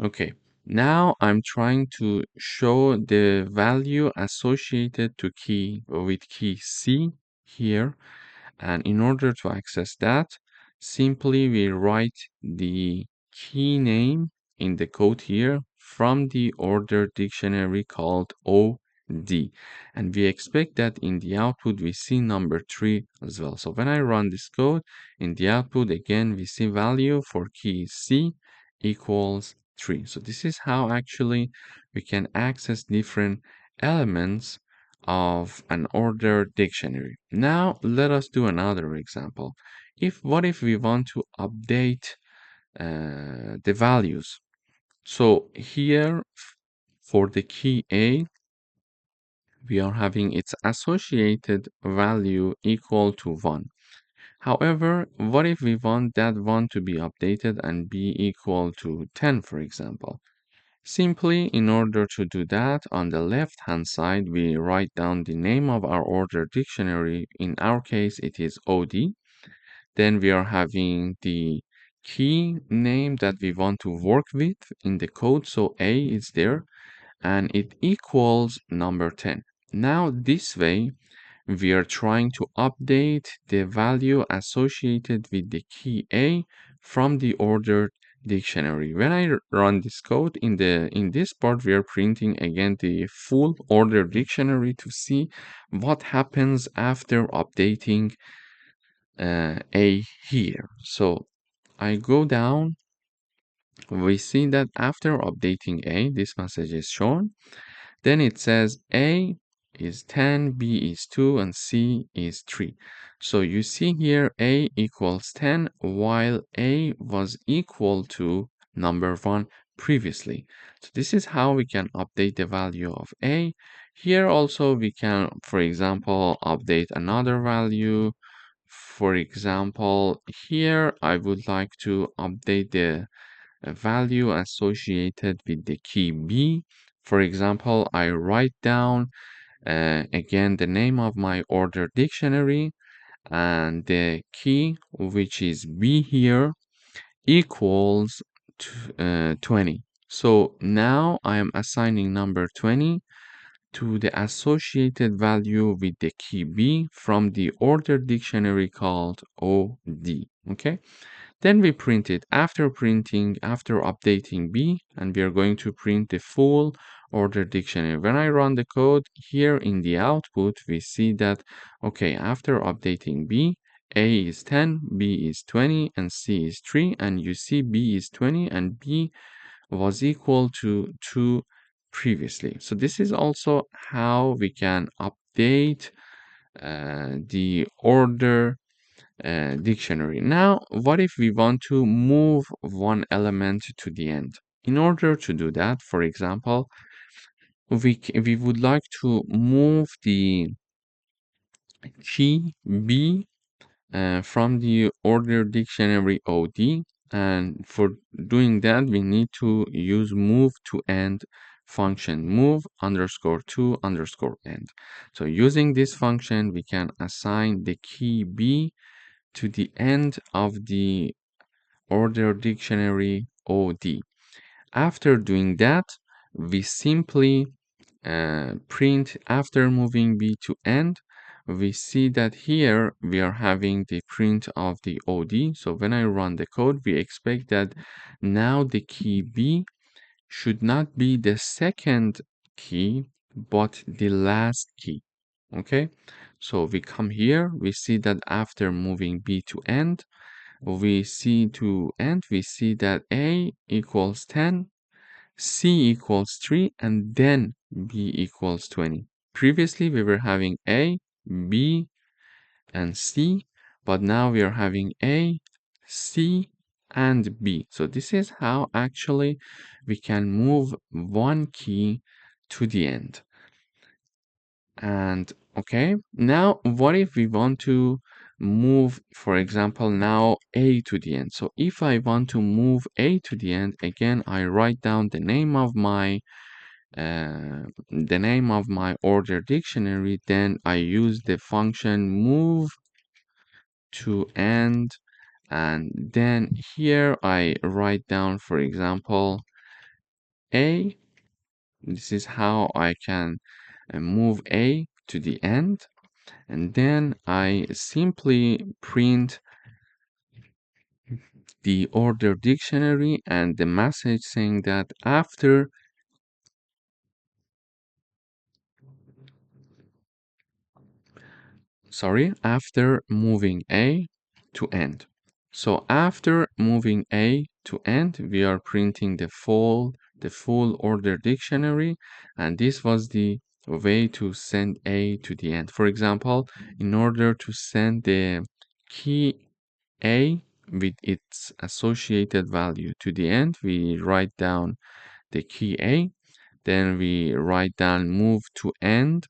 Okay, now I'm trying to show the value associated to key with key C here. And in order to access that, simply we write the key name in the code here from the order dictionary called OD. And we expect that in the output we see number 3 as well. So when I run this code, in the output again we see value for key C equals 3. So this is how actually we can access different elements of an order dictionary. Now let us do another example. What if we want to update the values? So here for the key A, we are having its associated value equal to 1. However, what if we want that 1 to be updated and be equal to 10, for example? Simply, in order to do that, on the left-hand side, we write down the name of our order dictionary. In our case, it is OD. Then we are having the key name that we want to work with in the code. So A is there, and it equals number 10. Now, this way, we are trying to update the value associated with the key A from the ordered dictionary. When I run this code in this part, we are printing again the full order dictionary to see what happens after updating A here. So I go down, we see that after updating A, this message is shown. Then it says A is 10, B is 2, and C is 3. So you see here A equals 10, while A was equal to number 1 previously. So this is how we can update the value of A. Here also we can, for example, update another value. For example, here I would like to update the value associated with the key B. For example, I write down again the name of my order dictionary and the key, which is B here, equals 20. So now I am assigning number 20 to the associated value with the key B from the order dictionary called OD. Okay, then we print it after updating B, and we are going to print the full order dictionary. When I run the code here in the output, we see that, okay, after updating B, A is 10, B is 20, and C is 3, and you see B is 20 and B was equal to 2 previously. So this is also how we can update the order dictionary. Now, what if we want to move one element to the end? In order to do that, for example, we would like to move the key B from the order dictionary OD, and for doing that we need to use move to end function, move underscore to underscore end. So using this function we can assign the key B to the end of the order dictionary OD. After doing that, we simply print after moving B to end. We see that here we are having the print of the OD. So when I run the code, we expect that now the key B should not be the second key, but the last key. Okay, so we come here, we see that after moving B to end, we see that A equals 10, C equals 3, and then B equals 20. Previously, we were having A, B, and C, but now we are having A, C, and B. So this is how actually we can move one key to the end. And okay, now what if we want to move, for example, now A to the end? So if I want to move A to the end, again, I write down the name of my order dictionary, then I use the function move to end, and then here I write down, for example, A. This is how I can move A to the end, and then I simply print the order dictionary and the message saying that after moving A to end. So after moving A to end, we are printing the full order dictionary, and this was the way to send A to the end. For example, in order to send the key A with its associated value to the end, we write down the key A, then we write down move to end,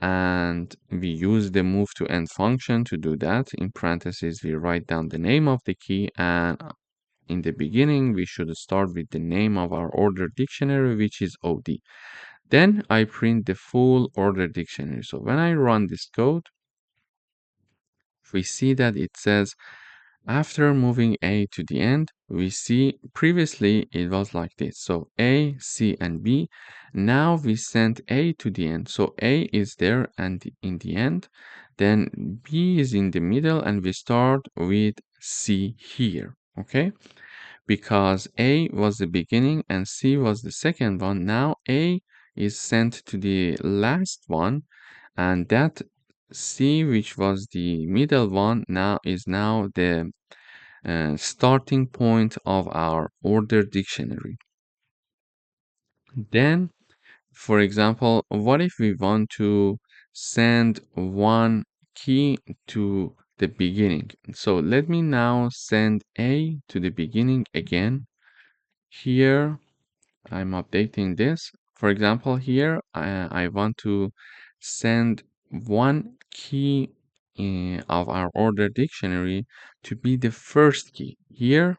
and we use the move to end function to do that. In parentheses, we write down the name of the key, and in the beginning, we should start with the name of our order dictionary, which is OD. Then I print the full order dictionary. So when I run this code, we see that it says after moving A to the end, we see previously it was like this. So A, C, and B. Now we sent A to the end. So A is there and in the end. Then B is in the middle, and we start with C here. Okay? Because A was the beginning and C was the second one. Now A is sent to the last one, and that C, which was the middle one, is now the starting point of our order dictionary. Then, for example, what if we want to send one key to the beginning? So let me now send A to the beginning again. Here, I'm updating this. For example, here, I want to send one key of our order dictionary to be the first key. Here,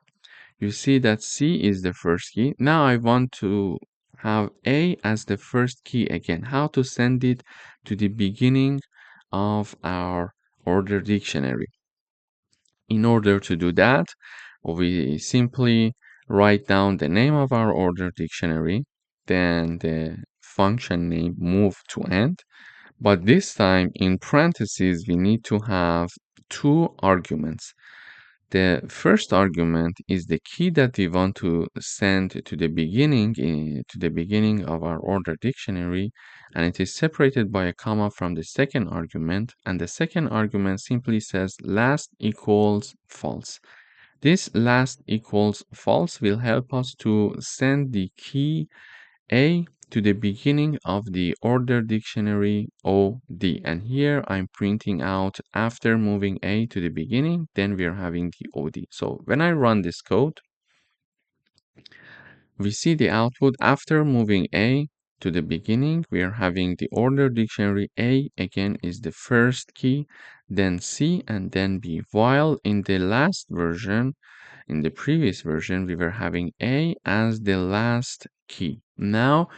you see that C is the first key. Now I want to have A as the first key again. How to send it to the beginning of our order dictionary? In order to do that, we simply write down the name of our order dictionary, then the function name move to end. But this time in parentheses, we need to have two arguments. The first argument is the key that we want to send to the beginning of our order dictionary, and it is separated by a comma from the second argument, and the second argument simply says last equals false. This last equals false will help us to send the key A to the beginning of the order dictionary OD. And here I'm printing out after moving A to the beginning, then we are having the OD. So when I run this code, we see the output after moving A to the beginning, we are having the order dictionary A again is the first key, then C, and then B. While in the last version, in the previous version, we were having A as the last key. Now,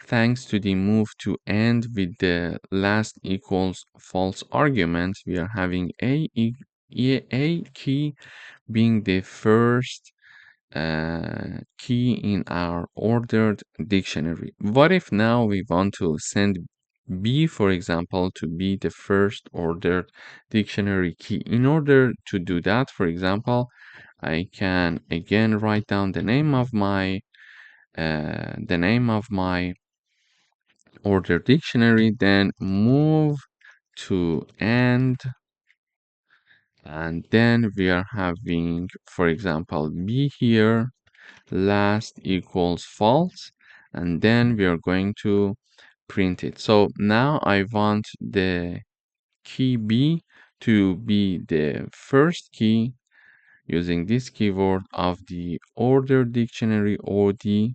thanks to the move to end with the last equals false argument, we are having A key being the first key in our ordered dictionary. What if now we want to send B, for example, to be the first ordered dictionary key? In order to do that, for example, I can again write down the name of my order dictionary, then move to end, and then we are having, for example, B here, last equals false, and then we are going to print it. So now I want the key B to be the first key using this keyword of the order dictionary OD,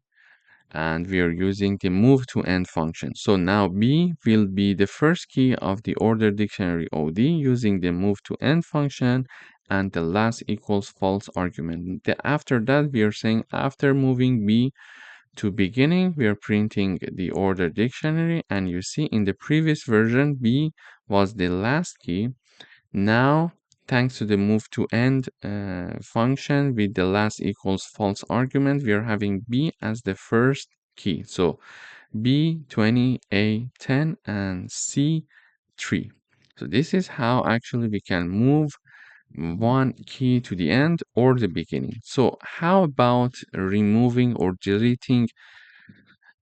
and we are using the move to end function. So now B will be the first key of the order dictionary OD using the move to end function and the last equals false argument. After that, we are saying after moving B to beginning, we are printing the order dictionary, and you see in the previous version, B was the last key. Now, thanks to the move to end function with the last equals false argument, we are having B as the first key. So B 20, A 10, and C 3. So this is how actually we can move one key to the end or the beginning. So how about removing or deleting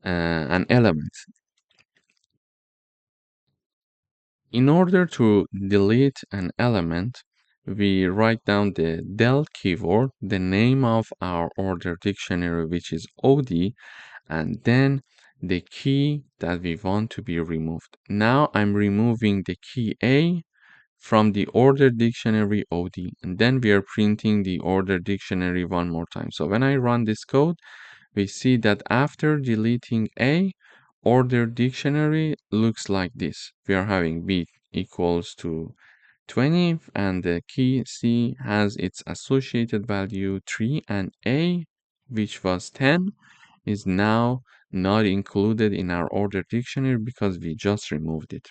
an element? In order to delete an element, we write down the del keyword, the name of our order dictionary, which is OD, and then the key that we want to be removed. Now I'm removing the key A from the order dictionary OD, and then we are printing the order dictionary one more time. So when I run this code, we see that after deleting A, order dictionary looks like this. We are having B equals to 20, and the key C has its associated value 3, and A, which was 10, is now not included in our order dictionary because we just removed it.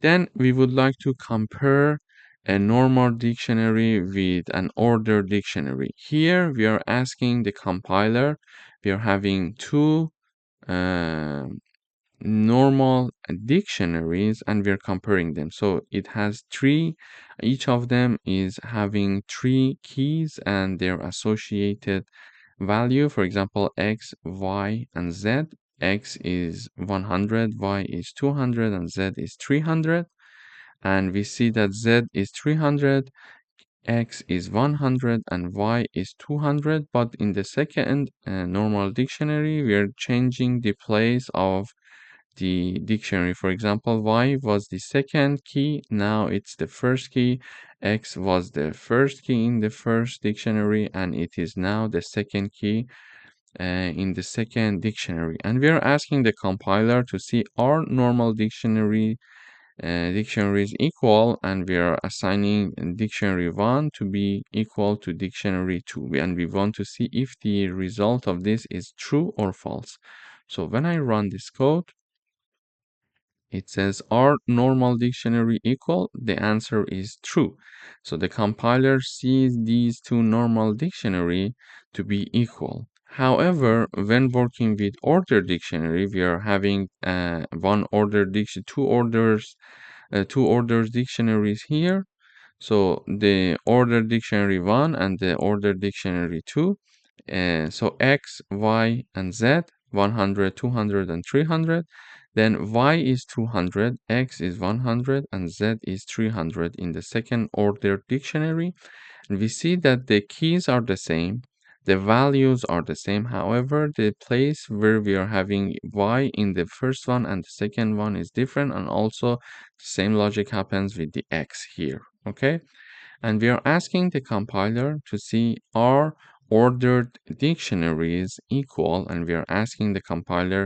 Then we would like to compare a normal dictionary with an order dictionary. Here we are asking the compiler, we are having two uh, normal dictionaries and we're comparing them. So it has three, each of them is having three keys and their associated value. For example, X, Y, and Z. X is 100, Y is 200, and Z is 300. And we see that Z is 300, X is 100, and Y is 200. But in the second normal dictionary, we are changing the place of the dictionary. For example, Y was the second key, now it's the first key. X was the first key in the first dictionary, and it is now the second key in the second dictionary. And we are asking the compiler to see our normal dictionaries equal, and we are assigning dictionary 1 to be equal to dictionary 2, and we want to see if the result of this is true or false. So when I run this code, It says, are normal dictionary equal? The answer is true. So the compiler sees these two normal dictionary to be equal. However, when working with order dictionary, we are having two orders dictionaries here. So the order dictionary 1 and the order dictionary 2. So X, Y, and Z, 100, 200, and 300. Then Y is 200, X is 100, and Z is 300 in the second order dictionary. And we see that the keys are the same. The values are the same. However, the place where we are having Y in the first one and the second one is different. And also the same logic happens with the X here. Okay. And we are asking the compiler to see are ordered dictionaries equal, and we are asking the compiler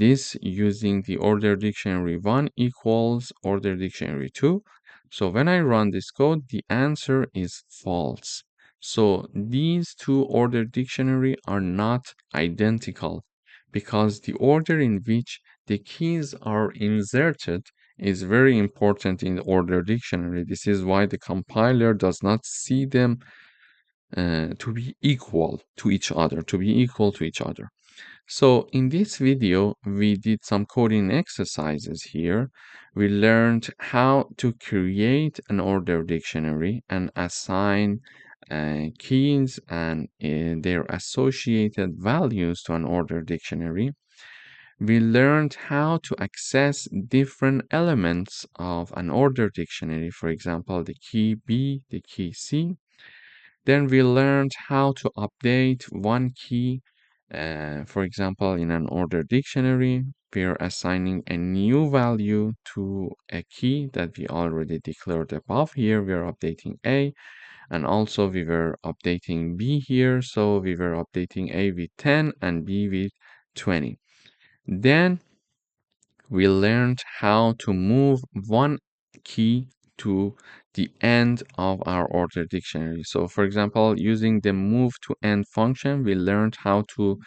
this using the order dictionary 1 equals order dictionary 2. So when I run this code, the answer is false. So these two order dictionary are not identical because the order in which the keys are inserted is very important in the order dictionary. This is why the compiler does not see them to be equal to each other, So in this video, we did some coding exercises here. We learned how to create an order dictionary and assign keys and their associated values to an order dictionary. We learned how to access different elements of an order dictionary, for example, the key B, the key C. Then we learned how to update one key, for example, in an order dictionary. We're assigning a new value to a key that we already declared above. Here we are updating A, and also we were updating B here. So we were updating A with 10 and B with 20. Then we learned how to move one key to the end of our order dictionary. So for example, using the move to end function, we learned how to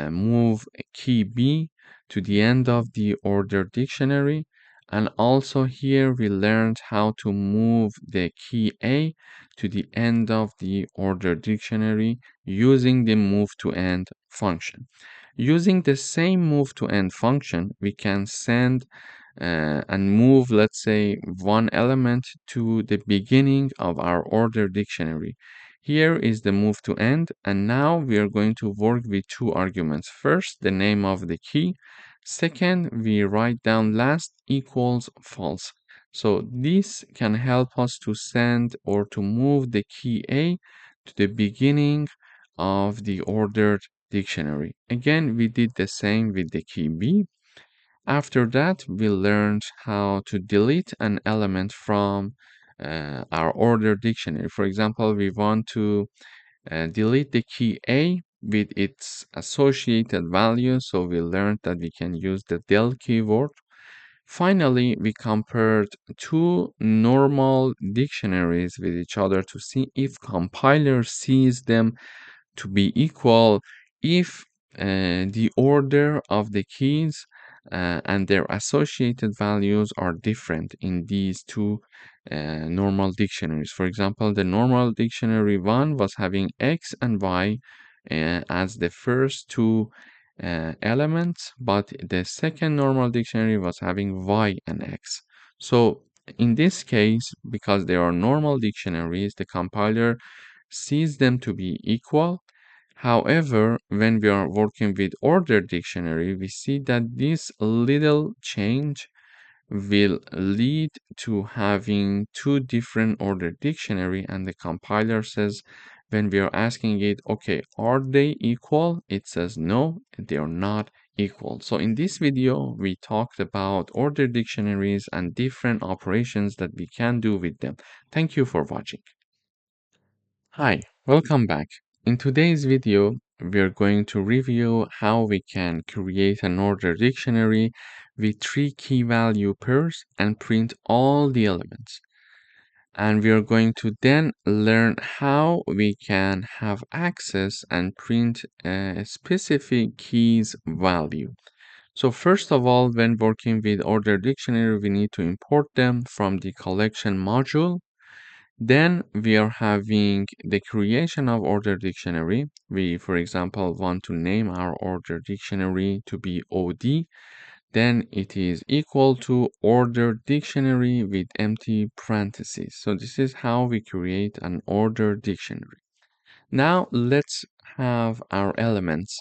move key B to the end of the order dictionary. And also here we learned how to move the key A to the end of the order dictionary using the move to end function. Using the same move to end function, we can send and move, let's say, one element to the beginning of our order dictionary. Here is the move to end, and now we are going to work with two arguments. First, the name of the key. Second, we write down last equals false. So this can help us to send or to move the key A to the beginning of the ordered dictionary. Again, we did the same with the key B. After that, we learned how to delete an element from our order dictionary. For example, we want to delete the key A with its associated value. So we learned that we can use the del keyword. Finally, we compared two normal dictionaries with each other to see if compiler sees them to be equal if the order of the keys and their associated values are different in these two normal dictionaries. For example, the normal dictionary 1 was having X and Y as the first two elements, but the second normal dictionary was having Y and X. So in this case, because they are normal dictionaries, the compiler sees them to be equal. However, when we are working with ordered dictionary, we see that this little change will lead to having two different ordered dictionary, and the compiler says when we are asking it, okay, are they equal? It says no, they are not equal. So in this video, we talked about ordered dictionaries and different operations that we can do with them. Thank you for watching. Hi, welcome back. In today's video, we're going to review how we can create an order dictionary with 3 key value pairs and print all the elements. And we are going to then learn how we can have access and print a specific keys value. So first of all, when working with order dictionary, we need to import them from the collection module. Then we are having the creation of order dictionary. We, for example, want to name our order dictionary to be OD. Then it is equal to order dictionary with empty parentheses. So this is how we create an order dictionary. Now let's have our elements,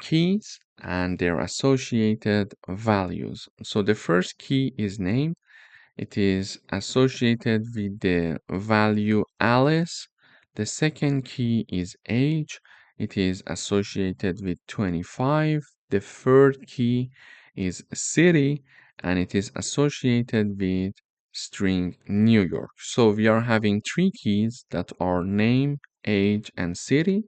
keys and their associated values. So the first key is name. It is associated with the value Alice. The second key is age. It is associated with 25. The third key is city, and it is associated with string New York. So we are having three keys that are name, age, and city.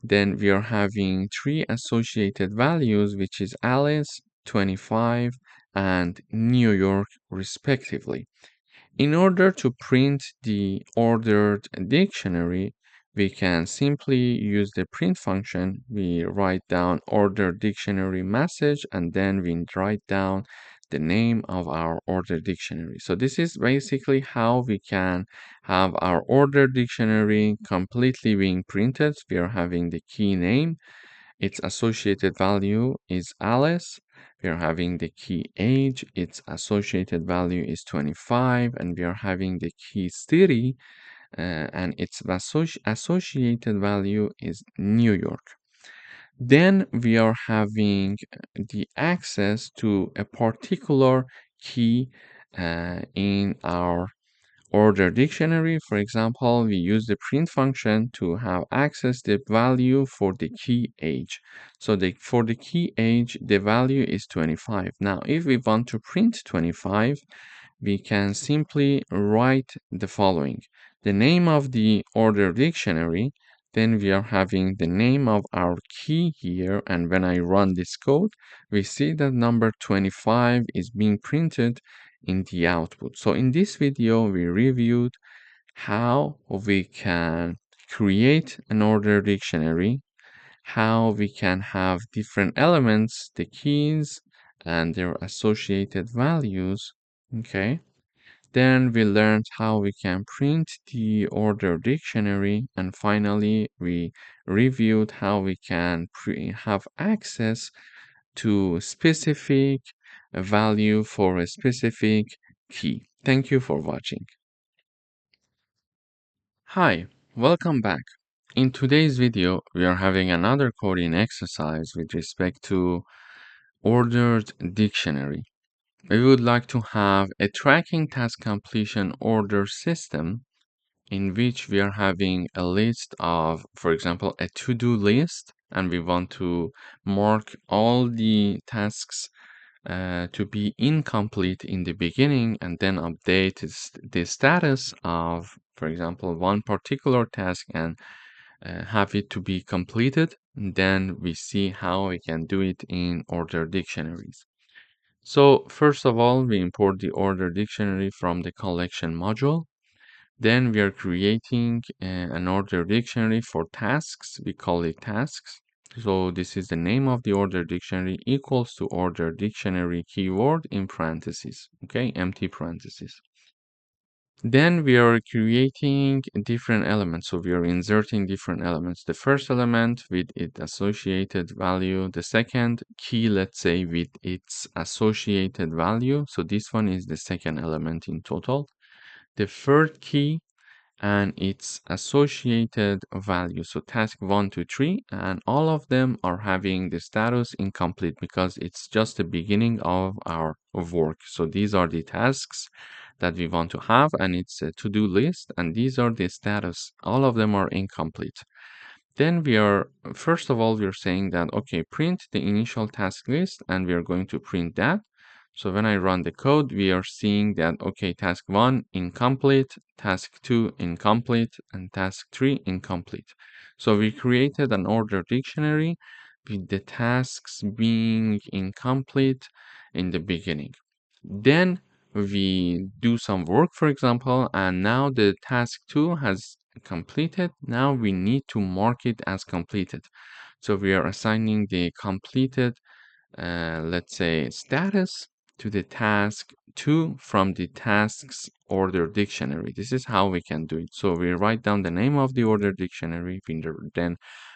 Then we are having three associated values, which is Alice, 25, and New York, respectively. In order to print the ordered dictionary, we can simply use the print function. We write down order dictionary message, and then we write down the name of our order dictionary. So this is basically how we can have our order dictionary completely being printed. We are having the key name. Its associated value is Alice. We are having the key age. Its associated value is 25. And we are having the key city, and its associated value is New York. Then we are having the access to a particular key in our order dictionary. For example, we use the print function to have access the value for the key age. So for the key age, the value is 25. Now, if we want to print 25, we can simply write the following: the name of the order dictionary, then we are having the name of our key here, and when I run this code, we see that number 25 is being printed in the output. So in this video, we reviewed how we can create an order dictionary, how we can have different elements, the keys, and their associated values. Okay. Then we learned how we can print the order dictionary, and finally we reviewed how we can have access to specific value for a specific key. Thank you for watching. Hi, welcome back. In today's video, we are having another coding exercise with respect to ordered dictionary. We would like to have a tracking task completion order system in which we are having a list of, for example, a to-do list, and we want to mark all the tasks to be incomplete in the beginning and then update the status of, for example, one particular task and have it to be completed. And then we see how we can do it in order dictionaries. So first of all, we import the order dictionary from the collection module. Then we are creating an order dictionary for tasks. We call it tasks. So this is the name of the order dictionary equals to order dictionary keyword in parentheses, okay, empty parentheses. Then we are creating different elements. So we are inserting different elements. The first element with its associated value, the second key, let's say, with its associated value. So this one is the second element in total. The third key and its associated value. So task 1 to 3, and all of them are having the status incomplete because it's just the beginning of our work. So these are the tasks that we want to have, and it's a to-do list, and these are the status. All of them are incomplete. Then we are, first of all, we're saying that, okay, print the initial task list, and we are going to print that. So when I run the code, we are seeing that, okay, task 1 incomplete, task 2 incomplete, and task 3 incomplete. So we created an order dictionary with the tasks being incomplete in the beginning. Then we do some work, for example, and now the task 2 has completed. Now we need to mark it as completed. So we are assigning the completed let's say, status to the task 2 from the tasks order dictionary. This is how we can do it. So we write down the name of the order dictionary, we then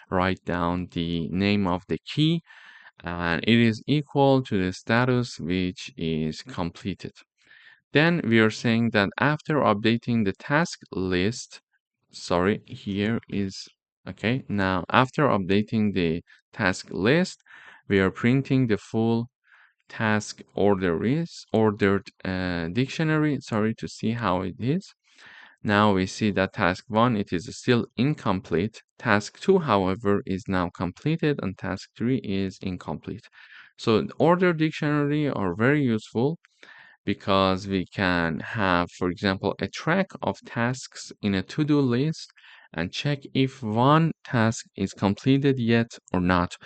write down the name of the key, and it is equal to the status which is completed. Then we are saying that after updating the task list, sorry, here is, okay, now after updating the task list, we are printing the full task ordered dictionary, sorry, to see how it is. Now we see that task 1, it is still incomplete. Task 2, however, is now completed, and task 3 is incomplete. So order dictionary are very useful because we can have, for example, a track of tasks in a to-do list and check if one task is completed yet or not.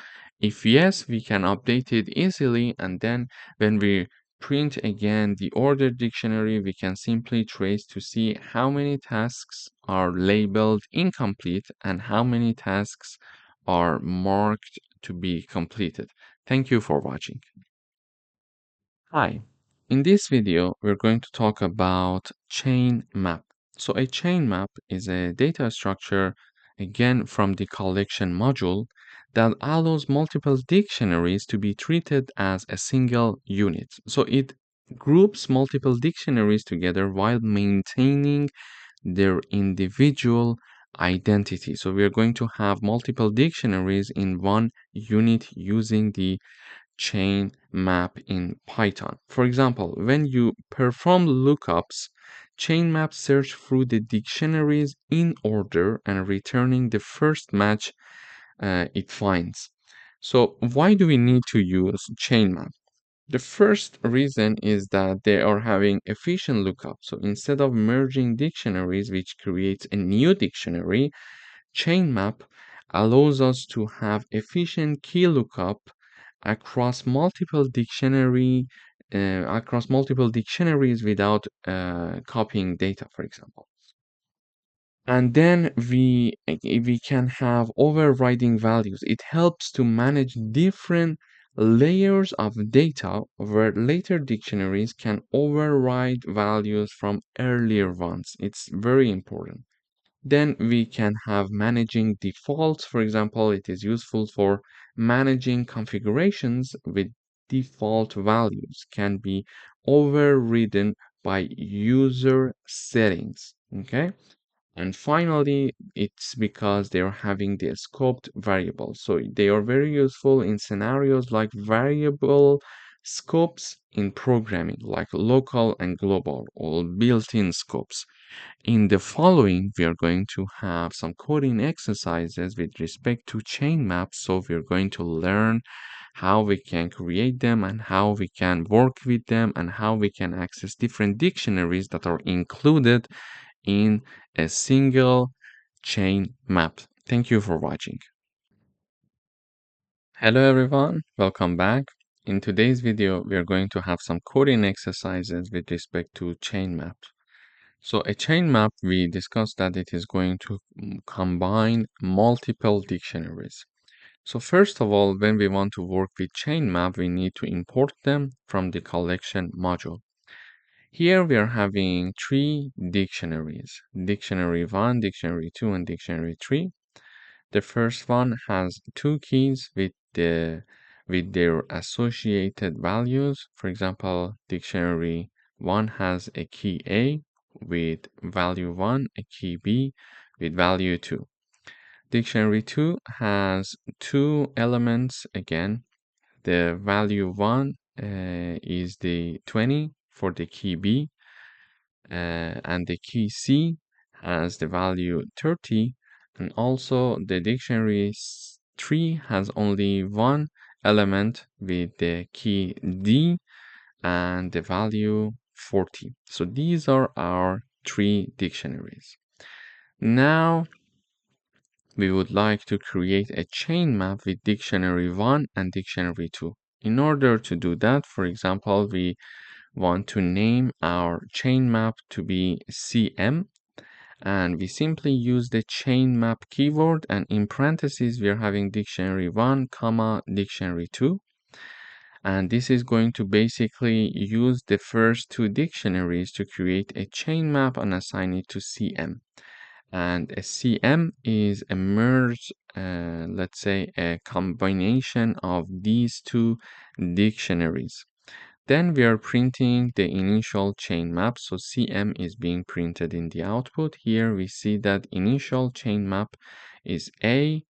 If yes, we can update it easily, and then when we print again the order dictionary, we can simply trace to see how many tasks are labeled incomplete and how many tasks are marked to be completed. Thank you for watching. Hi. In this video, we're going to talk about chain map. So a chain map is a data structure, again from the collection module, that allows multiple dictionaries to be treated as a single unit. So it groups multiple dictionaries together while maintaining their individual identity. So we are going to have multiple dictionaries in one unit using the chain map in Python. For example, when you perform lookups, chain map search through the dictionaries in order and returning the first match it finds. So why do we need to use chain map? The first reason is that they are having efficient lookup. So instead of merging dictionaries, which creates a new dictionary, chain map allows us to have efficient key lookup across multiple dictionaries without copying data, for example. And then we can have overriding values. It helps to manage different layers of data where later dictionaries can override values from earlier ones. It's very important. Then we can have managing defaults. For example, it is useful for managing configurations with default values can be overridden by user settings. Okay. And finally, it's because they're having the scoped variables. So they are very useful in scenarios like variable scopes in programming, like local and global, or built-in scopes. In the following, we are going to have some coding exercises with respect to chain maps. So we're going to learn how we can create them and how we can work with them and how we can access different dictionaries that are included in a single chain map. Thank you for watching. Hello everyone, welcome back. In today's video, we are going to have some coding exercises with respect to chain maps. So a chain map, we discussed that it is going to combine multiple dictionaries. So first of all, when we want to work with chain map, we need to import them from the collection module. Here we are having three dictionaries, dictionary 1, dictionary 2, and dictionary 3. The first one has two keys with their associated values. For example, dictionary 1 has a key A with value 1, a key B with value 2. Dictionary 2 has two elements again. The value 1 is the 20 for the key B, and the key C has the value 30, and also the dictionary 3 has only one element with the key D and the value 40. So these are our three dictionaries. Now we would like to create a chain map with dictionary 1 and dictionary 2. In order to do that, for example, we want to name our chain map to be CM, and we simply use the chain map keyword, and in parentheses we are having dictionary 1 comma dictionary 2. And this is going to basically use the first two dictionaries to create a chain map and assign it to CM. And a CM is a merge, let's say a combination of these two dictionaries. Then we are printing the initial chain map. So CM is being printed in the output. Here we see that initial chain map is A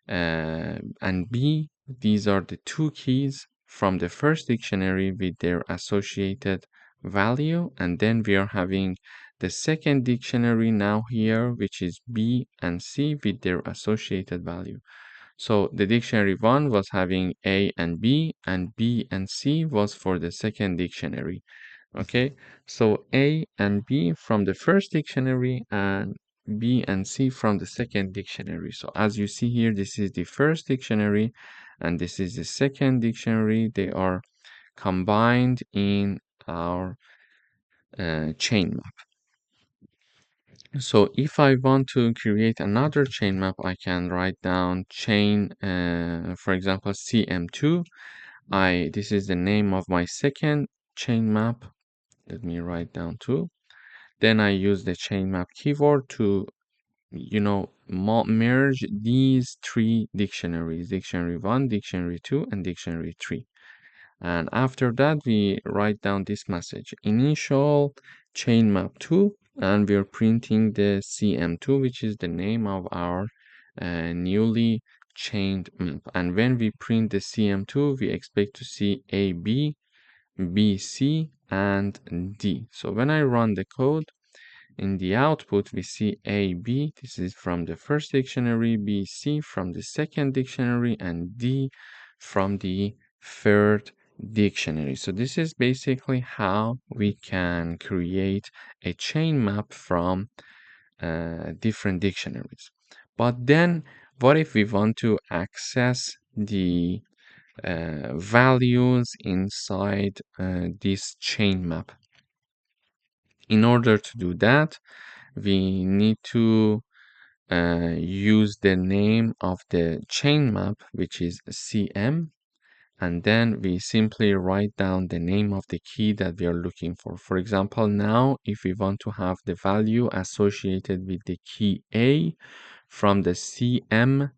and B. These are the two keys from the first dictionary with their associated value. And then we are having the second dictionary now here, which is B and C with their associated value. So the dictionary 1 was having A and B and C was for the second dictionary. Okay, so A and B from the first dictionary and B and C from the second dictionary. So as you see here, this is the first dictionary and this is the second dictionary. They are combined in our chain map. So if I want to create another chain map, I can write down chain, for example, CM2. This is the name of my second chain map. Let me write down 2. Then I use the chain map keyword to, merge these three dictionaries, dictionary 1, dictionary 2, and dictionary 3. And after that, we write down this message, initial chain map 2, and we're printing the CM2, which is the name of our newly chained map. And when we print the CM2, we expect to see AB, BC, and D. So when I run the code, in the output, we see AB, this is from the first dictionary, BC from the second dictionary, and D from the third dictionary. So this is basically how we can create a chain map from different dictionaries. But then, what if we want to access the values inside this chain map? In order to do that, we need to use the name of the chain map, which is CM, and then we simply write down the name of the key that we are looking for. For example, now if we want to have the value associated with the key A from the CM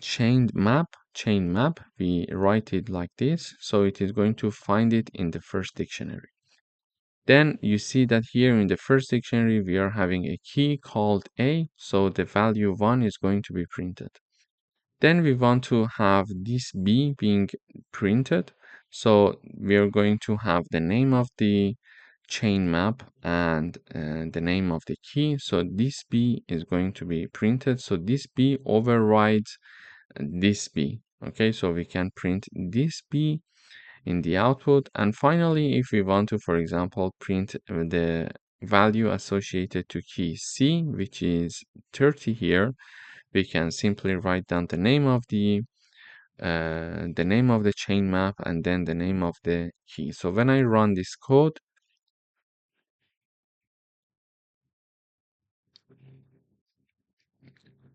chain map, we write it like this. So it is going to find it in the first dictionary. Then you see that here in the first dictionary, we are having a key called A, so the value 1 is going to be printed. Then we want to have this B being printed, so we are going to have the name of the chain map and the name of the key. So this B is going to be printed, so this B overrides this B. Okay, so we can print this B in the output. And finally, if we want to, for example, print the value associated to key C, which is 30 here, we can simply write down the name of the chain map and then the name of the key. So when I run this code,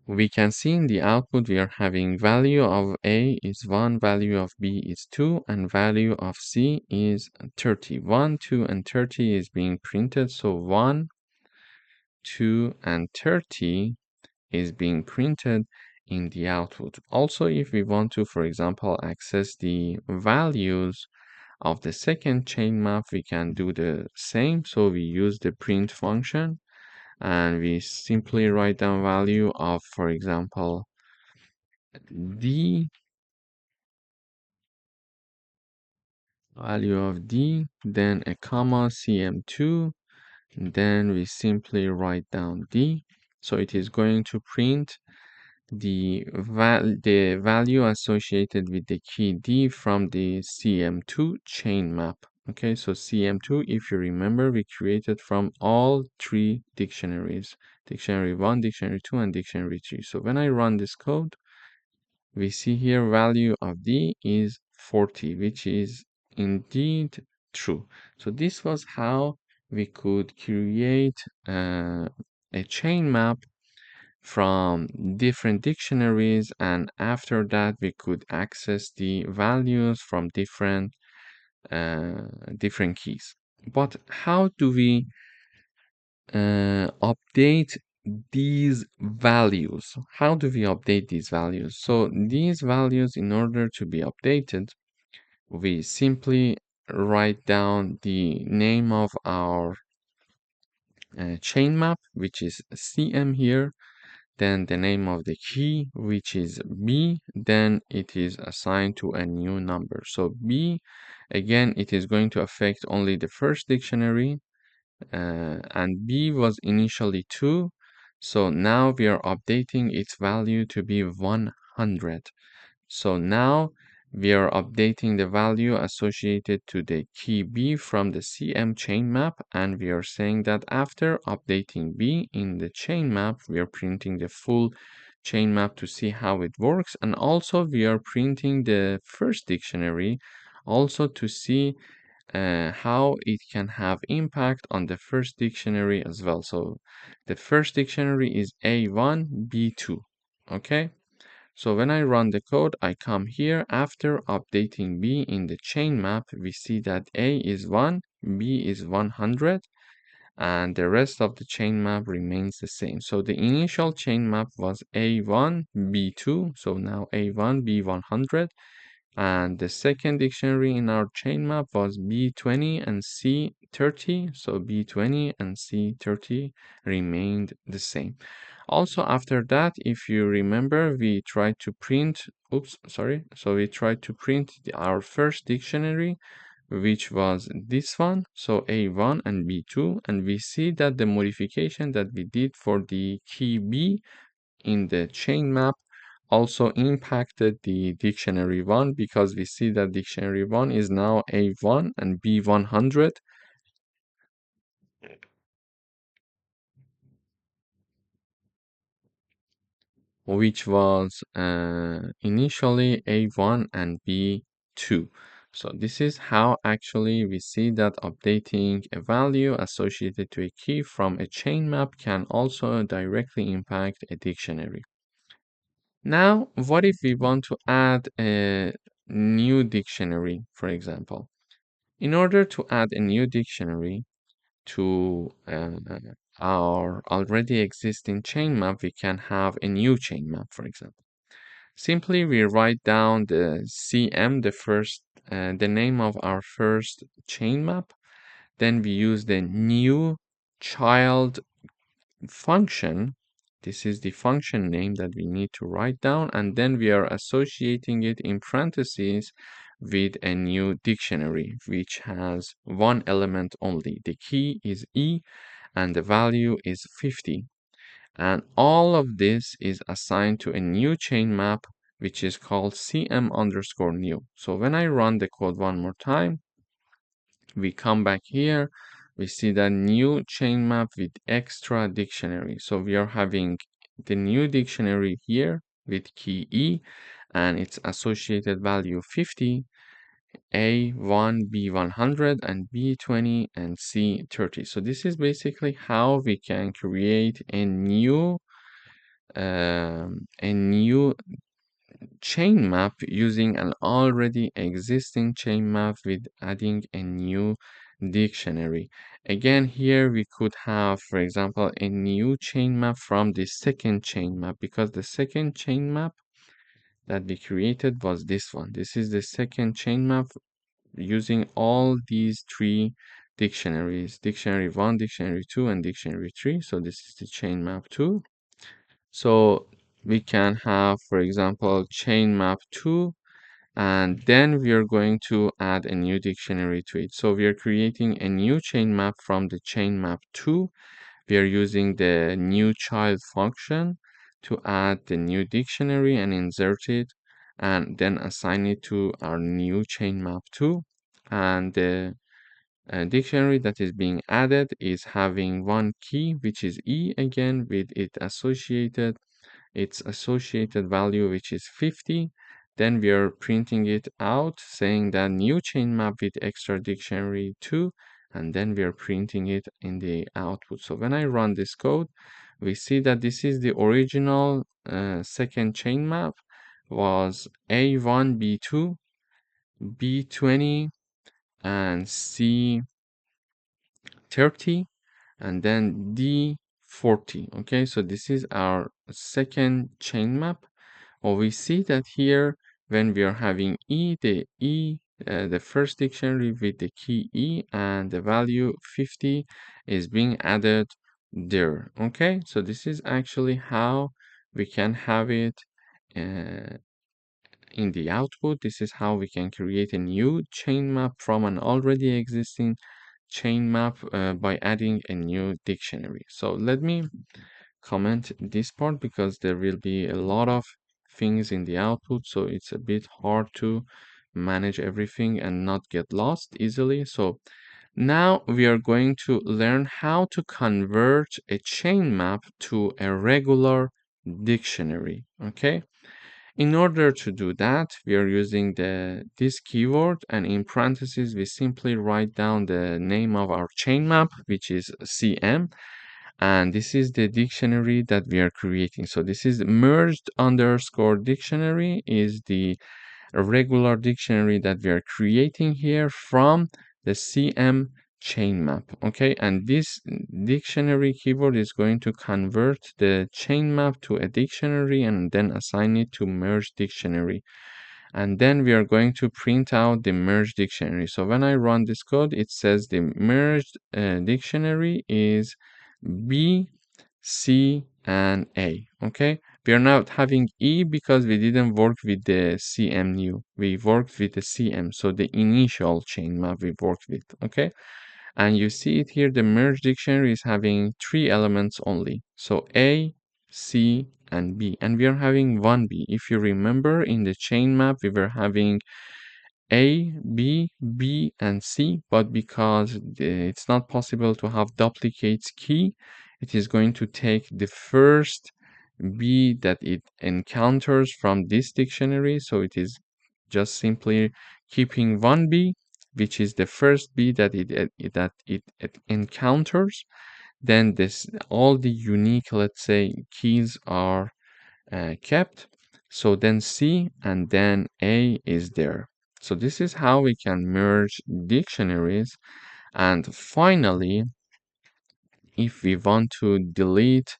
we can see in the output we are having value of A is 1, value of B is 2, and value of C is 30. 1, 2, and 30 is being printed. So 1, 2, and 30 is being printed in the output. Also, if we want to, for example, access the values of the second chain map, we can do the same. So we use the print function and we simply write down value of, for example, D, value of D, then a comma CM2, then we simply write down D. So it is going to print the value associated with the key D from the CM2 chain map. Okay, so CM2, if you remember, we created from all three dictionaries, dictionary 1, dictionary 2, and dictionary 3. So when I run this code, we see here value of D is 40, which is indeed true. So this was how we could create a chain map from different dictionaries, and after that we could access the values from different keys. But how do we update these values? How do we update these values? So these values, in order to be updated, we simply write down the name of our chain map, which is CM here, then the name of the key, which is B, then it is assigned to a new number. So B, again, it is going to affect only the first dictionary, and B was initially 2, so now we are updating its value to be 100. So now we are updating the value associated to the key B from the CM chain map, and we are saying that after updating B in the chain map, we are printing the full chain map to see how it works, and also we are printing the first dictionary also to see how it can have impact on the first dictionary as well. So the first dictionary is A1, B2, okay? So when I run the code, I come here. After updating B in the chain map, we see that A is 1, B is 100, and the rest of the chain map remains the same. So the initial chain map was A1, B2, so now A1, B100, and the second dictionary in our chain map was B20 and C30, so B20 and C30 remained the same. Also, after that, if you remember, we tried to print, so we tried to print our first dictionary, which was this one, so A1 and B2, and we see that the modification that we did for the key B in the chain map also impacted the dictionary 1, because we see that dictionary 1 is now A1 and B100, which was initially A1 and B2. So this is how actually we see that updating a value associated to a key from a chain map can also directly impact a dictionary. Now, what if we want to add a new dictionary, for example? In order to add a new dictionary to our already existing chain map, we can have a new chain map, for example. Simply, we write down the CM, the name of our first chain map. Then we use the new child function. This is the function name that we need to write down, and then we are associating it in parentheses with a new dictionary, which has one element only. The key is E, and the value is 50. And all of this is assigned to a new chain map, which is called cm underscore new. So when I run the code one more time, we come back here, we see the new chain map with extra dictionary. So we are having the new dictionary here with key E and its associated value 50, A1, B100, and B20, and C30. So this is basically how we can create a new chain map using an already existing chain map with adding a new dictionary. Again, here we could have, for example, a new chain map from the second chain map, because the second chain map that we created was this one. This is the second chain map using all these three dictionaries, dictionary 1, dictionary 2, and dictionary 3. So this is the chain map 2. So we can have, for example, chain map 2, and then we are going to add a new dictionary to it. So we are creating a new chain map from the chain map 2. We are using the new child function to add the new dictionary and insert it, and then assign it to our new chain map 2. And the dictionary that is being added is having one key, which is E again, with its associated value, which is 50. Then we are printing it out saying that new chain map with extra dictionary 2, and then we are printing it in the output. So when I run this code, we see that this is the original second chain map was A1, B2, B20, and C30, and then D40. Okay, so this is our second chain map. Or we see that here when we are having the first dictionary with the key E and the value 50 is being added there. Okay, so this is actually how we can have it uh, in the output. This is how we can create a new chain map from an already existing chain map by adding a new dictionary. So let me comment this part because there will be a lot of things in the output, so it's a bit hard to manage everything and not get lost easily. So now we are going to learn how to convert a chain map to a regular dictionary. Okay, in order to do that, we are using this keyword, and in parentheses we simply write down the name of our chain map, which is CM, and this is the dictionary that we are creating. So this is merged underscore dictionary is the regular dictionary that we are creating here from the CM chain map. Okay, and this dictionary keyword is going to convert the chain map to a dictionary and then assign it to merge dictionary. And then we are going to print out the merged dictionary. So when I run this code, it says the merged dictionary is B, C, and A. Okay, we are not having E because we didn't work with the CM new. We worked with the CM, so the initial chain map we worked with. Okay, and you see it here, the merge dictionary is having 3 elements only. So A, C, and B, and we are having one B. If you remember in the chain map, we were having A, B, B, and C, but because it's not possible to have duplicates key, it is going to take the first B that it encounters from this dictionary. So it is just simply keeping one B, which is the first B that it encounters. Then this all the unique, let's say, keys are kept. So then C and then A is there. So this is how we can merge dictionaries. And finally, if we want to delete,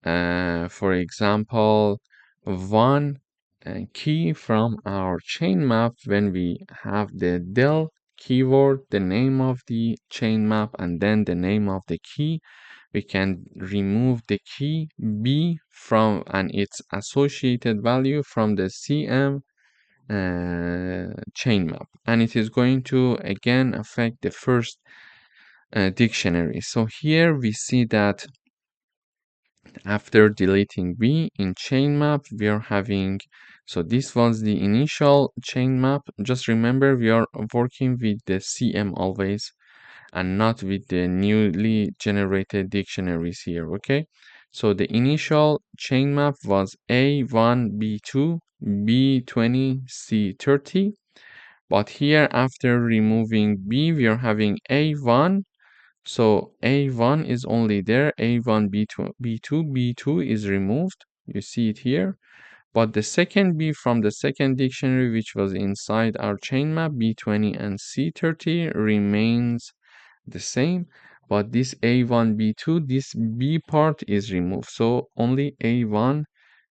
for example, one key from our chain map, when we have the del keyword, the name of the chain map, and then the name of the key, we can remove the key B from and its associated value from the CM chain map, and it is going to again affect the first dictionary. So here we see that after deleting B in chain map, we are having, so this was the initial chain map. Just remember, we are working with the CM always and not with the newly generated dictionaries here. Okay, so the initial chain map was A1, B2, B20, C30, but here after removing B, we are having A1. So A1 is only there, A1, B2, B2 is removed. You see it here. But the second B from the second dictionary, which was inside our chain map, B20 and C30, remains the same. But this A1, B2, this B part is removed. So only A1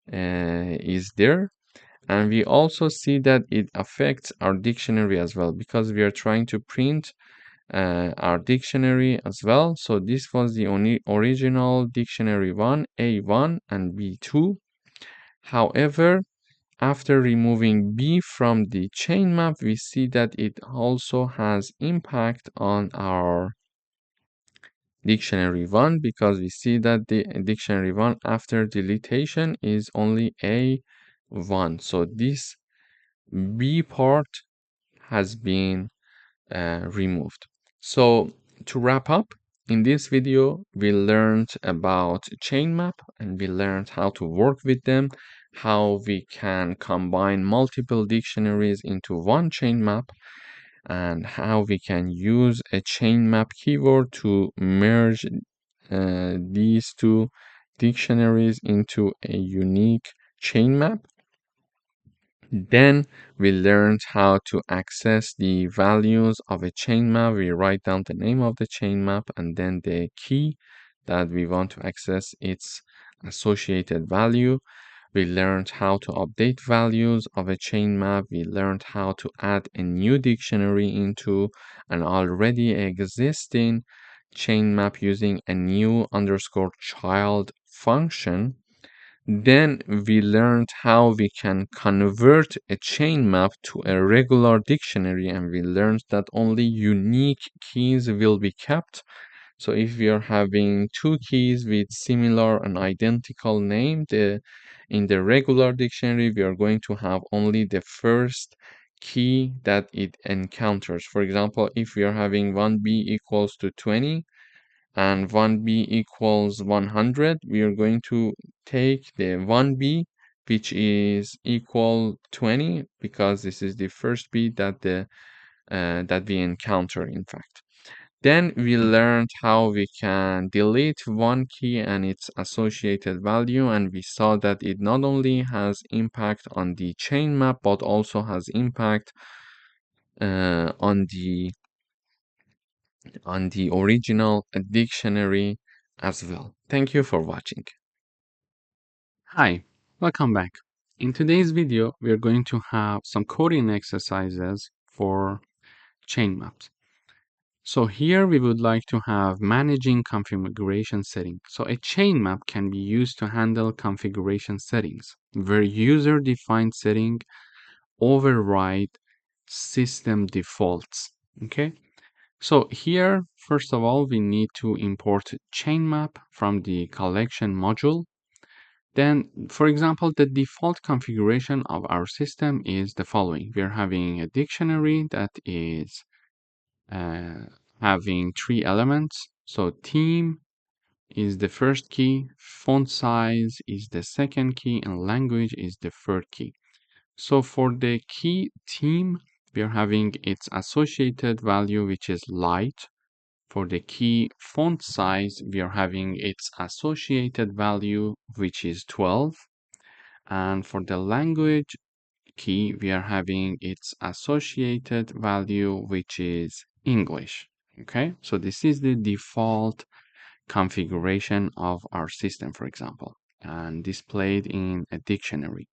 is there. And we also see that it affects our dictionary as well because we are trying to print our dictionary as well. So this was the only original dictionary 1, A1 and B2. However, after removing B from the chain map, we see that it also has impact on our dictionary 1 because we see that the dictionary 1 after deletion is only A1. So this B part has been removed. So to wrap up, in this video, we learned about chain map and we learned how to work with them, how we can combine multiple dictionaries into one chain map, and how we can use a chain map keyword to merge these two dictionaries into a unique chain map. Then we learned how to access the values of a chain map. We write down the name of the chain map and then the key that we want to access its associated value. We learned how to update values of a chain map. We learned how to add a new dictionary into an already existing chain map using a new underscore child function. Then we learned how we can convert a chain map to a regular dictionary, and we learned that only unique keys will be kept. So if we are having two keys with similar and identical name, in the regular dictionary, we are going to have only the first key that it encounters. For example, if we are having 1b equals to 20, and 1b equals 100, we are going to take the 1b, which is equal 20, because this is the first b that we encounter, in fact. Then we learned how we can delete one key and its associated value, and we saw that it not only has impact on the chain map, but also has impact on the original dictionary as well. Thank you for watching. Hi, welcome back. In today's video, we are going to have some coding exercises for chain maps. So here we would like to have managing configuration settings. So a chain map can be used to handle configuration settings, where user-defined setting override system defaults. Okay. So here, first of all, we need to import chain map from the collection module. Then, for example, the default configuration of our system is the following. We're having a dictionary that is having 3 elements. So theme is the first key, font size is the second key, and language is the third key. So for the key theme, we're having its associated value, which is light. For the key font size, we are having its associated value, which is 12. And for the language key, we are having its associated value, which is English. Okay, so this is the default configuration of our system, for example, and displayed in a dictionary.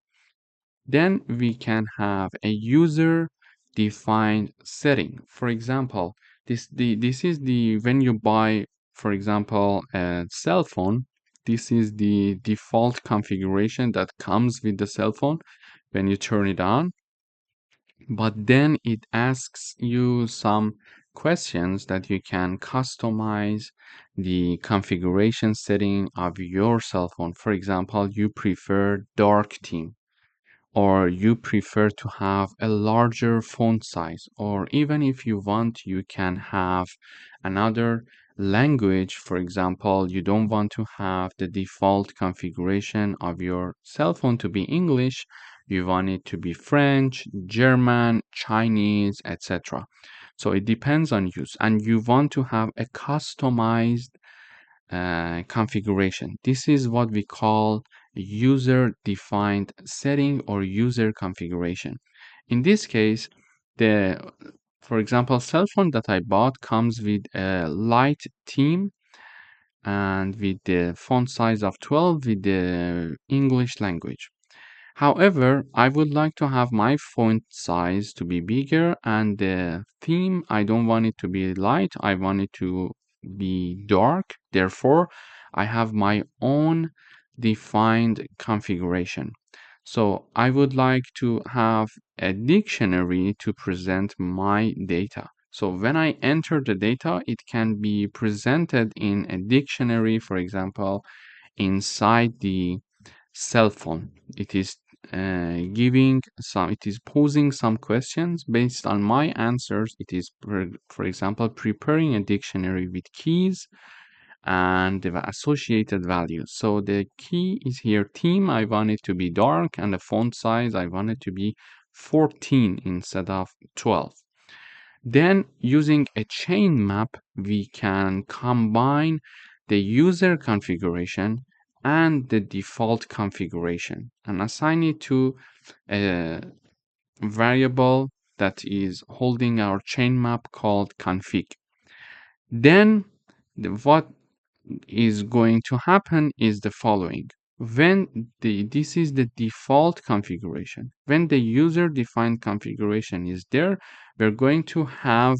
Then we can have a user defined setting. For example, this is the when you buy, for example, a cell phone, this is the default configuration that comes with the cell phone when you turn it on. But then it asks you some questions that you can customize the configuration setting of your cell phone. For example, you prefer dark theme, or you prefer to have a larger font size, or even if you want, you can have another language. For example, you don't want to have the default configuration of your cell phone to be English, you want it to be French, German, Chinese, etc. So it depends on you, and you want to have a customized configuration. This is what we call user-defined setting or user configuration. In this case, for example, cell phone that I bought comes with a light theme and with the font size of 12 with the English language. However, I would like to have my font size to be bigger, and the theme, I don't want it to be light, I want it to be dark. Therefore, I have my own defined configuration. So I would like to have a dictionary to present my data. So when I enter the data, it can be presented in a dictionary, for example, inside the cell phone. It is it is posing some questions. Based on my answers, it is, for example, preparing a dictionary with keys and the associated values. So the key is here theme, I want it to be dark, and the font size, I want it to be 14 instead of 12. Then using a chain map, we can combine the user configuration and the default configuration and assign it to a variable that is holding our chain map called config. Then what is going to happen is the following. This is the default configuration. When the user defined configuration is there, we're going to have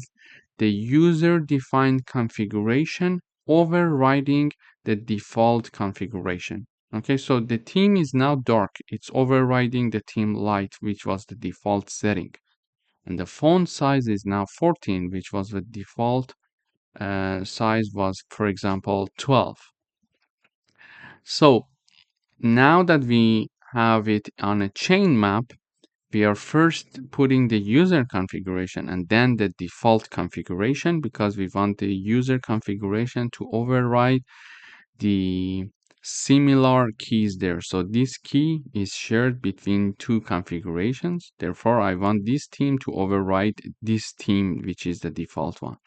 the user defined configuration overriding the default configuration. Okay, so the theme is now dark. It's overriding the theme light, which was the default setting. And the font size is now 14, which was the default size was, for example, 12. So now that we have it on a chain map, we are first putting the user configuration and then the default configuration because we want the user configuration to override the similar keys there. So this key is shared between two configurations. Therefore, I want this theme to override this theme, which is the default one.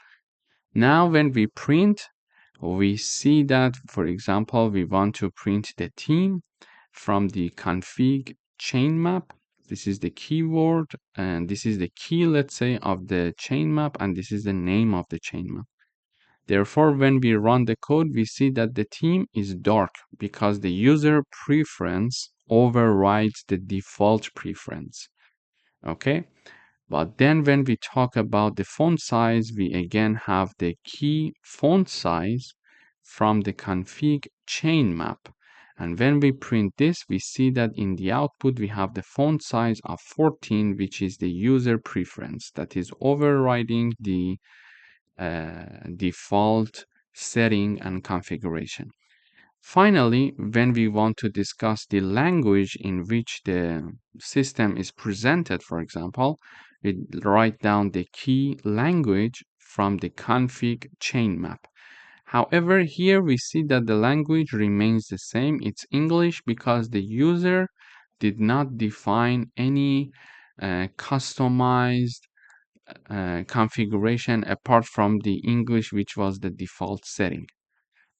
Now, when we print, we see that, for example, we want to print the theme from the config chain map. This is the keyword, and this is the key, let's say, of the chain map, and this is the name of the chain map. Therefore, when we run the code, we see that the theme is dark because the user preference overrides the default preference. Okay? But then when we talk about the font size, we again have the key font size from the config chain map. And when we print this, we see that in the output, we have the font size of 14, which is the user preference that is overriding the default setting and configuration. Finally, when we want to discuss the language in which the system is presented, for example, we write down the key language from the config chain map. However, here we see that the language remains the same. It's English because the user did not define any customized configuration apart from the English, which was the default setting.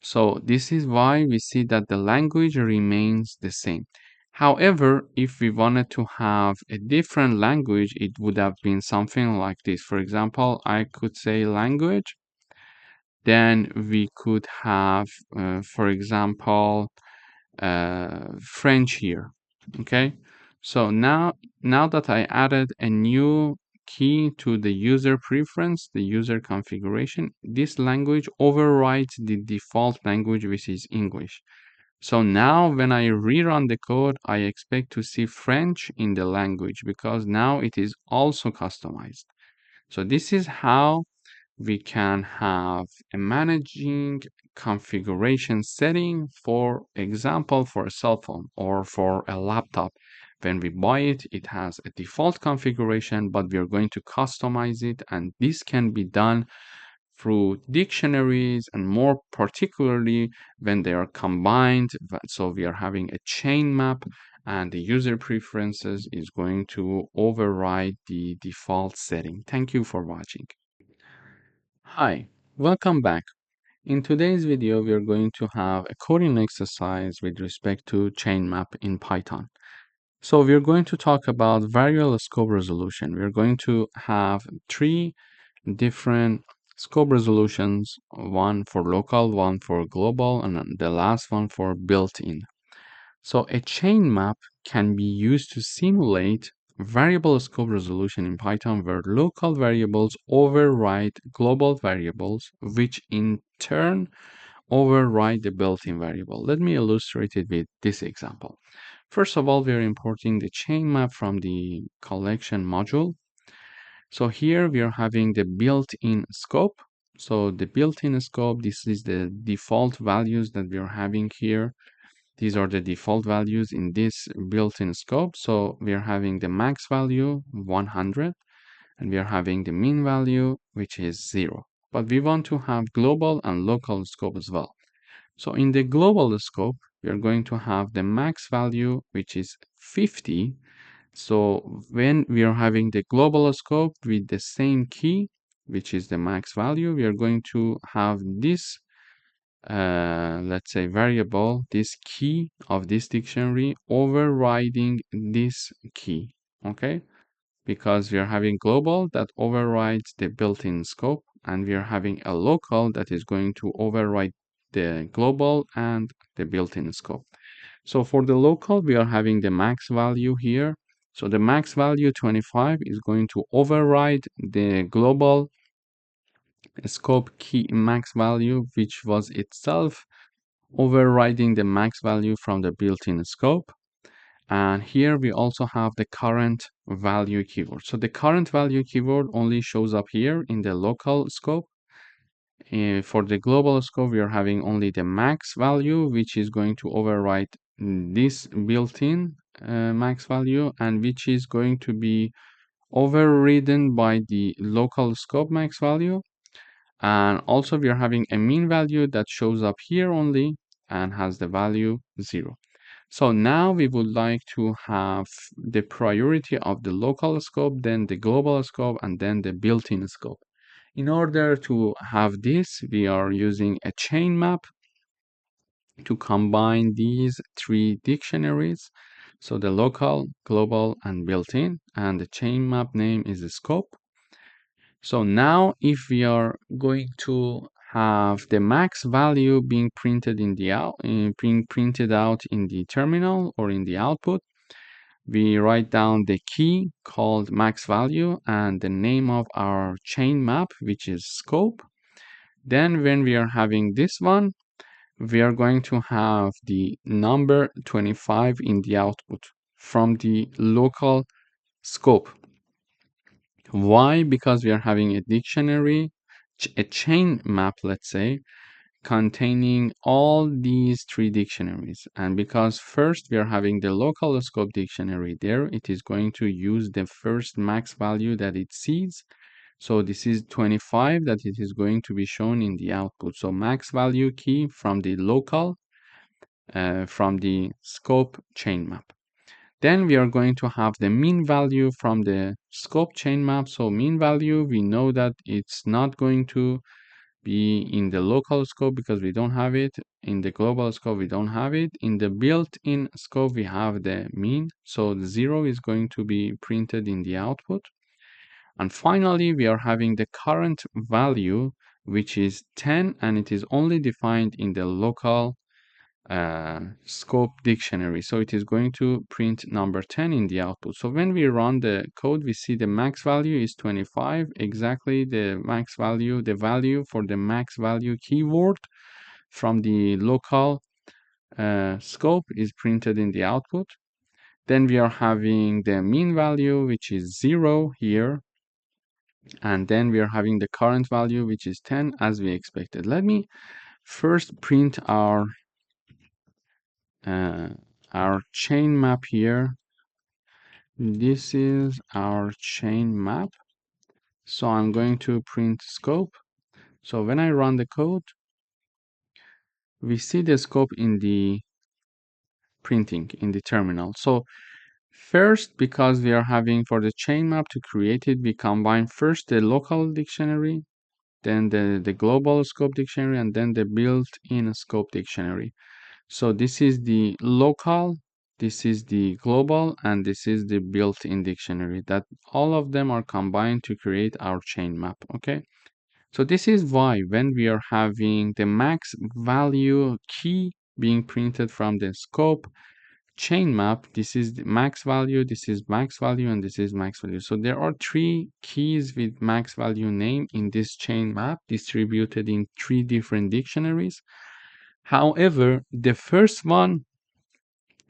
So this is why we see that the language remains the same. However, if we wanted to have a different language, it would have been something like this. For example, I could say language. Then we could have, for example, French here. Okay. So now that I added a new key to the user preference, the user configuration, this language overrides the default language, which is English. So now when I rerun the code, I expect to see French in the language because now it is also customized. So this is how we can have a managing configuration setting, for example, for a cell phone or for a laptop. When we buy it, it has a default configuration, but we are going to customize it. And this can be done through dictionaries and more particularly when they are combined. So we are having a chain map and the user preferences is going to override the default setting. Thank you for watching. Hi, welcome back. In today's video, we are going to have a coding exercise with respect to chain map in Python. So we're going to talk about variable scope resolution. We're going to have three different scope resolutions, one for local, one for global, and then the last one for built-in. So a chain map can be used to simulate variable scope resolution in Python where local variables override global variables, which in turn override the built-in variable. Let me illustrate it with this example. First of all, we're importing the chain map from the collection module. So here we are having the built-in scope. So the built-in scope, this is the default values that we are having here. These are the default values in this built-in scope. So we are having the max value 100 and we are having the mean value, which is 0. But we want to have global and local scope as well. So in the global scope, we are going to have the max value, which is 50. So when we are having the global scope with the same key, which is the max value, we are going to have this let's say variable, this key of this dictionary overriding this key, okay? Because we are having global that overrides the built-in scope, and we are having a local that is going to override the global and the built-in scope. So for the local, we are having the max value here. So the max value 25 is going to override the global scope key max value, which was itself overriding the max value from the built-in scope. And here we also have the current value keyword. So the current value keyword only shows up here in the local scope. For the global scope, we are having only the max value, which is going to override this built-in max value, and which is going to be overridden by the local scope max value. And also we are having a mean value that shows up here only and has the value 0. So now we would like to have the priority of the local scope, then the global scope, and then the built-in scope. In order to have this, we are using a chain map to combine these three dictionaries. So the local, global, and built-in, and the chain map name is the scope. So now if we are going to have the max value being printed in the being printed out in the terminal or in the output, we write down the key called max value and the name of our chain map, which is scope. Then when we are having this one, we are going to have the number 25 in the output from the local scope. Why? Because we are having a dictionary, a chain map, let's say, containing all these three dictionaries. And because first we are having the local scope dictionary there, it is going to use the first max value that it sees. So this is 25 that it is going to be shown in the output. So max value key from the local, from the scope chain map. Then we are going to have the mean value from the scope chain map. So mean value, we know that it's not going to be in the local scope because we don't have it. In the global scope, we don't have it. In the built-in scope, we have the mean. So the 0 is going to be printed in the output. And finally, we are having the current value, which is 10, and it is only defined in the local scope dictionary. So it is going to print number 10 in the output. So when we run the code, we see the max value is 25, exactly the max value, the value for the max value keyword from the local scope is printed in the output. Then we are having the mean value, which is 0 here. And then we are having the current value, which is 10 as we expected. Let me first print our chain map here. This is our chain map. So I'm going to print scope. So when I run the code, we see the scope in the printing in the terminal. So first, because we are having for the chain map to create it, we combine first the local dictionary, then the global scope dictionary, and then the built-in scope dictionary. So this is the local, this is the global, and this is the built-in dictionary, that all of them are combined to create our chain map, okay? So this is why when we are having the max value key being printed from the scope chain map, this is the max value, this is max value, and this is max value. So there are three keys with max value name in this chain map distributed in three different dictionaries. However, the first one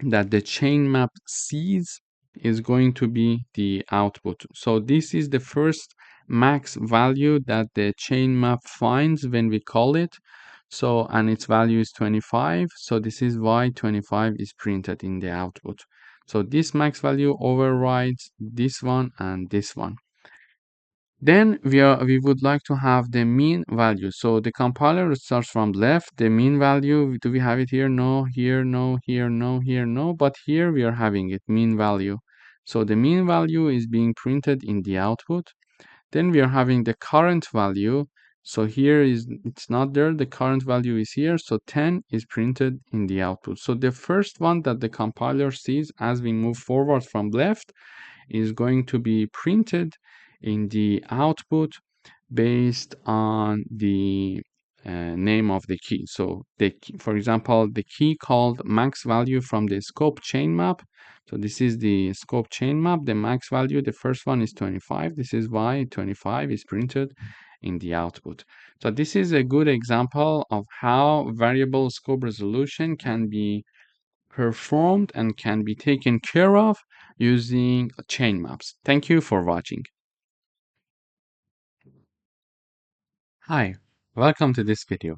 that the chain map sees is going to be the output. So this is the first max value that the chain map finds when we call it. So, and its value is 25. So this is why 25 is printed in the output. So this max value overrides this one and this one. Then we would like to have the mean value. So the compiler starts from left. The mean value, do we have it here? No, here, no, here, no, here, no. But here we are having it, mean value. So the mean value is being printed in the output. Then we are having the current value. So here it's not there, the current value is here, so 10 is printed in the output. So the first one that the compiler sees as we move forward from left is going to be printed in the output based on the name of the key. So for example, the key called max value from the scope chain map. So this is the scope chain map. The max value, the first one is 25. This is why 25 is printed in the output. So this is a good example of how variable scope resolution can be performed and can be taken care of using chain maps. Thank you for watching. Hi, welcome to this video.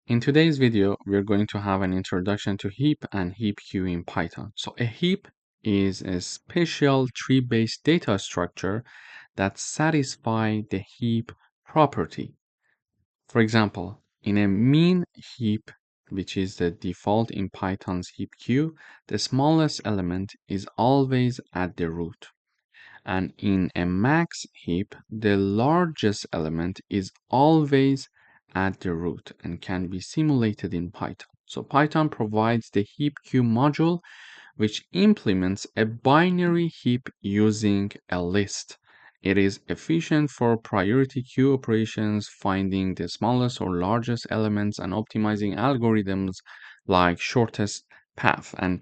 In today's video, we're going to have an introduction to heap and heap queue in Python. So a heap is a special tree-based data structure that satisfies the heap property. For example, in a mean heap, which is the default in Python's heap queue, the smallest element is always at the root. And in a max heap, the largest element is always at the root and can be simulated in Python. So Python provides the heap queue module, which implements a binary heap using a list. It is efficient for priority queue operations, finding the smallest or largest elements, and optimizing algorithms like shortest path. And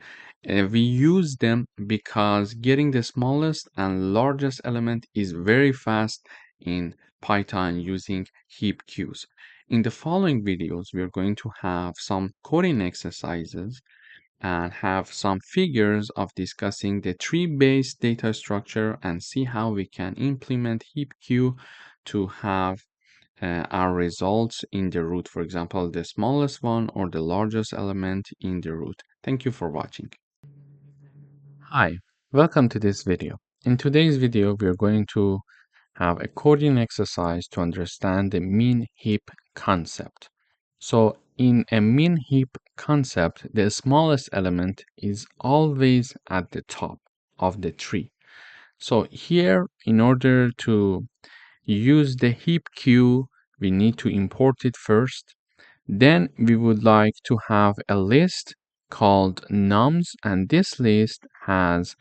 we use them because getting the smallest and largest element is very fast in Python using heap queues. In the following videos, we are going to have some coding exercises and have some figures of discussing the tree-based data structure and see how we can implement heap queue to have our results in the root. For example, the smallest one or the largest element in the root. Thank you for watching. Hi, welcome to this video. In today's video, we are going to have a coding exercise to understand the mean heap concept. So in a mean heap concept, the smallest element is always at the top of the tree. So here, in order to use the heap queue, we need to import it first. Then we would like to have a list called nums, and this list has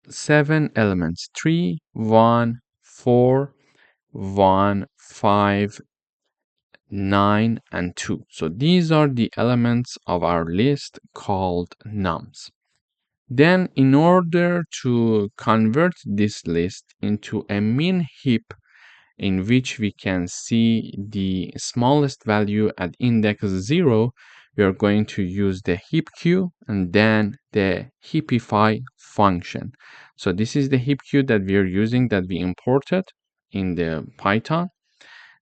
7 elements: 3, 1, 4, 1, 5, 9, and 2. So these are the elements of our list called nums. Then in order to convert this list into a mean heap in which we can see the smallest value at index 0, we are going to use the heap queue and then the heapify function. So this is the heap queue that we are using, that we imported in the Python.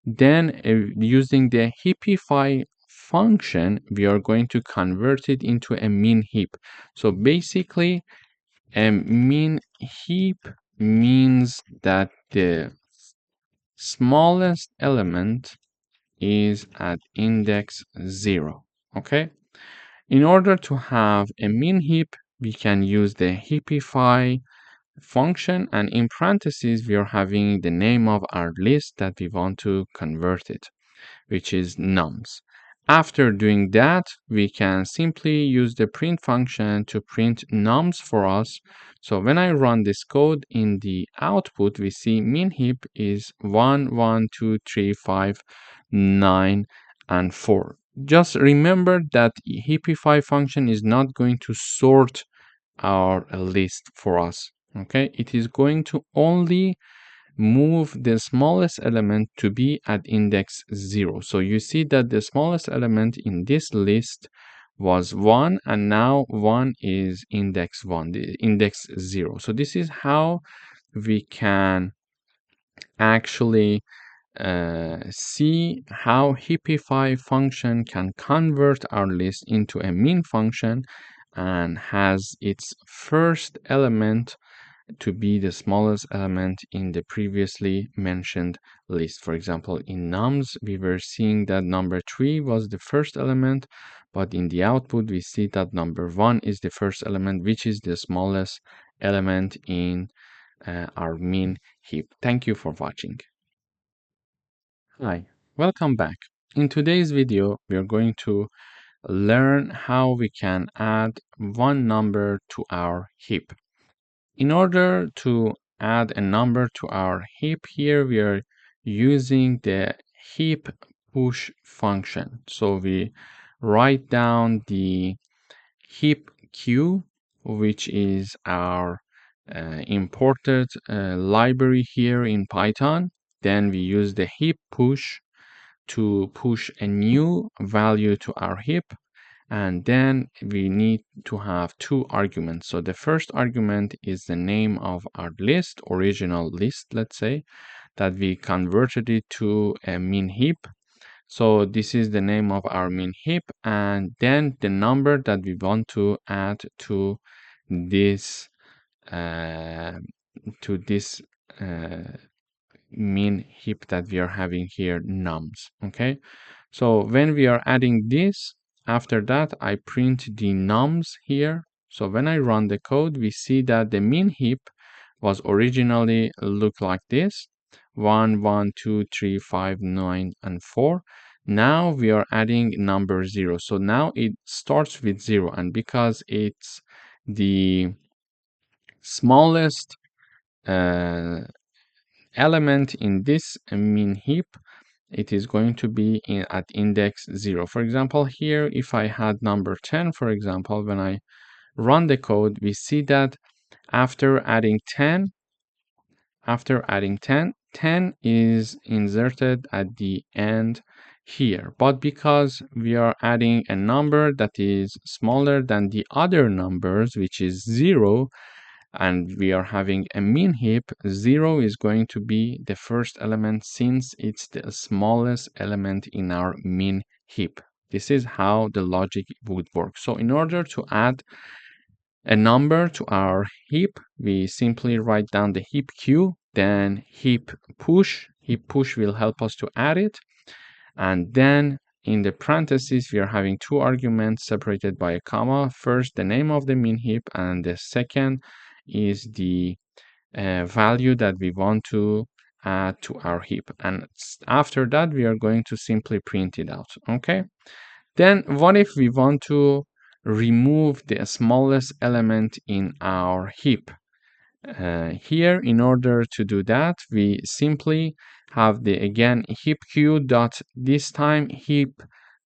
Then using the heapify function, we are going to convert it into a mean heap. So basically, a mean heap means that the smallest element is at index 0. Okay? In order to have a mean heap, we can use the heapify function, and in parentheses we are having the name of our list that we want to convert it, which is nums. After doing that, we can simply use the print function to print nums for us. So when I run this code, in the output we see mean heap is 1, 1, 2, 3, 5, 9, and 4. Just remember that heapify function is not going to sort our list for us. Okay, it is going to only move the smallest element to be at index 0. So you see that the smallest element in this list was 1, and now 1 is index 1, the index 0. So this is how we can actually see how heapify function can convert our list into a mean function and has its first element to be the smallest element in the previously mentioned list. For example, in nums, we were seeing that number 3 was the first element, but in the output, we see that number 1 is the first element, which is the smallest element in our mean heap. Thank you for watching. Hi, Welcome back. In today's video, we are going to learn how we can add one number to our heap. In order to add a number to our heap here, we are using the heap push function. So we write down the heap queue, which is our imported library here in Python. Then we use the heap push to push a new value to our heap, and then we need to have two arguments. So the first argument is the name of our list, original list, let's say, that we converted it to a min heap. So this is the name of our min heap, and then the number that we want to add to this uh, min heap that we are having here, nums. Okay, so when we are adding this, after that I print the nums here. So when I run the code, we see that the min heap was originally look like this: 1 1 2 3 5 9 and 4. Now we are adding number 0, so now it starts with 0, and because it's the smallest element in this min heap, it is going to be at index 0. For example, here, if I had number 10, for example, when I run the code, we see that after adding 10, 10 is inserted at the end here. But because we are adding a number that is smaller than the other numbers, which is 0, and we are having a min heap, 0 is going to be the first element since it's the smallest element in our min heap. This is how the logic would work. So in order to add a number to our heap, we simply write down the heap queue, then heap push. Heap push will help us to add it. And then in the parentheses, we are having two arguments separated by a comma. First, the name of the min heap, and the second is the value that we want to add to our heap. And after that, we are going to simply print it out. Okay. Then what if we want to remove the smallest element in our heap? Here, in order to do that, we simply have the, again, heap queue dot, this time heap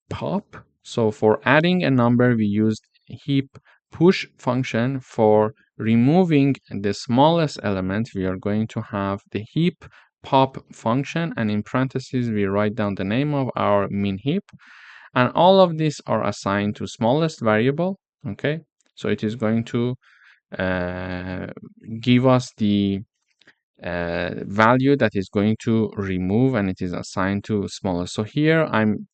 pop. So for adding a number, we used heap push function. For removing the smallest element, we are going to have the heap pop function, and in parentheses, we write down the name of our min heap. And all of these are assigned to smallest variable. Okay, so it is going to give us the value that is going to remove, and it is assigned to smallest. So here I'm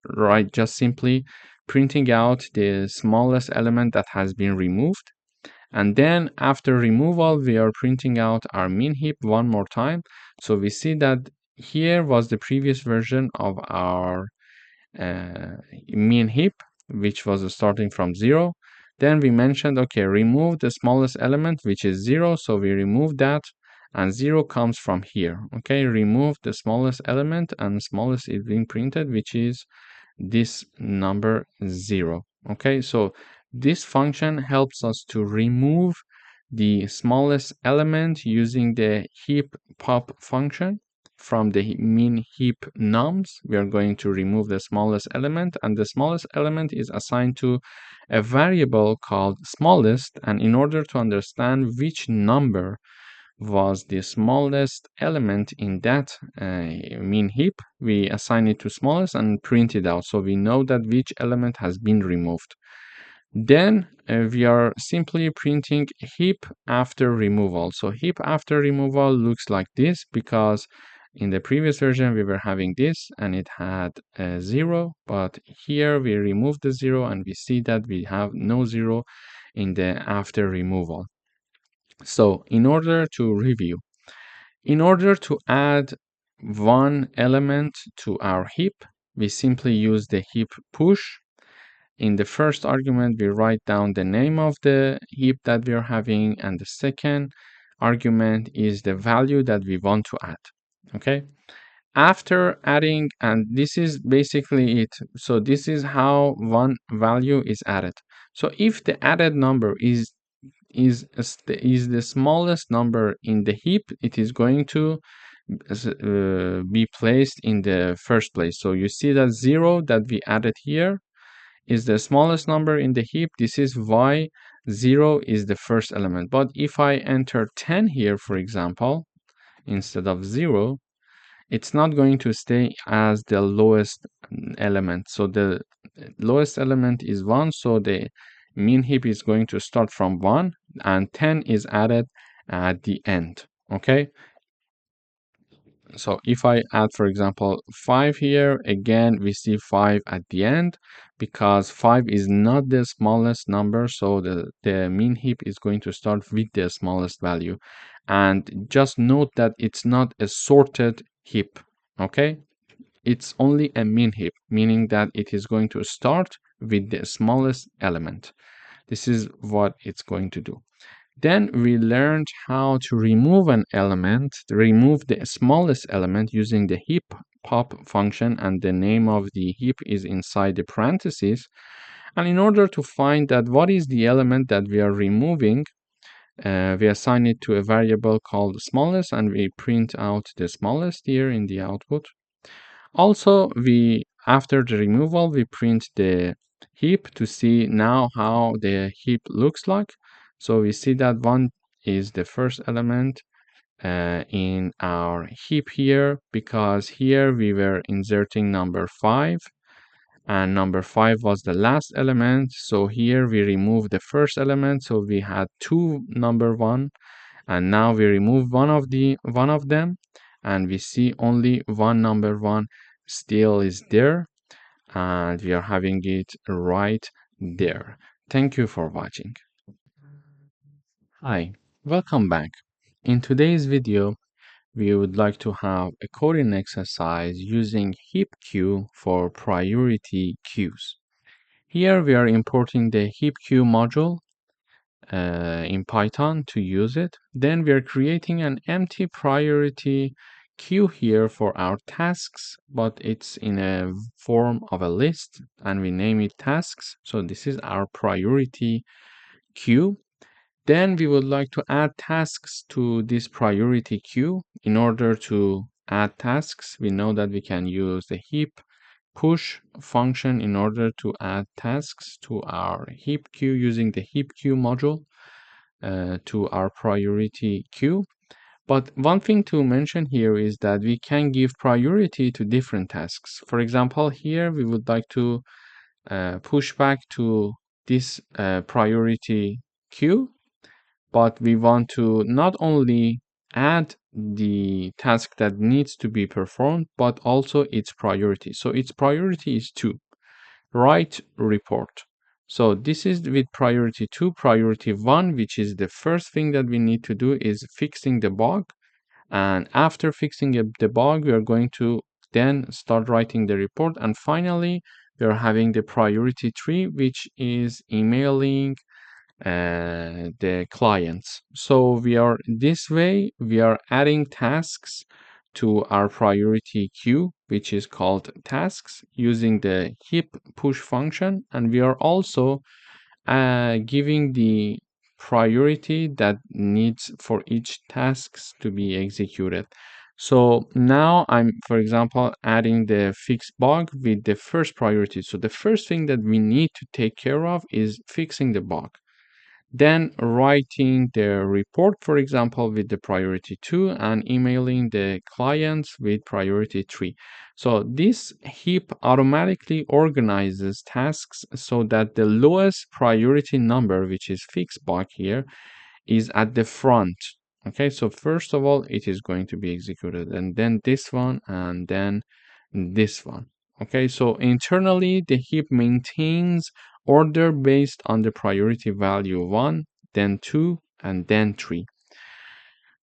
just simply printing out the smallest element that has been removed. And then after removal, we are printing out our min heap one more time. So we see that here was the previous version of our min heap, which was starting from 0. Then we mentioned, okay, remove the smallest element, which is 0. So we remove that, and 0 comes from here. Okay, remove the smallest element, and smallest is being printed, which is this number 0. Okay, so this function helps us to remove the smallest element using the heap pop function. From the min heap nums, we are going to remove the smallest element, and the smallest element is assigned to a variable called smallest. And in order to understand which number was the smallest element in that min heap, we assign it to smallest and print it out, so we know that which element has been removed. Then we are simply printing heap after removal. So heap after removal looks like this, because in the previous version we were having this and it had a 0, but here we removed the 0 and we see that we have no 0 in the after removal. So in order to review, in order to add one element to our heap, we simply use the heap push. In the first argument, we write down the name of the heap that we are having, and the second argument is the value that we want to add. Okay. after adding, and this is basically it. So this is how one value is added. So if the added number is the smallest number in the heap, it is going to be placed in the first place. So you see that 0 that we added here is the smallest number in the heap. This is why 0 is the first element. But if I enter 10 here, for example, instead of 0, it's not going to stay as the lowest element. So the lowest element is 1, so the mean heap is going to start from 1, and 10 is added at the end. Okay, so if I add, for example, 5 here, again we see 5 at the end, because 5 is not the smallest number, so the mean heap is going to start with the smallest value. And just note that it's not a sorted heap. Okay, it's only a mean heap, meaning that it is going to start with the smallest element. This is what it's going to do. Then we learned how to remove an element, remove the smallest element using the heap pop function, and the name of the heap is inside the parentheses. And in order to find that what is the element that we are removing, we assign it to a variable called smallest, and we print out the smallest here in the output. Also, after the removal, we print the heap to see now how the heap looks like. So we see that 1 is the first element in our heap here, because here we were inserting number 5, and number 5 was the last element. So here we remove the first element, so we had 2 number 1, and now we remove one of them, and we see only one number 1 still is there, and we are having it right there. Thank you for watching. Hi, welcome back. In today's video, we would like to have a coding exercise using heap queue for priority queues. Here we are importing the heap queue module in Python to use it. Then we are creating an empty priority queue here for our tasks, but it's in a form of a list, and we name it tasks. So this is our priority queue. Then we would like to add tasks to this priority queue. In order to add tasks, we know that we can use the heap push function in order to add tasks to our heap queue using the heap queue module to our priority queue. But one thing to mention here is that we can give priority to different tasks. For example, here we would like to push back to this priority queue, but we want to not only add the task that needs to be performed, but also its priority. So its priority is 2. Write report. So this is with priority 2. Priority 1, which is the first thing that we need to do, is fixing the bug. And after fixing the bug, we are going to then start writing the report. And finally, we are having the priority 3, which is emailing the clients. So this way we are adding tasks to our priority queue, which is called tasks, using the heap push function, and we are also giving the priority that needs for each tasks to be executed. So now I'm, for example, adding the fix bug with the first priority. So the first thing that we need to take care of is fixing the bug. Then writing the report, for example, with the priority 2, and emailing the clients with priority 3. So this heap automatically organizes tasks so that the lowest priority number, which is fixed bug here, is at the front. Okay, so first of all, it is going to be executed, and then this one, and then this one. Okay, so internally, the heap maintains order based on the priority value 1, then 2, and then 3.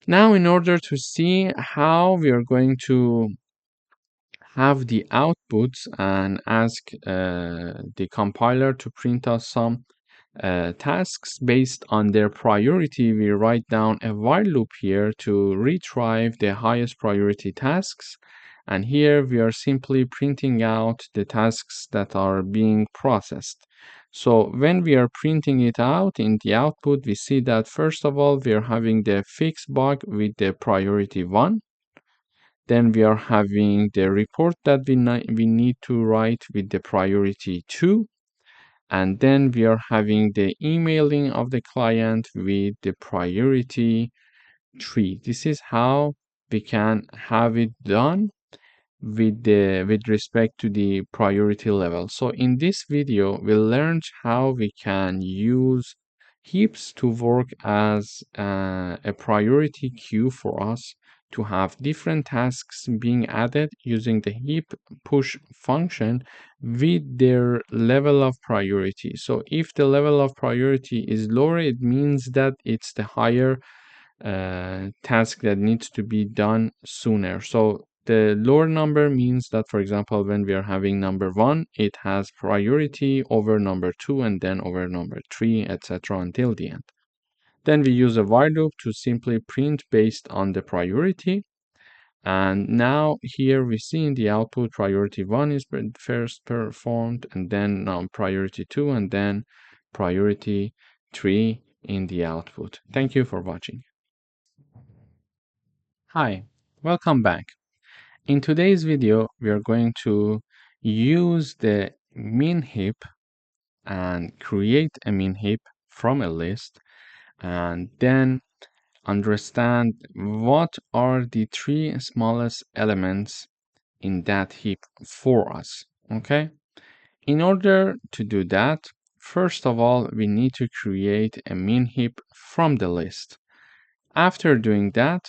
Now, in order to see how we are going to have the outputs and ask the compiler to print us some tasks based on their priority, we write down a while loop here to retrieve the highest priority tasks, And here we are simply printing out the tasks that are being processed. So when we are printing it out in the output, we see that first of all, we are having the fix bug with the priority 1. Then we are having the report that we need to write with the priority 2. And then we are having the emailing of the client with the priority 3. This is how we can have it done with respect to the priority level. So in this video, we learned how we can use heaps to work as a priority queue for us to have different tasks being added using the heap push function with their level of priority. So if the level of priority is lower, it means that it's the higher task that needs to be done sooner. So the lower number means that, for example, when we are having number 1, it has priority over number 2 and then over number 3, etc. until the end. Then we use a while loop to simply print based on the priority. And now here we see in the output priority 1 is first performed, and then priority 2, and then priority 3 in the output. Thank you for watching. Hi, welcome back. In today's video, we are going to use the min heap and create a min heap from a list, and then understand what are the 3 smallest elements in that heap for us. Okay? In order to do that, first of all, we need to create a min heap from the list. After doing that,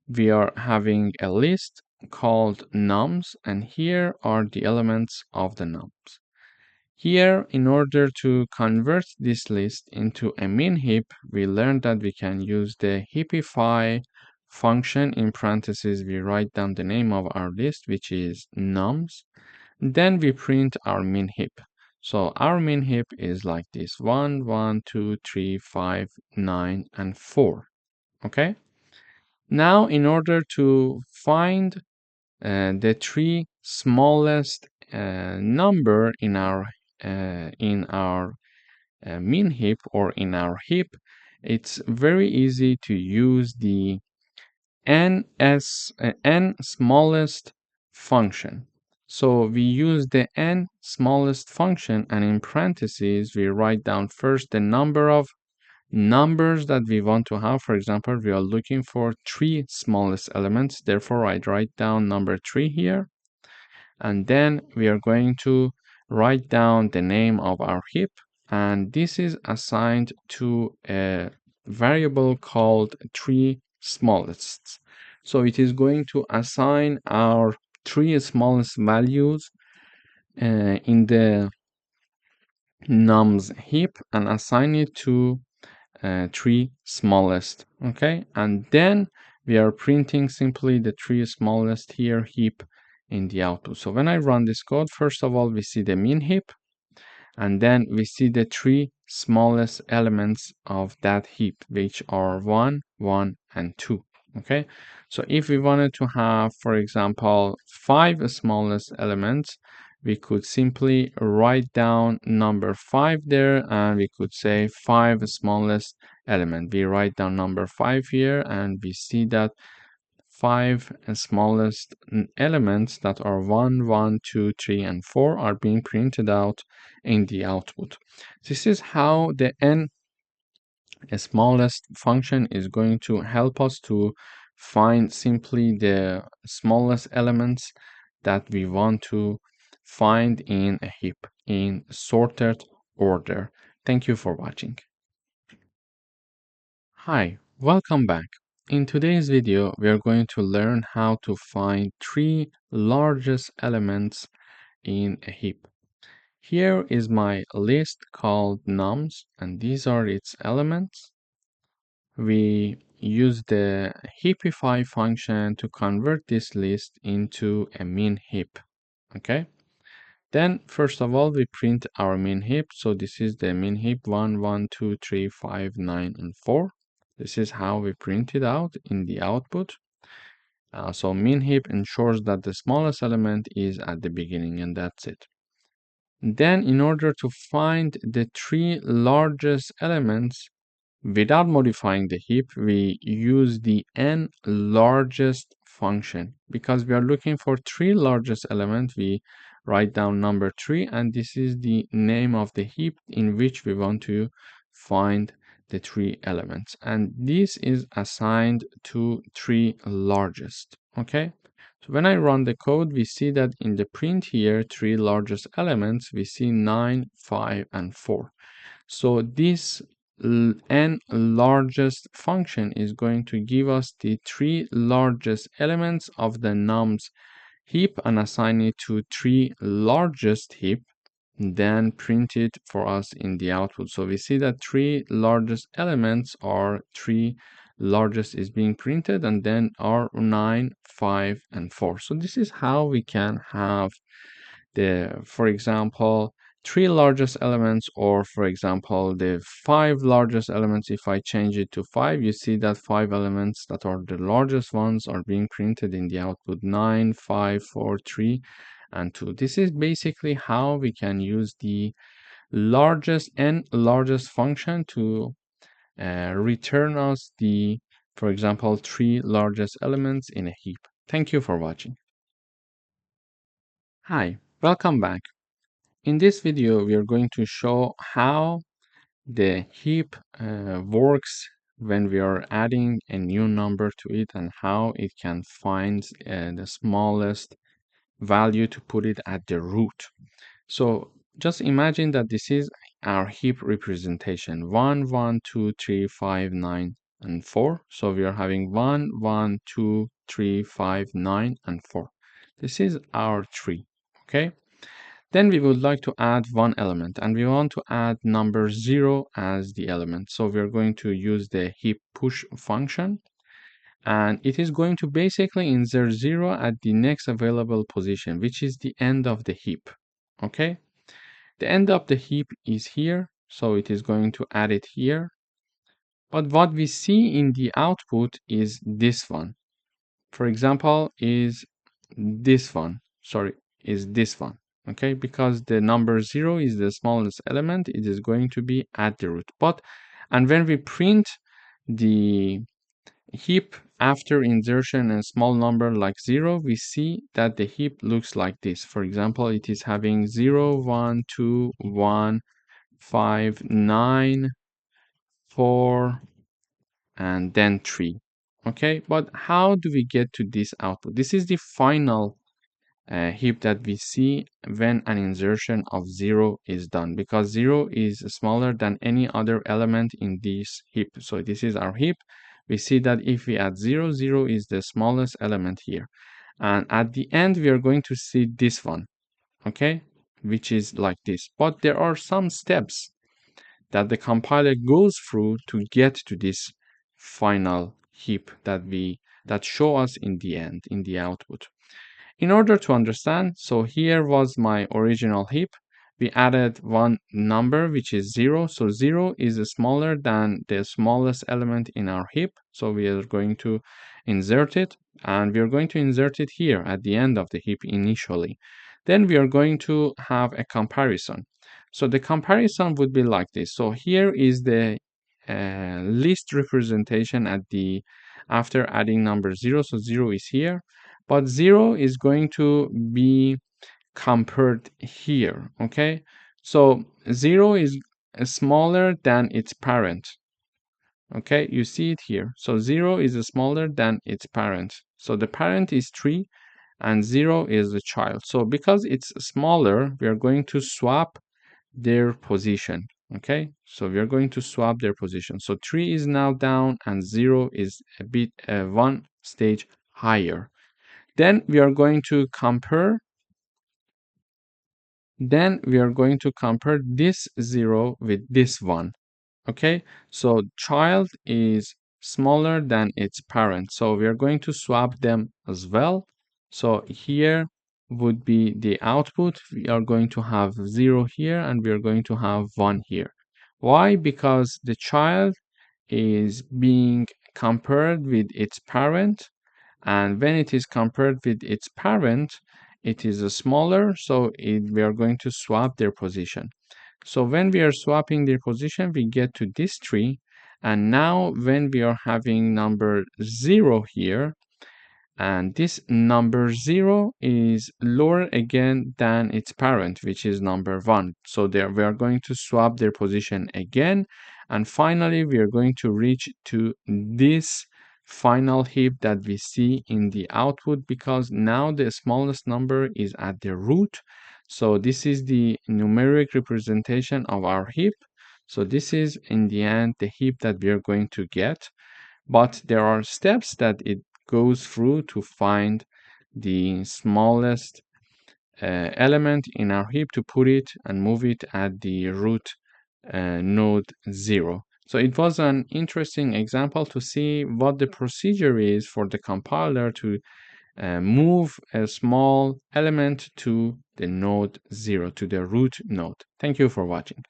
we are having a list called nums, and here are the elements of the nums. Here, in order to convert this list into a min heap, we learned that we can use the heapify function. In parentheses, we write down the name of our list, which is nums. Then we print our min heap. So our min heap is like this: 1, 1, 2, 3, 5, 9, and 4. Okay? Now, in order to find the 3 smallest number in our min heap or in our heap, it's very easy to use the n smallest function. So we use the n smallest function, and in parentheses we write down first the number of numbers that we want to have. For example, we are looking for 3 smallest elements, therefore I write down number 3 here, and then we are going to write down the name of our heap, and this is assigned to a variable called 3 smallest. So it is going to assign our 3 smallest values in the nums heap and assign it to 3 smallest. Okay, and then we are printing simply the 3 smallest here heap in the output. So when I run this code, first of all, we see the min heap, and then we see the 3 smallest elements of that heap, which are 1, 1, and 2. Okay, so if we wanted to have, for example, 5 smallest elements, we could simply write down number 5 there, and we could say 5 smallest element. We write down number 5 here, and we see that 5 smallest elements that are 1, 1, 2, 3, and 4 are being printed out in the output. This is how the n smallest function is going to help us to find simply the smallest elements that we want to find in a heap in sorted order. Thank you for watching. Hi, welcome back. In today's video, we are going to learn how to find 3 largest elements in a heap. Here is my list called nums, and these are its elements. We use the heapify function to convert this list into a min heap. Okay? Then, first of all, we print our min heap. So this is the min heap 1, 1, 2, 3, 5, 9, and 4. This is how we print it out in the output. So min heap ensures that the smallest element is at the beginning, and that's it. Then in order to find the three largest elements without modifying the heap, we use the n largest function. Because we are looking for three largest elements, we write down number 3, and this is the name of the heap in which we want to find the three elements. And this is assigned to three largest. Okay. So when I run the code, we see that in the print here, three largest elements, we see 9, 5, and 4. So this n largest function is going to give us the three largest elements of the nums heap and assign it to three largest heap, then print it for us in the output. So we see that three largest elements are three largest is being printed, and then are 9, 5, and 4. So this is how we can have the, for example, three largest elements, or for example, the 5 largest elements. If I change it to 5, you see that 5 elements that are the largest ones are being printed in the output: 9, 5, 4, 3, and 2. This is basically how we can use the largest and largest function to return us the, for example, three largest elements in a heap. Thank you for watching. Hi, welcome back. In this video, we are going to show how the heap works when we are adding a new number to it, and how it can find the smallest value to put it at the root. So just imagine that this is our heap representation: 1, 1, 2, 3, 5, 9, and 4. So we are having 1, 1, 2, 3, 5, 9, and 4. This is our tree. Okay. Then we would like to add one element, and we want to add number 0 as the element. So we're going to use the heap push function, and it is going to basically insert 0 at the next available position, which is the end of the heap. Okay, the end of the heap is here, so it is going to add it here. But what we see in the output is this one. For example, is this one. Sorry, is this one. Okay, because the number 0 is the smallest element, it is going to be at the root. And when we print the heap after insertion a small number like 0, we see that the heap looks like this. For example, it is having 0, 1, 2, 1, 5, 9, 4, and then 3. Okay, but how do we get to this output? This is the final heap that we see when an insertion of 0 is done, because 0 is smaller than any other element in this heap. So this is our heap. We see that if we add 0, 0 is the smallest element here. And at the end, we are going to see this one, okay, which is like this. But there are some steps that the compiler goes through to get to this final heap that show us in the end, in the output. In order to understand, so here was my original heap. We added one number, which is 0. So 0 is smaller than the smallest element in our heap. So we are going to insert it, and we are going to insert it here at the end of the heap initially. Then we are going to have a comparison. So the comparison would be like this. So here is the list representation at the after adding number 0. So 0 is here, but 0 is going to be compared here. Okay, so 0 is smaller than its parent. Okay, you see it here. So 0 is smaller than its parent. So the parent is 3 and 0 is the child. So because it's smaller, we are going to swap their position. Okay, so we are going to swap their position. So 3 is now down and 0 is a bit one stage higher. Then we are going to compare this 0 with this one. Okay, so child is smaller than its parent, so we are going to swap them as well. So here would be the output. We are going to have 0 here, and we are going to have 1 here. Why? Because the child is being compared with its parent, and when it is compared with its parent, it is smaller, so we are going to swap their position. So when we are swapping their position, we get to this tree, and now when we are having number 0 here, and this number 0 is lower again than its parent, which is number 1. So there we are going to swap their position again, and finally we are going to reach to this final heap that we see in the output, because now the smallest number is at the root. So this is the numeric representation of our heap. So this is in the end the heap that we are going to get, but there are steps that it goes through to find the smallest element in our heap, to put it and move it at the root node 0. So it was an interesting example to see what the procedure is for the compiler to move a small element to the node 0, to the root node. Thank you for watching.